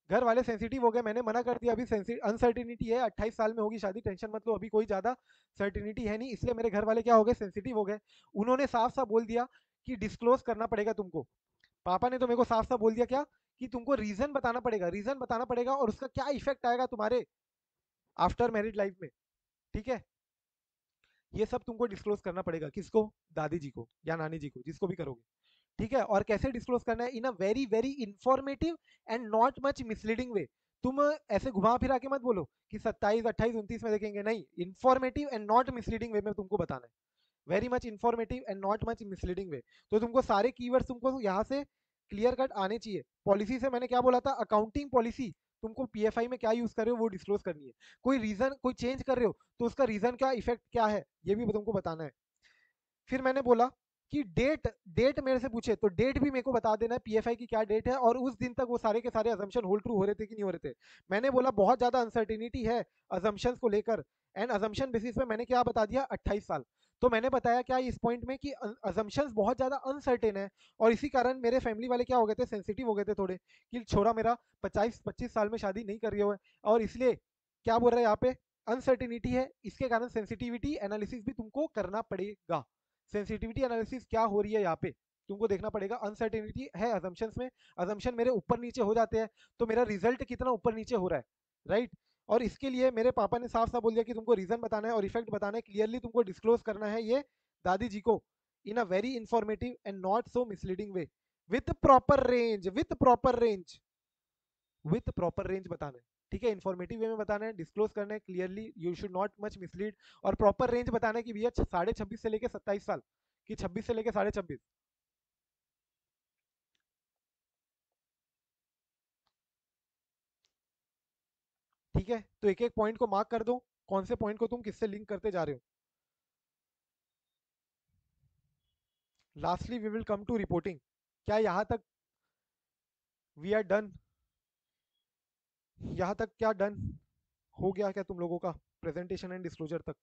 घर वाले सेंसिटिव हो गए, मैंने मना कर दिया अभी अनसर्टिनिटी है, 28 साल में होगी शादी, टेंशन मत लो, अभी कोई ज्यादा सर्टिनिटी है नहीं, इसलिए मेरे घर वाले क्या हो गए, सेंसिटिव हो गए। उन्होंने साफ साफ बोल दिया कि डिस्क्लोज करना पड़ेगा तुमको। पापा ने तो मेरे को साफ साफ बोल दिया क्या कि तुमको रीजन बताना पड़ेगा, रीजन बताना पड़ेगा और उसका क्या इफेक्ट आएगा तुम्हारे आफ्टर मैरिड लाइफ में। ठीक है, ये सब तुमको डिस्क्लोज करना पड़ेगा, किसको, दादी जी को या नानी जी को, जिसको भी करोगे। ठीक है, और कैसे डिस्क्लोज करना है, in a very very informative and not much misleading way. तुम ऐसे घुमा फिरा के मत बोलो कि 27 28 29 में देखेंगे, नहीं, informative and not misleading way में तुमको बताना है, very much informative and not much misleading way. तो तुमको सारे कीवर्ड्स तुमको यहाँ से क्लियर कट आने चाहिए। पॉलिसी से मैंने क्या बोला था, अकाउंटिंग पॉलिसी तुमको पीएफआई में क्या यूज कर रहे हो वो डिस्क्लोज करनी है। कोई रीजन कोई चेंज कर रहे हो तो उसका रीजन क्या, इफेक्ट क्या है, ये भी तुमको बताना है। फिर मैंने बोला कि डेट डेट मेरे से पूछे तो डेट भी मेरे को बता देना है पीएफआई की क्या डेट है, और उस दिन तक वो सारे के सारे अजम्पशन होल्ड ट्रू हो रहे थे कि नहीं हो रहे थे। मैंने बोला बहुत ज्यादा अनसर्टिनिटी है अजम्पशंस को लेकर, एंड अजम्पशन बेसिस पे मैंने क्या बता दिया 28 साल। तो मैंने बताया क्या इस पॉइंट में कि अजम्पशंस बहुत ज्यादा अनसर्टेन है, और इसी कारण मेरे फैमिली वाले क्या हो गए थे, सेंसिटिव हो गए थे थोड़े, कि छोरा मेरा 25 साल में शादी नहीं कर रही हो, और इसलिए क्या बोल रहे हैं यहाँ पे, अनसर्टिनिटी है, इसके कारण सेंसिटिविटी एनालिसिस भी तुमको करना पड़ेगा। सेंसिटिविटी एनालिसिस क्या हो रही है यहाँ पे तुमको देखना पड़ेगा। अनसर्टेनिटी है अजम्पशंस में, अजम्पशन मेरे ऊपर नीचे हो जाते हैं, तो मेरा रिजल्ट कितना ऊपर नीचे हो रहा है, राइट। और इसके लिए मेरे पापा ने साफ साफ बोल दिया कि तुमको रीजन बताना है और इफेक्ट बताना है, क्लियरली तुमको डिस्क्लोज करना है ये दादी जी को in a very informative and not so misleading way, with proper range, with proper range बताना है, ठीक है। इन्फॉर्मेटिव वे में बताना है, डिस्क्लोज करना है clearly, you should not much mislead, और प्रॉपर रेंज बताना है कि भैया 26.5 से लेके 27 साल, कि 26 से लेके 26.5। ठीक है, तो एक एक पॉइंट को मार्क कर दो, कौन से पॉइंट को तुम किससे लिंक करते जा रहे हो। Lastly we will come to reporting. क्या यहाँ तक वी आर डन, यहाँ तक क्या डन हो गया क्या तुम लोगों का, प्रेजेंटेशन एंड डिस्क्लोजर तक।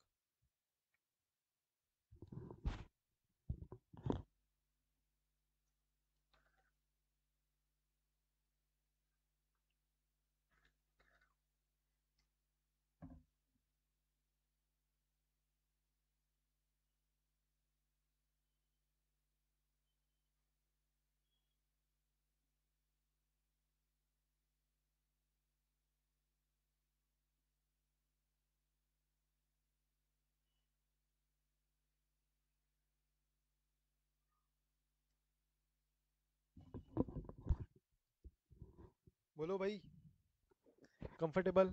बोलो भाई, कंफर्टेबल,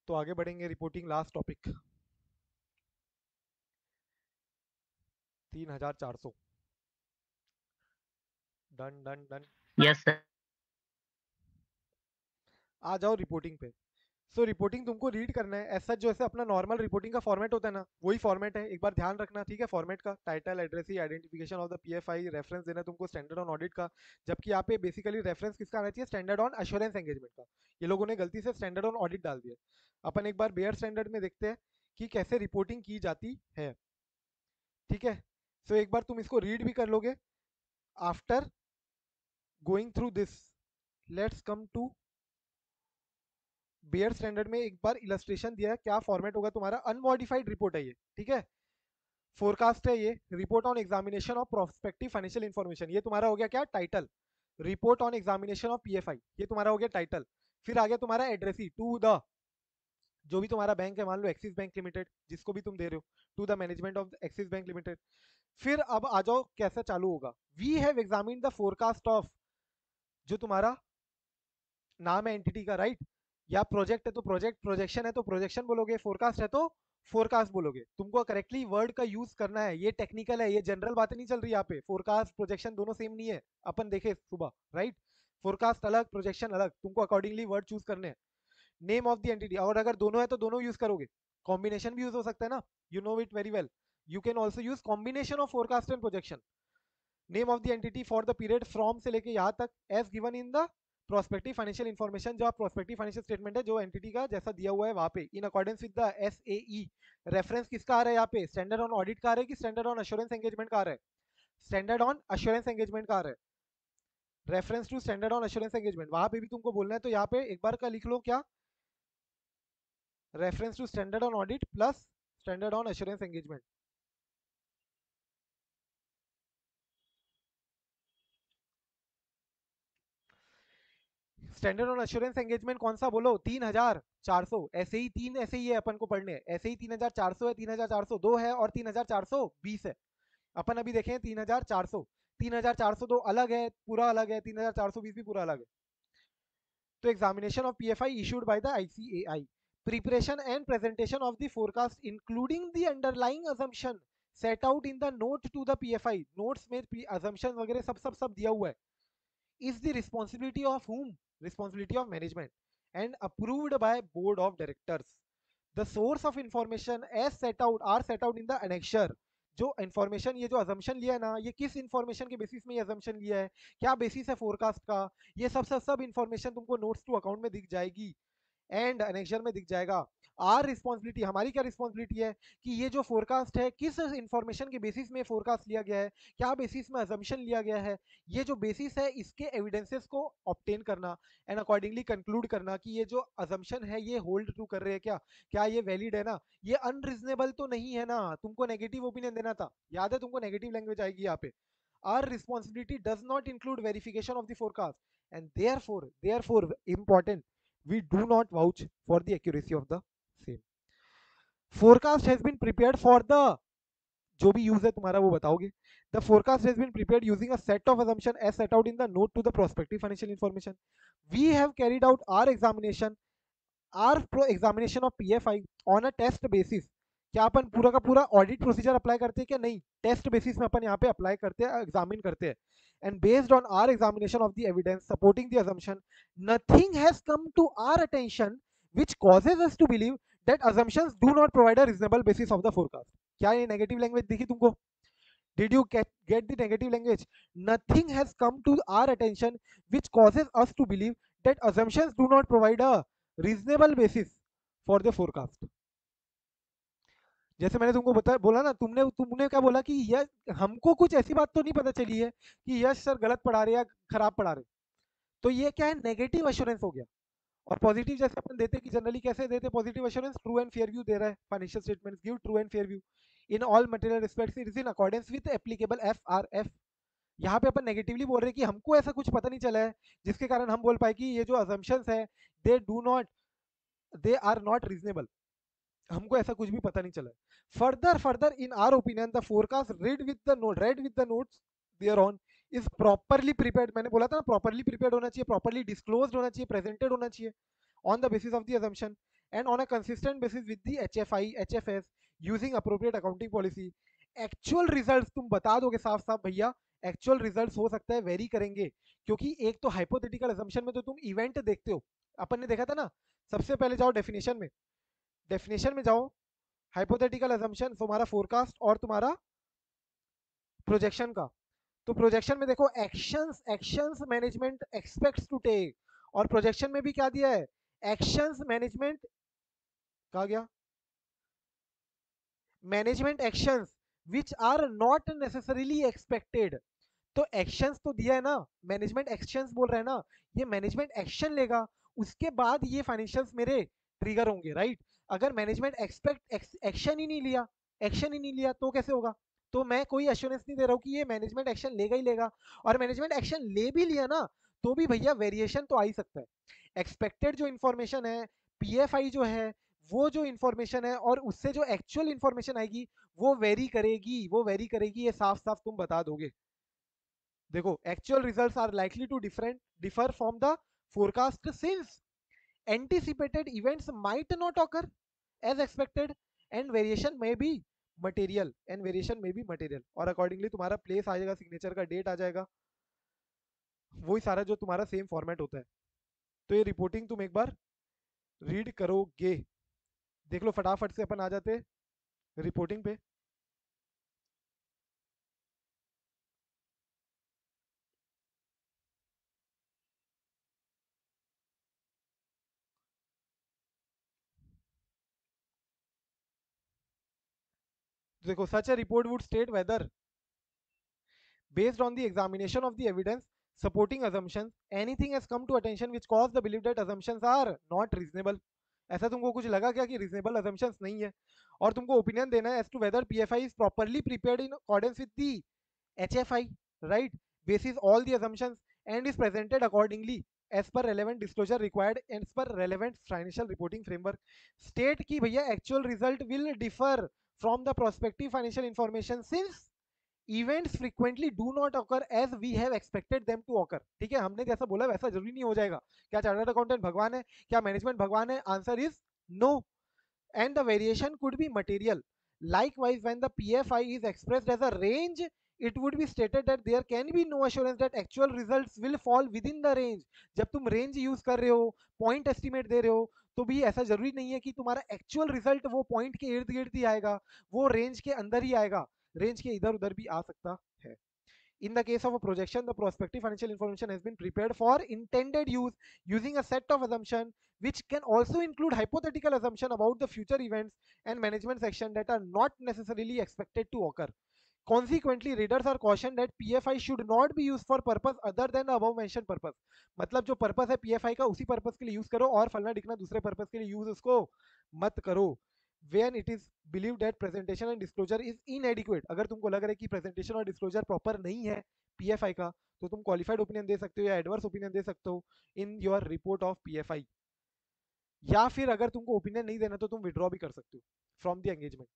तो आगे बढ़ेंगे। Reporting last topic, 3400, done done done. Yes sir. आ जाओ रिपोर्टिंग पे। सो रिपोर्टिंग तुमको रीड करना है ऐसा, जो ऐसे अपना नॉर्मल रिपोर्टिंग का फॉर्मेट होता है ना, वही फॉर्मेट है, एक बार ध्यान रखना, ठीक है। फॉर्मेट का title, addressee, identification of the PFI, reference देना है तुमको स्टैंडर्ड ऑन ऑडिट का, जबकि यहाँ पे बेसिकली रेफरेंस किसका आना चाहिए, स्टैंडर्ड ऑन अश्योरेंस एंगेजमेंट का। ये लोगों ने गलती से स्टैंडर्ड ऑन ऑडिट डाल दिया। अपन एक बार बेयर स्टैंडर्ड में देखते हैं कि कैसे रिपोर्टिंग की जाती है, ठीक है। सो एक बार तुम इसको रीड भी कर लोगे। After going through this, let's come to bare standard में। एक बार इलस्ट्रेशन दिया है, क्या फॉर्मेट होगा तुम्हारा, अनमॉडिफाइड रिपोर्ट है ये, ठीक है। फोरकास्ट है ये, report on examination of prospective financial information, ये तुम्हारा हो गया क्या, title. Report on examination of PFI, ये तुम्हारा हो गया टाइटल। फिर आ गया तुम्हारा एड्रेसी, टू द, जो भी तुम्हारा बैंक है, मान लो एक्सिस बैंक लिमिटेड, जिसको भी तुम दे रहे हो, to the management of Axis Bank Limited. फिर अब आ जाओ कैसा चालू होगा, we have examine the forecast of, जो तुम्हारा नाम है एंटिटी का, राइट। या प्रोजेक्ट है तो प्रोजेक्ट, प्रोजेक्शन है तो प्रोजेक्शन बोलोगे, फोरकास्ट है तो फोरकास्ट बोलोगे। तुमको करेक्टली वर्ड का यूज करना है, ये टेक्निकल है, ये जनरल बातें नहीं चल रही यहाँ पे। फोरकास्ट प्रोजेक्शन दोनों सेम नहीं है, अपन देखे सुबह, राइट। फोरकास्ट अलग, प्रोजेक्शन अलग, तुमको अकॉर्डिंगली वर्ड चूज करने हैं। नेम ऑफ द एंटिटी, और अगर दोनों है तो दोनों यूज करोगे, कॉम्बिनेशन भी यूज हो सकता है ना, you know it very well. You can also use combination of forecast and projection. Name of the entity for the period from से लेके यहाँ तक as given in the prospective financial information, जो प्रोस्पेक्टिव फाइनेंशियल स्टेटमेंट है जो entity का जैसा दिया हुआ है वहाँ पे, इन accordance with the SAE. Reference किसका आ रहा है यहाँ पे, स्टैंडर्ड ऑन ऑडिट का आ रहा है कि स्टैंडर्ड ऑन अश्योरेंस एंगेजमेंट का आ रहा है, स्टैंडर्ड ऑन अश्योरेंस एंगेजमेंट का आ रहा है। Reference to standard on assurance engagement, वहां पे भी तुमको बोलना है, तो यहाँ पे एक बार का लिख लो क्या, reference to standard on audit plus standard on assurance engagement. Standard on assurance engagement कौन सा बोलो, 3400, ऐसे ही तीन, ऐसे ही है अपन को पढ़ने, ऐसे ही 3400 है, 3402 है और 3420 है। अपन अभी देखें 3400, 3402 अलग है, पूरा अलग है, 3420 भी पूरा अलग है। तो examination of PFI issued by the ICAI, preparation and presentation of the forecast including the underlying assumption set out in the note to the PFI, notes में असम्पशन वगैरह सब सब सब दिया हुआ है, is the responsibility of whom? Responsibility of management and approved by board of directors. The source of information as set out are set out in the annexure. जो information, ये जो अजम्पशन लिया है ना, ये किस इंफॉर्मेशन के बेसिस में ये अजम्पशन लिया है, क्या बेसिस है फोरकास्ट का, ये सब इंफॉर्मेशन तुमको नोट्स टू अकाउंट में दिख जाएगी एंड एनेक्शन में दिख जाएगा. आर रिस्पॉन्सिबिलिटी, हमारी क्या रिस्पॉन्सिबिलिटी है कि ये जो फोरकास्ट है किस इंफॉर्मेशन के बेसिस में फोरकास्ट लिया गया है, क्या बेसिस में अजम्पशन लिया गया है, ये जो बेसिस है इसके एविडेंसेस को ऑब्टेन करना एंड अकॉर्डिंगली कंक्लूड करना कि ये जो अजम्पशन है ये होल्ड ट्रू कर रहे हैं, क्या ये वैलिड है ना, ये अनरीजनेबल तो नहीं है ना. तुमको नेगेटिव ओपिनियन देना था, याद है तुमको नेगेटिव लैंग्वेज आएगी यहाँ पे. Our responsibility does not include verification of the forecast, and therefore important, we do not vouch for the accuracy of the same. Forecast has been prepared for the, जो भी यूज है तुम्हारा वो बताओगे. The forecast has been prepared using a set of assumption as set out in the note to the prospective financial information. We have carried out our examination of PFI on a test basis. क्या अपन पूरा का पूरा audit procedure apply करते हैं क्या? नहीं, test basis में अपन यहाँ पे अप्लाई करते हैं, एग्जामिन करते हैं. And based on are examination of the evidence supporting the assumption, nothing has come to our attention which causes us to believe that assumptions do not provide a reasonable basis of the forecast. क्या ये negative language दिखी तुमको? Did you get the negative language? Nothing has come to our attention which causes us to believe that assumptions do not provide a reasonable basis for the forecast. जैसे मैंने तुमको बोला ना, तुमने क्या बोला कि यश, हमको कुछ ऐसी बात तो नहीं पता चली है कि यश सर गलत पढ़ा रहे या खराब पढ़ा रहे. तो ये क्या है? नेगेटिव एश्योरेंस हो गया. और पॉजिटिव जैसे अपन देते कि जनरली कैसे देते positive assurance, true and fair view दे रहा है. Financial statements give true and fair view in all material respects, it is in accordance with applicable FRF. यहाँ पे अपन नेगेटिवली बोल रहे हैं कि हमको ऐसा कुछ पता नहीं चला है जिसके कारण हम बोल पाए कि ये जो अजम्पशंस है दे आर नॉट रीजनेबल. हमको ऐसा कुछ भी पता नहीं चला है. Further in our opinion the forecast read with the notes thereon is properly prepared. मैंने बोला था ना, प्रॉपरली प्रिपेयर्ड होना चाहिए, प्रॉपरली डिस्क्लोज्ड होना चाहिए, प्रेजेंटेड होना चाहिए on the basis of the assumption and on a consistent basis with the HFI HFS using appropriate accounting policy. Actual results तुम बता दोगे साफ साफ, भैया एक्चुअल रिजल्ट्स हो सकता है वेरी करेंगे, क्योंकि एक तो हाइपोथेटिकल असम्पशन में तो तुम इवेंट देखते हो. अपन ने देखा था ना, सबसे पहले जाओ डेफिनेशन में जाओ, हाइपोथेटिकल असम्पशन, तुम्हारा फोरकास्ट और तुम्हारा प्रोजेक्शन का. तो प्रोजेक्शन में देखो actions management expects to take, और प्रोजेक्शन में भी क्या दिया है? एक्शंस मैनेजमेंट, कहा गया management actions which are not necessarily expected. तो एक्शंस तो दिया है ना, मैनेजमेंट एक्शंस बोल रहे हैं ना, ये मैनेजमेंट एक्शन लेगा, उसके बाद ये फाइनेंशियल्स मेरे ट्रिगर होंगे, राइट? अगर मैनेजमेंट एक्शन ही नहीं लिया तो कैसे होगा? तो मैं कोई एश्योरेंस नहीं दे रहा हूँ कि ये मैनेजमेंट एक्शन लेगा ही लेगा. और मैनेजमेंट एक्शन ले भी लिया ना तो भी भैया वेरिएशन तो आ ही सकता है. एक्सपेक्टेड जो इन्फॉर्मेशन है, पीएफआई जो है, वो जो इन्फॉर्मेशन है और उससे जो एक्चुअल इन्फॉर्मेशन आएगी वो वेरी करेगी, ये साफ साफ तुम बता दोगे. देखो, actual results are likely to differ from the forecast since anticipated events might not occur as expected and variation may be material. और अकॉर्डिंगली तुम्हारा प्लेस आ जाएगा, सिग्नेचर का डेट आ जाएगा, वही सारा जो तुम्हारा सेम फॉर्मेट होता है. तो ये रिपोर्टिंग तुम एक बार रीड करोगे. देख लो फटाफट से अपन आ जाते रिपोर्टिंग पे. देखो, सच a report would state whether based on the examination of the evidence supporting assumptions anything has come to attention which cause the belief that assumptions are not reasonable. ऐसा तुमको कुछ लगा क्या कि reasonable assumptions नहीं है? और तुमको ओपिनियन देना है as to whether PFI is properly prepared in accordance with the HFI, right, basis all the assumptions and is presented accordingly as per relevant disclosure required and as per relevant financial reporting framework. State कि भैया actual result will differ from the prospective financial information since events frequently do not occur as we have expected them to occur. ठीक है, हमने जैसा बोला वैसा जरूरी नहीं हो जाएगा. क्या चार्टर्ड अकाउंटेंट भगवान है? क्या मैनेजमेंट भगवान है? Answer is no. And the variation could be material. Likewise, when the PFI is expressed as a range it would be stated that there can be no assurance that actual results will fall within the range. जब तुम range use कर रहे हो, point estimate दे रहे हो, तो भी ऐसा जरूरी नहीं है कि तुम्हारा एक्चुअल रिजल्ट वो पॉइंट के इर्द गिर्द ही आएगा, वो रेंज के अंदर ही आएगा, रेंज के इधर उधर भी आ सकता है. In the case of a projection, the prospective financial information has been prepared for intended use using a set of assumptions which can also include hypothetical assumption about the future events and management section that are not necessarily expected to occur. Consequently, readers are cautioned that PFI should not be used for purpose other than the above mentioned purpose. मतलब जो purpose है PFI का उसी purpose के लिए use करो, और फलना दिखना दूसरे पर्पस के लिए यूज उसको मत करो. when it is believed that presentation and disclosure is inadequate. अगर तुमको लग रहा है कि presentation और disclosure proper नहीं है PFI का, तो तुम qualified opinion दे सकते हो या adverse opinion दे सकते हो in your report of PFI. या फिर अगर तुमको ओपिनियन नहीं देना तो तुम विड्रॉ भी कर सकते हो फ्रॉम द एंगेजमेंट.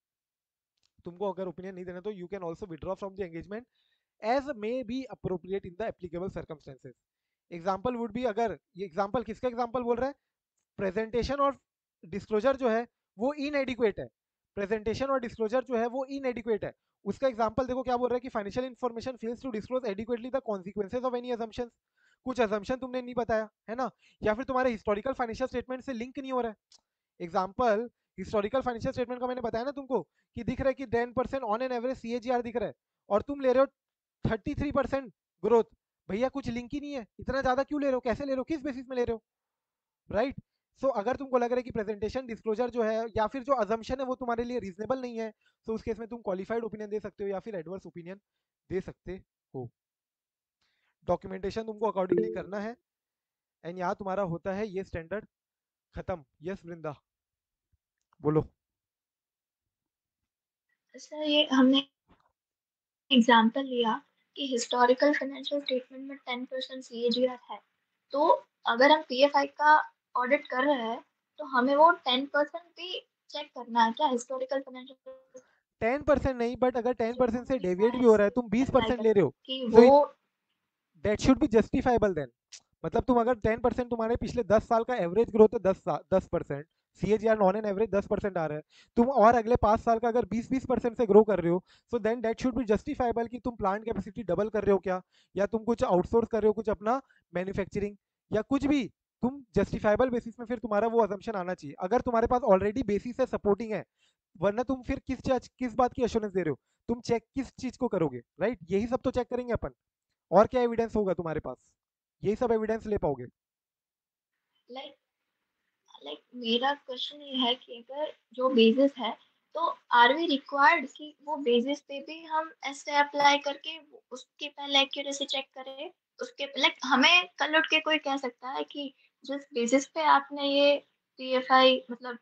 तुमको अगर ओपिनियन नहीं देना तो you can also withdraw from the engagement as may be appropriate in the applicable circumstances. Example would be, अगर ये एग्जाम्पल किसका एग्जाम्पल बोल रहा है, प्रेजेंटेशन और डिस्क्लोजर जो है वो इनएडिक्वेट है, प्रेजेंटेशन और डिस्क्लोजर जो है वो इनएडिक्वेट है. उसका एग्जांपल देखो क्या बोल रहा है कि financial information fails to disclose adequately the consequences of any assumptions. कुछ अजम्पशन तुमने नहीं बताया है ना, या फिर तुम्हारे हिस्टोरिकल फाइनेंशियल स्टेटमेंट से लिंक नहीं हो रहा है. एग्जाम्पल हिस्टोरिकल फाइनेंशियल स्टेटमेंट का मैंने बताया ना तुमको कि दिख रहा है कि 10% ऑन एन एवरेज सीएजीआर दिख रहा है, और तुम ले रहे हो 33% ग्रोथ. भैया कुछ लिंक ही नहीं है, इतना ज्यादा क्यों ले रहे हो, कैसे ले रहे हो, किस बेसिस में ले रहे हो, राइट. सो अगर तुमको लग रहा है कि प्रेजेंटेशन डिस्क्लोजर जो है या फिर जो अजम्पशन है वो तुम्हारे लिए रीजनेबल नहीं है, तो उस केस में तुम क्वालिफाइड ओपिनियन दे सकते हो या फिर एडवर्स ओपिनियन दे सकते हो. डॉक्यूमेंटेशन तुमको अकॉर्डिंगली करना है. एंड यहाँ तुम्हारा होता है ये स्टैंडर्ड खत्म. यस वृंदा बोलो. सर ये हमने एग्जाम्पल लिया कि हिस्टोरिकल फाइनेंशियल स्टेटमेंट में 10% सीएजीआर है, तो अगर हम पीएफआई का ऑडिट कर रहे हैं तो हमें वो 10% भी चेक करना है क्या हिस्टोरिकल फाइनेंशियल 10% नहीं, बट अगर 10% स्टेटमेंट से में, क्या डेविएट भी हो रहा है, ऐसे तुम अप्लाई 20% ले रहे करना हो, कि सो वो that should be justifiable then. मतलब तुम अगर 10% तुम्हारे पिछले 10 साल का एवरेज ग्रोथ है, 10%, सीएजीआर नॉन एन एवरेज 10% आ रहा है, तुम और अगले 5 साल का अगर 20% से ग्रो कर रहे हो, so then that should be justifiable कि तुम प्लांट कैपेसिटी डबल कर रहे हो क्या, या तुम कुछ आउटसोर्स कर रहे हो, कुछ अपना मैन्युफैक्चरिंग या कुछ भी. तुम जस्टिफाइबल बेसिस में फिर तुम्हारा वो अजम्पशन आना चाहिए, अगर तुम्हारे पास ऑलरेडी बेसिस है, सपोर्टिंग है. वरना तुम फिर किस बात की एश्योरेंस दे रहे हो, तुम चेक किस चीज को करोगे, राइट. यही सब तो चेक करेंगे अपन. और क्या एविडेंस होगा तुम्हारे पास, यही सब एविडेंस ले पाओगे. लाइक लाइक मेरा क्वेश्चन ये है कि अगर जो बेसिस है तो आर वी रिक्वायर्ड कि वो बेसिस पे भी हम ऐसे अप्लाई करके उसके पहले एक्यूरेसी चेक करें, उसके लाइक हमें कल उठ के कोई कह सकता है कि जिस बेसिस पे आपने ये पीएफआई मतलब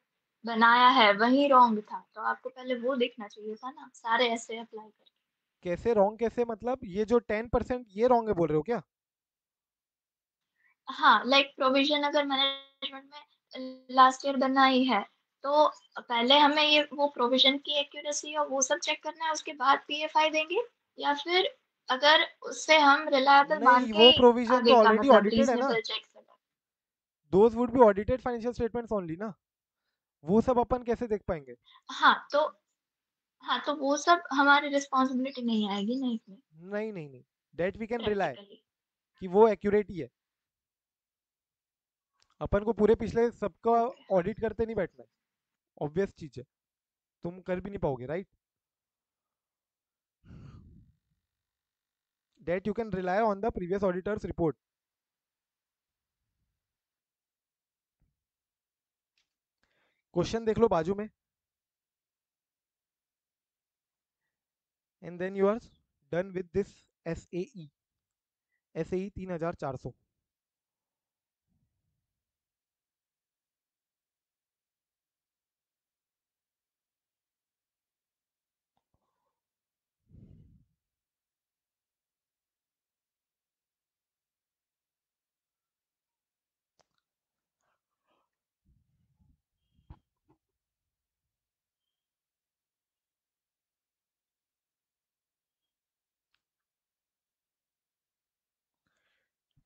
बनाया है वही रॉन्ग था, तो आपको पहले वो देखना चाहिए था ना सारे ऐसे अप्लाई करके. कैसे रॉन्ग, कैसे मतलब ये जो 10% ये रॉन्ग है बोल रहे हो क्या. हाँ, लाइक प्रोविज़न अगर मैनेजमेंट में लास्ट ईयर बनाई है, तो पहले हमें ये वो प्रोविज़न की एक्यूरेसी और वो सब चेक करना है, उसके बाद पीएफआई देंगे या फिर अगर उससे हम रिलायबल मान नहीं, के वो ही प्रोविजन तो आगे का ऑलरेडी मतलब ऑडिटेड है ना, रीज़नेबल चेक करें? Those would be audited financial statements only ना, वो सब अपन कैसे देख पाएंगे. हाँ, तो हाँ, तो वो सब हमारी रिस्पॉन्सिबिलिटी नहीं आएगी ना इसमें नहीं नहीं नहीं, that we can rely practically. कि वो एक्यूरेट ही है. अपन को पूरे पिछले सबका ओके. ऑडिट करते नहीं बैठना है, ऑब्वियस चीज है, तुम कर भी नहीं पाओगे, right. That you can rely on the previous auditors report. Question देख लो बाजू में, and then you are done with this SAE. SAE 3400.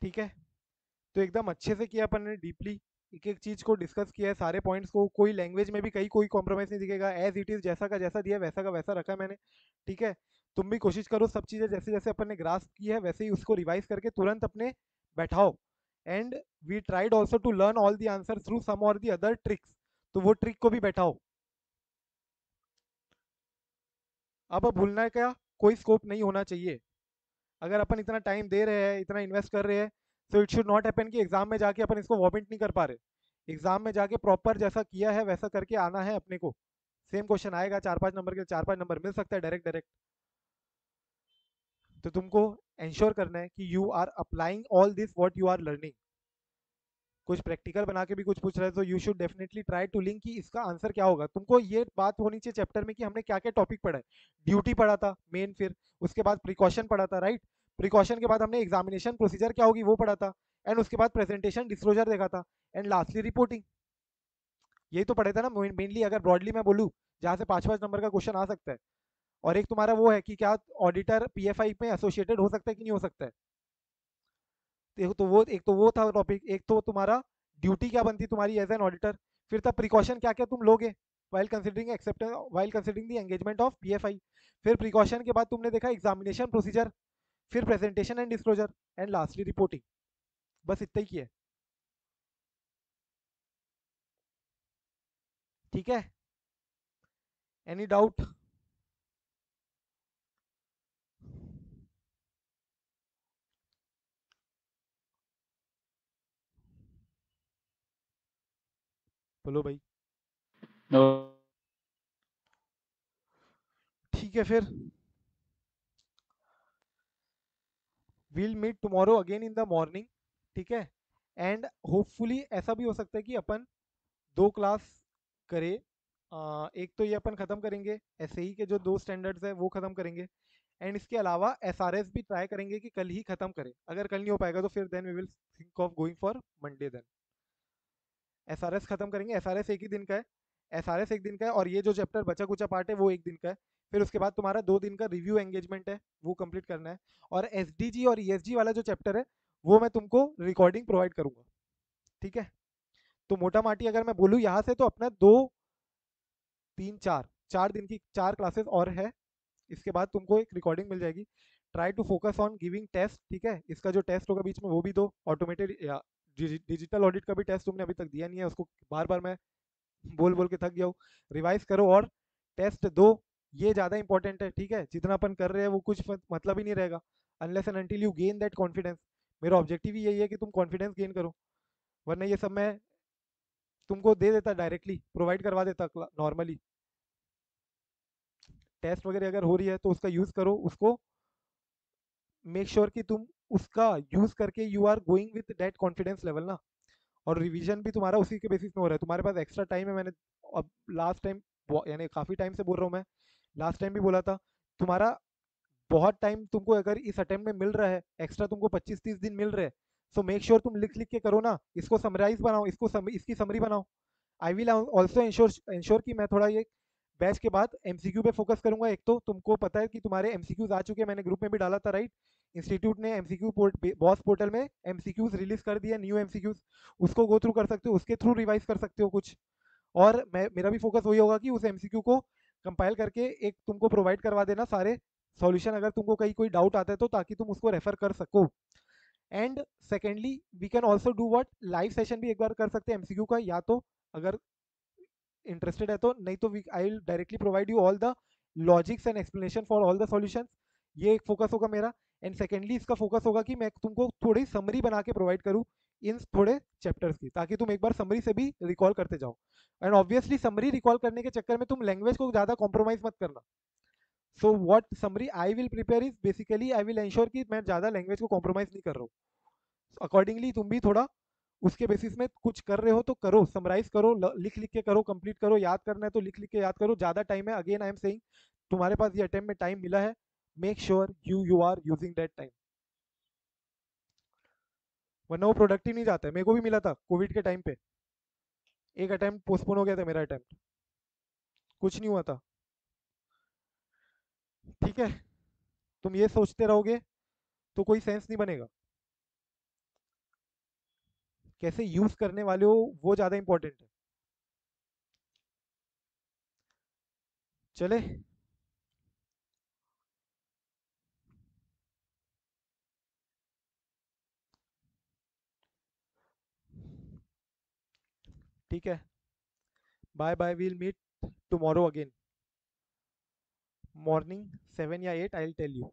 ठीक है, तो एकदम अच्छे से किया अपन ने, डीपली एक एक चीज को डिस्कस किया है, सारे पॉइंट्स को, कोई लैंग्वेज में भी कहीं कोई कॉम्प्रोमाइज नहीं दिखेगा, एज इट इज जैसा का जैसा दिया वैसा का वैसा रखा है मैंने. ठीक है, तुम भी कोशिश करो सब चीज़ें जैसे जैसे अपन ने ग्रास्प की है वैसे ही उसको रिवाइज करके तुरंत अपने बैठाओ। And we tried also to learn all the answer through some और दी अदर ट्रिक्स, तो वो ट्रिक को भी बैठाओ। अब भूलना है क्या, कोई स्कोप नहीं होना चाहिए। अगर अपन इतना टाइम दे रहे हैं, इतना इन्वेस्ट कर रहे हैं, तो इट शुड नॉट हैपन कि एग्जाम में जाके अपन इसको वॉमिट नहीं कर पा रहे। एग्जाम में जाके प्रॉपर जैसा किया है वैसा करके आना है अपने को। सेम क्वेश्चन आएगा 4-5 नंबर के, 4-5 नंबर मिल सकता है डायरेक्ट डायरेक्ट। तो तुमको इंश्योर करना है कि you are applying all this what you are learning. कुछ प्रैक्टिकल बना के भी कुछ पूछ रहे हैं तो you should definitely try to link कि इसका आंसर क्या होगा। तुमको ये बात होनी चाहिए चैप्टर में कि हमने क्या क्या टॉपिक पढ़ा है। ड्यूटी पढ़ा था मेन, फिर उसके बाद प्रिकॉशन पढ़ा था, राइट। प्रिकॉशन के बाद हमने एग्जामिनेशन प्रोसीजर क्या होगी वो पढ़ा था। एंड उसके बाद प्रेजेंटेशन डिस्क्लोजर देखा था। And lastly reporting. यही तो पढ़े थे ना मेनली, अगर ब्रॉडली मैं बोलूँ, जहाँ से 5-5 नंबर का क्वेश्चन आ सकता है। और एक तुम्हारा वो है कि क्या ऑडिटर पीएफआई में एसोसिएटेड हो सकता है कि नहीं हो सकता है। एक तो वो था टॉपिक, एक तो तुम्हारा ड्यूटी क्या बनती तुम्हारी एज एन ऑडिटर। फिर था प्रिकॉशन क्या क्या तुम लोगे while considering acceptance, while considering the engagement of PFI. फिर प्रिकॉशन के बाद तुमने देखा एग्जामिनेशन प्रोसीजर, फिर presentation and disclosure, and lastly reporting. बस इतना ही किया है। ठीक है, एनी डाउट? बोलो भाई। नो। ठीक है फिर, will meet tomorrow again in the morning. ठीक है, एंड होपफुली ऐसा भी हो सकता है कि अपन 2 क्लास करें। एक तो ये अपन खत्म करेंगे, एसएई के जो 2 स्टैंडर्ड्स है वो खत्म करेंगे। एंड इसके अलावा एसआरएस भी ट्राई करेंगे कि कल ही खत्म करें। अगर कल नहीं हो पाएगा तो फिर then we will think of going for Monday. Then SRS खत्म करेंगे। एसआरएस एक ही दिन का है। एसआरएस एक दिन का है और ये जो चैप्टर बचा कुचा पार्ट है वो एक दिन का है। फिर उसके बाद तुम्हारा 2 दिन का रिव्यू एंगेजमेंट है, वो कंप्लीट करना है। और एसडीजी और ईएसजी वाला जो चैप्टर है वो मैं तुमको रिकॉर्डिंग प्रोवाइड करूंगा। ठीक है, तो मोटा माटी अगर मैं बोलूँ यहाँ से तो अपना 2-3-4 4 दिन की 4 क्लासेस और है। इसके बाद तुमको एक रिकॉर्डिंग मिल जाएगी। Try to focus on giving test. ठीक है, इसका जो टेस्ट होगा बीच में वो भी दो, ऑटोमेटेड या डिजिटल ऑडिट का भी टेस्ट तुमने अभी तक दिया नहीं है, उसको बार बार मैं बोल बोल के थक गया हूँ। रिवाइज करो और टेस्ट दो, ये ज़्यादा इंपॉर्टेंट है। ठीक है, जितना अपन कर रहे हैं वो कुछ मतलब ही नहीं रहेगा unless and until you gain that confidence. मेरा ऑब्जेक्टिव ही यही है कि तुम कॉन्फिडेंस गेन करो, वरना ये सब मैं तुमको दे देता, डायरेक्टली प्रोवाइड करवा देता नॉर्मली। टेस्ट वगैरह अगर हो रही है तो उसका यूज़ करो, उसको मेक श्योर कि तुम उसका यूज़ करके you are going with that confidence level ना। और रिवीजन भी तुम्हारा उसी के बेसिस में हो रहा है, तुम्हारे पास एक्स्ट्रा टाइम है। मैंने अब लास्ट टाइम, यानी काफ़ी टाइम से बोल रहा हूँ मैं, लास्ट टाइम भी बोला था, तुम्हारा बहुत टाइम तुमको अगर इस अटेम्प्ट में मिल रहा है, एक्स्ट्रा तुमको 25-30 दिन मिल रहे हैं, सो मेक श्योर तुम लिख लिख के करो ना, इसको समराइज बनाओ, इसकी समरी बनाओ। I will also ensure ensure कि मैं थोड़ा ये बैच के बाद एमसीक्यू पे फोकस करूंगा। एक तो तुमको पता है कि तुम्हारे एमसीक्यूज आ चुके हैं, मैंने ग्रुप में भी डाला था, राइट। इंस्टीट्यूट ने एमसीक्यू बॉस पोर्टल में एमसीक्यूज रिलीज कर दिया, न्यू एमसीक्यूज, उसको गो थ्रू कर सकते हो, उसके थ्रू रिवाइज कर सकते हो कुछ। और मेरा भी फोकस वही होगा कि उस एमसीक्यू को कंपाइल करके एक तुमको प्रोवाइड करवा देना सारे सॉल्यूशन, अगर तुमको कहीं कोई डाउट आता है तो, ताकि तुम उसको रेफर कर सको। And secondly we can also do what, live session भी एक बार कर सकते हैं एमसीक्यू का, या तो अगर इंटरेस्टेड है तो, नहीं तो I will directly provide you all the logics and explanation for all the solutions. ये एक फोकस होगा मेरा। एंड सेकेंडली इसका फोकस होगा कि मैं तुमको थोड़ी समरी बना के प्रोवाइड करूँ इन थोड़े चैप्टर्स की, ताकि तुम एक बार समरी से भी रिकॉल करते जाओ। एंड ऑब्वियसली समरी रिकॉल करने के चक्कर में तुम लैंग्वेज को ज़्यादा कॉम्प्रोमाइज मत करना। So what summary I will prepare is basically, I will ensure कि मैं ज़्यादा लैंग्वेज को कॉम्प्रोमाइज नहीं कर रहा हूँ। अकॉर्डिंगली तुम भी थोड़ा उसके बेसिस में कुछ कर रहे हो तो करो, समराइज करो, लिख लिख के करो, कंप्लीट करो। याद करना है तो लिख लिख के याद करो, ज़्यादा टाइम है, अगेन आई एम सेइंग, तुम्हारे पास ये अटेम्प्ट में टाइम मिला है, make sure you are using that time, वरना वो प्रोडक्टिव नहीं जाता है। मेरे को भी मिला था कोविड के टाइम पे, एक अटेम्प्ट पोस्टपोन हो गया था मेरा अटेम्प्ट, कुछ नहीं हुआ था। ठीक है, तुम ये सोचते रहोगे तो कोई सेंस नहीं बनेगा। कैसे यूज करने वाले हो वो ज़्यादा इंपॉर्टेंट है। चले, ठीक है, bye bye, we'll meet tomorrow again, morning 7 या 8, आई विल टेल यू।